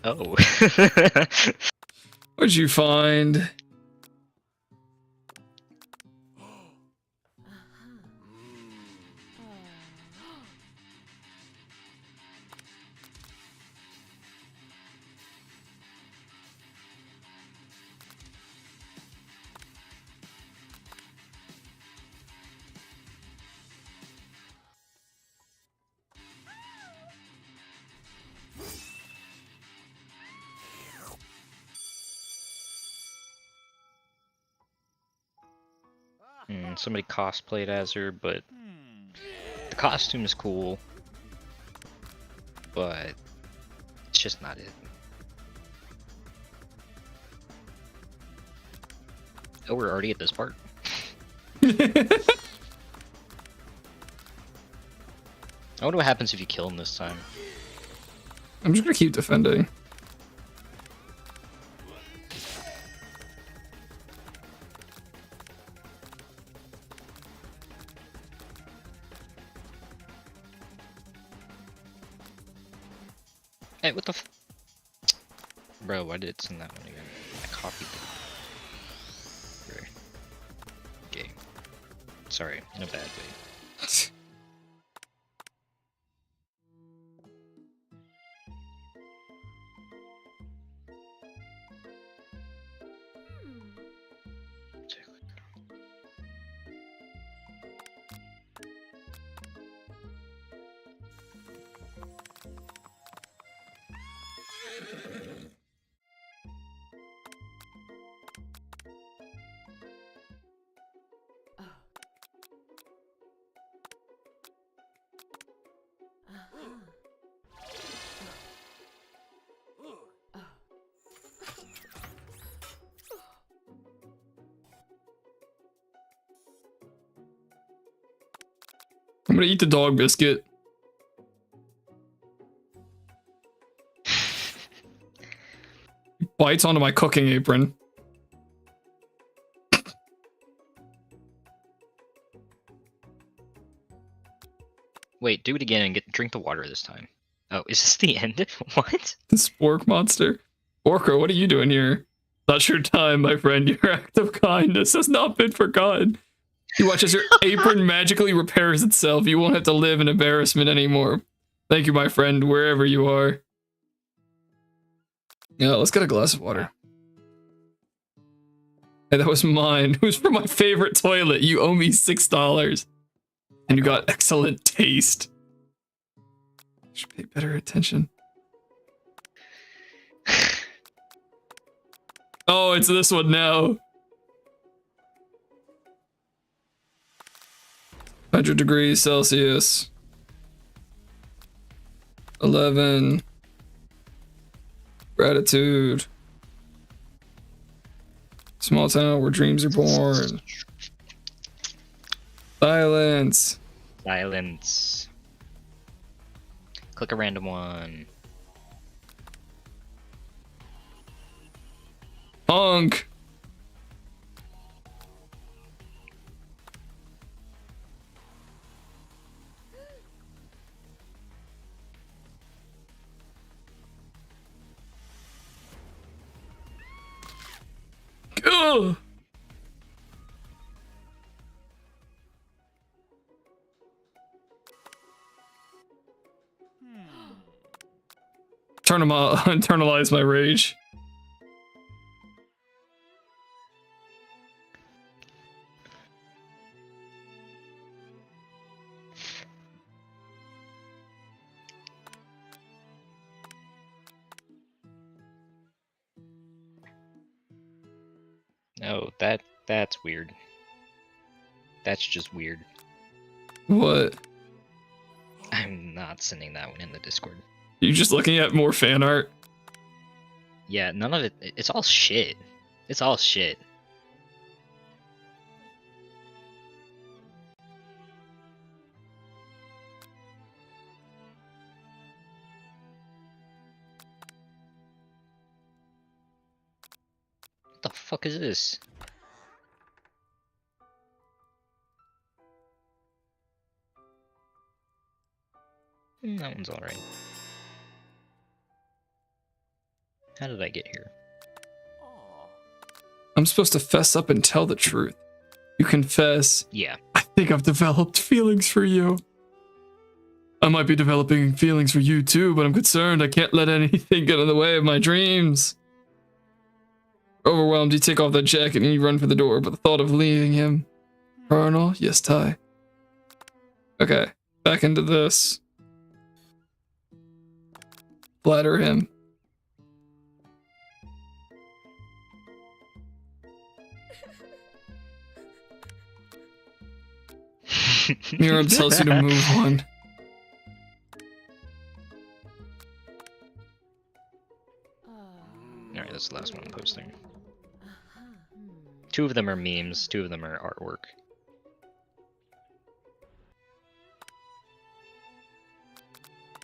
[SPEAKER 2] Oh.
[SPEAKER 1] What'd you find?
[SPEAKER 2] Somebody cosplayed as her, but the costume is cool, but it's just not it. Oh, we're already at this part. I wonder what happens if you kill him this time.
[SPEAKER 1] I'm just gonna keep defending.
[SPEAKER 2] Hey, what the f- Bro, why did it send that one again? I copied it. Very gay. Sorry, in a bad way.
[SPEAKER 1] I'm gonna eat the dog biscuit. He bites onto my cooking apron.
[SPEAKER 2] Wait, do it again and drink the water this time. Oh, is this the end? What?
[SPEAKER 1] The spork monster. Orko, what are you doing here? Not your time, my friend. Your act of kindness has not been forgotten. You watch as your apron magically repairs itself. You won't have to live in embarrassment anymore. Thank you, my friend, wherever you are. Yeah, let's get a glass of water. Hey, that was mine. It was for my favorite toilet. You owe me $6. And you got excellent taste. Should pay better attention. Oh, it's this one now. 100 degrees Celsius. 11. Gratitude. Small town where dreams are born. Silence.
[SPEAKER 2] Silence. Click a random one.
[SPEAKER 1] Honk. Ugh. Internalize my rage.
[SPEAKER 2] No, that's weird. That's just weird.
[SPEAKER 1] What?
[SPEAKER 2] I'm not sending that one in the Discord.
[SPEAKER 1] You just looking at more fan art?
[SPEAKER 2] Yeah, none of it. It's all shit. It's all shit. What the fuck is this? That one's alright. How did I get here?
[SPEAKER 1] I'm supposed to fess up and tell the truth. You confess.
[SPEAKER 2] Yeah.
[SPEAKER 1] I think I've developed feelings for you. I might be developing feelings for you too, but I'm concerned I can't let anything get in the way of my dreams. Overwhelmed, you take off that jacket and you run for the door, but the thought of leaving him. Colonel? Yes, Ty. Okay, back into this. Flatter him. Miriam tells you to move on.
[SPEAKER 2] Alright, that's the last one I'm posting. 2 of them are memes, 2 of them are artwork.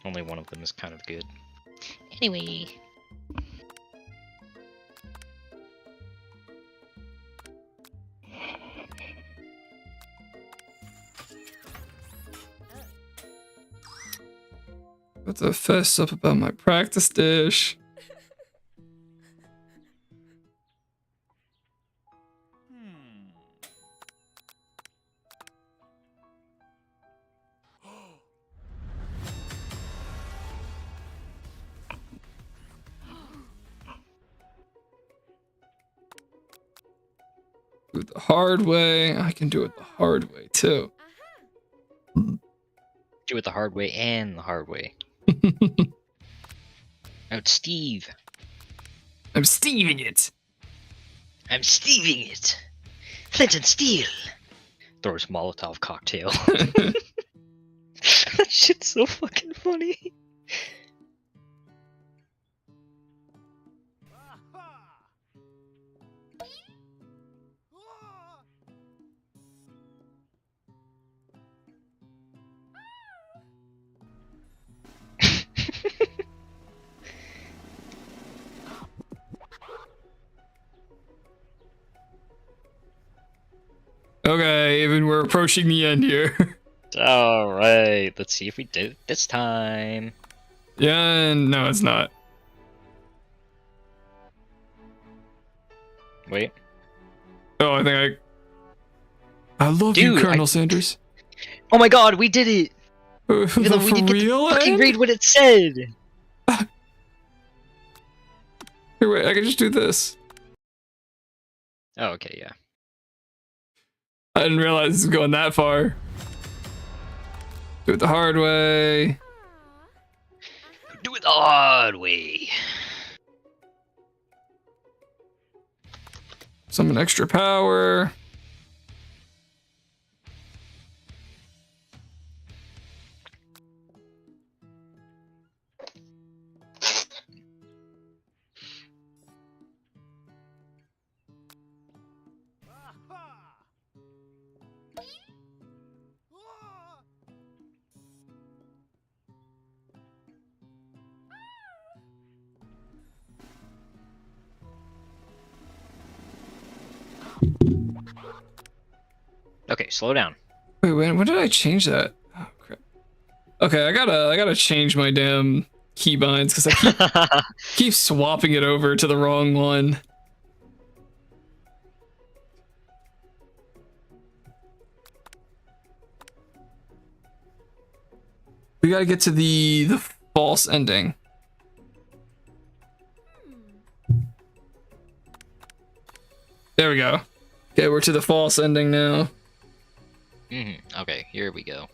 [SPEAKER 2] Only one of them is kind of good. Anyway.
[SPEAKER 1] Got to fess up about my practice dish. Do it the hard way. I can do it the hard way too.
[SPEAKER 2] Do it the hard way and the hard way. Now it's Steve.
[SPEAKER 1] I'm Steving it.
[SPEAKER 2] I'm Steving it. Flint and steel. Throws Molotov cocktail. That shit's so fucking funny.
[SPEAKER 1] Okay, even we're approaching the end here.
[SPEAKER 2] Alright, let's see if we did it this time.
[SPEAKER 1] Yeah, and no, it's not.
[SPEAKER 2] Wait.
[SPEAKER 1] Oh, I think I love you,
[SPEAKER 2] Dude,
[SPEAKER 1] Colonel Sanders.
[SPEAKER 2] Oh my god, we did it! Even though we
[SPEAKER 1] For
[SPEAKER 2] didn't get
[SPEAKER 1] real,
[SPEAKER 2] to fucking
[SPEAKER 1] Ed?
[SPEAKER 2] read what it said!
[SPEAKER 1] Here, wait, I can just do this.
[SPEAKER 2] Oh, okay, yeah.
[SPEAKER 1] I didn't realize this was going that far. Do it the hard way.
[SPEAKER 2] Do it the hard way.
[SPEAKER 1] Summon extra power.
[SPEAKER 2] Okay, slow down.
[SPEAKER 1] Wait, when did I change that? Oh crap. Okay, I gotta change my damn keybinds because I keep swapping it over to the wrong one. We gotta get to the false ending. There we go. Okay, we're to the false ending now.
[SPEAKER 2] Okay, here we go.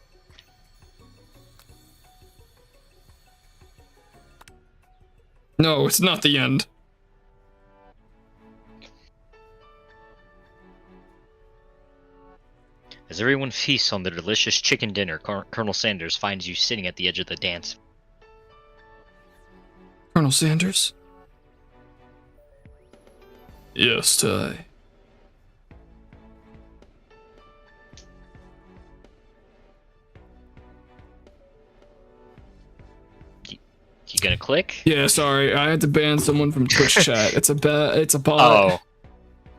[SPEAKER 1] No, it's not the end.
[SPEAKER 2] As everyone feasts on the delicious chicken dinner, Colonel Sanders finds you sitting at the edge of the dance.
[SPEAKER 1] Colonel Sanders? Yes, Ty.
[SPEAKER 2] You gonna click?
[SPEAKER 1] Yeah, sorry, I had to ban someone from Twitch chat. It's a bot.
[SPEAKER 2] Oh.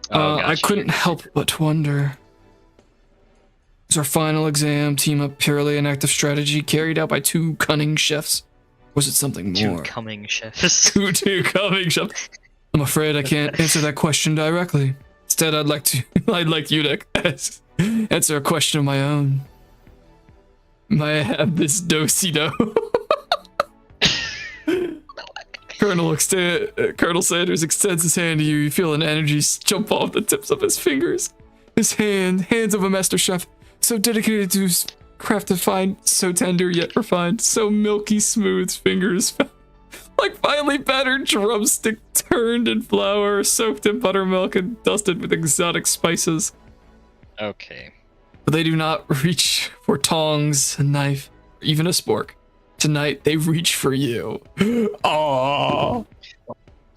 [SPEAKER 1] I
[SPEAKER 2] gotcha.
[SPEAKER 1] couldn't help but wonder. Is our final exam team up purely an active strategy carried out by two cunning chefs? Was it something more?
[SPEAKER 2] Two coming chefs.
[SPEAKER 1] Two cunning chefs. I'm afraid I can't answer that question directly. Instead, I'd like you to answer a question of my own. May I have this do-si-do? Colonel Sanders extends his hand to you. You feel an energy jump off the tips of his fingers. His hands of a master chef, so dedicated to his craft to find, so tender yet refined, so milky smooth fingers, like finely battered drumstick turned in flour, soaked in buttermilk and dusted with exotic spices.
[SPEAKER 2] Okay.
[SPEAKER 1] But they do not reach for tongs, a knife, or even a spork. Tonight, they reach for you. Aww.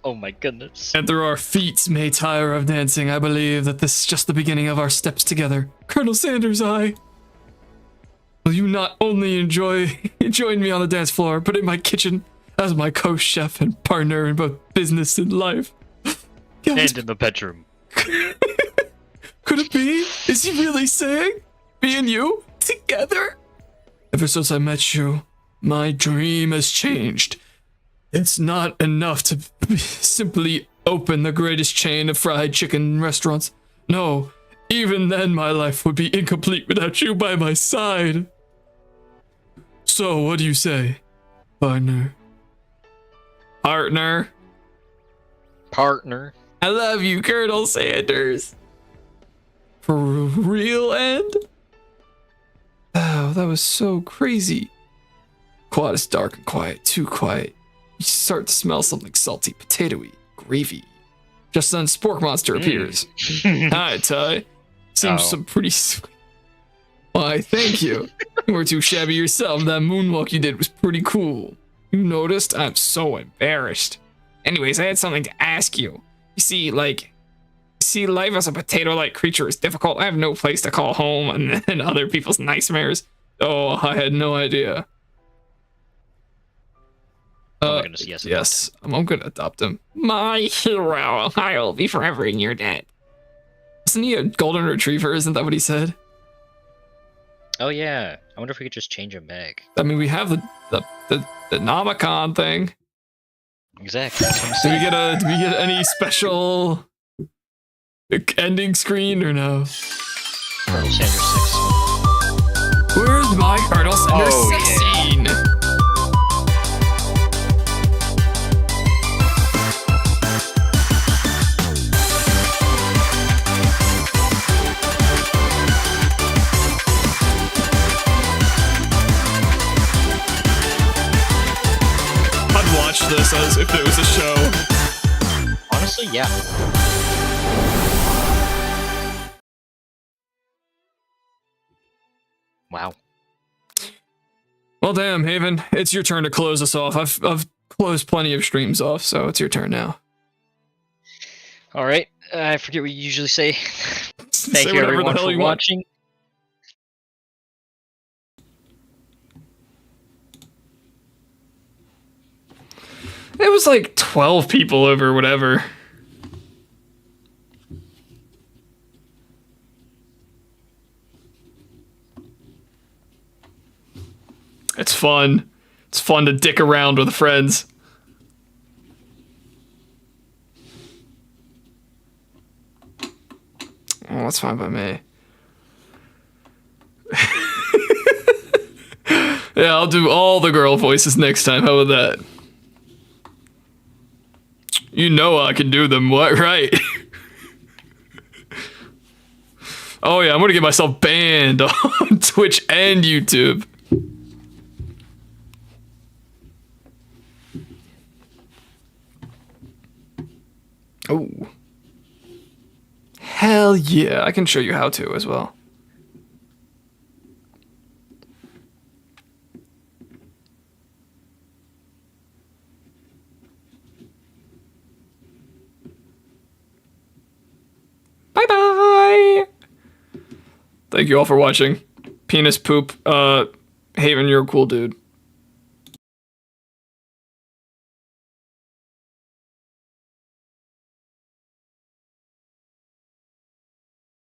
[SPEAKER 2] Oh my goodness.
[SPEAKER 1] And through our feet may tire of dancing, I believe that this is just the beginning of our steps together. Colonel Sanders, will you not only join me on the dance floor, but in my kitchen as my co-chef and partner in both business and life? Guys,
[SPEAKER 2] And in the bedroom.
[SPEAKER 1] could it be? Is he really saying? Me and you? Together? Ever since I met you, my dream has changed. It's not enough to simply open the greatest chain of fried chicken restaurants. No, even then my life would be incomplete without you by my side. So, what do you say, partner? Partner?
[SPEAKER 2] Partner.
[SPEAKER 1] I love you, Colonel Sanders. For real, end? Wow, that was so crazy. Quad is dark and quiet, too quiet. You start to smell something salty, potatoey, gravy. Just then, Spork Monster appears. Hi, Ty. Seems some pretty sweet. Why, thank you. You weren't too shabby yourself. That moonwalk you did was pretty cool. You noticed? I'm so embarrassed. Anyways, I had something to ask you. You see, life as a potato-like creature is difficult. I have no place to call home and other people's nightmares. Oh, I had no idea.
[SPEAKER 2] Oh my goodness, yes.
[SPEAKER 1] I'm gonna adopt him.
[SPEAKER 5] My hero, I'll be forever in your debt.
[SPEAKER 1] Isn't he a golden retriever? Isn't that what he said?
[SPEAKER 2] Oh yeah. I wonder if we could just change him back.
[SPEAKER 1] I mean, we have the Nomicon thing.
[SPEAKER 2] Exactly. That's what I'm
[SPEAKER 1] Do we
[SPEAKER 2] saying.
[SPEAKER 1] get any special ending screen or no?
[SPEAKER 2] Colonel Sanders 6.
[SPEAKER 1] Where's my Colonel Sanders
[SPEAKER 2] Oh,
[SPEAKER 1] sex
[SPEAKER 2] yeah.
[SPEAKER 1] scene? if it was a show.
[SPEAKER 2] Honestly, yeah. Wow.
[SPEAKER 1] Well, damn, Haven, it's your turn to close us off. I've closed plenty of streams off, so it's your turn now.
[SPEAKER 2] All right. I forget what you usually say.
[SPEAKER 1] Say
[SPEAKER 2] Thank you
[SPEAKER 1] whatever
[SPEAKER 2] everyone
[SPEAKER 1] the hell
[SPEAKER 2] for
[SPEAKER 1] you want.
[SPEAKER 2] watching.
[SPEAKER 1] It was like 12 people over whatever. It's fun. It's fun to dick around with friends. Oh, that's fine by me. Yeah, I'll do all the girl voices next time. How about that? You know I can do them, what? Right? Oh yeah, I'm gonna get myself banned on Twitch and YouTube. Oh. Hell yeah, I can show you how to as well. Bye-bye! Thank you all for watching. Penis poop. Haven, you're a cool dude.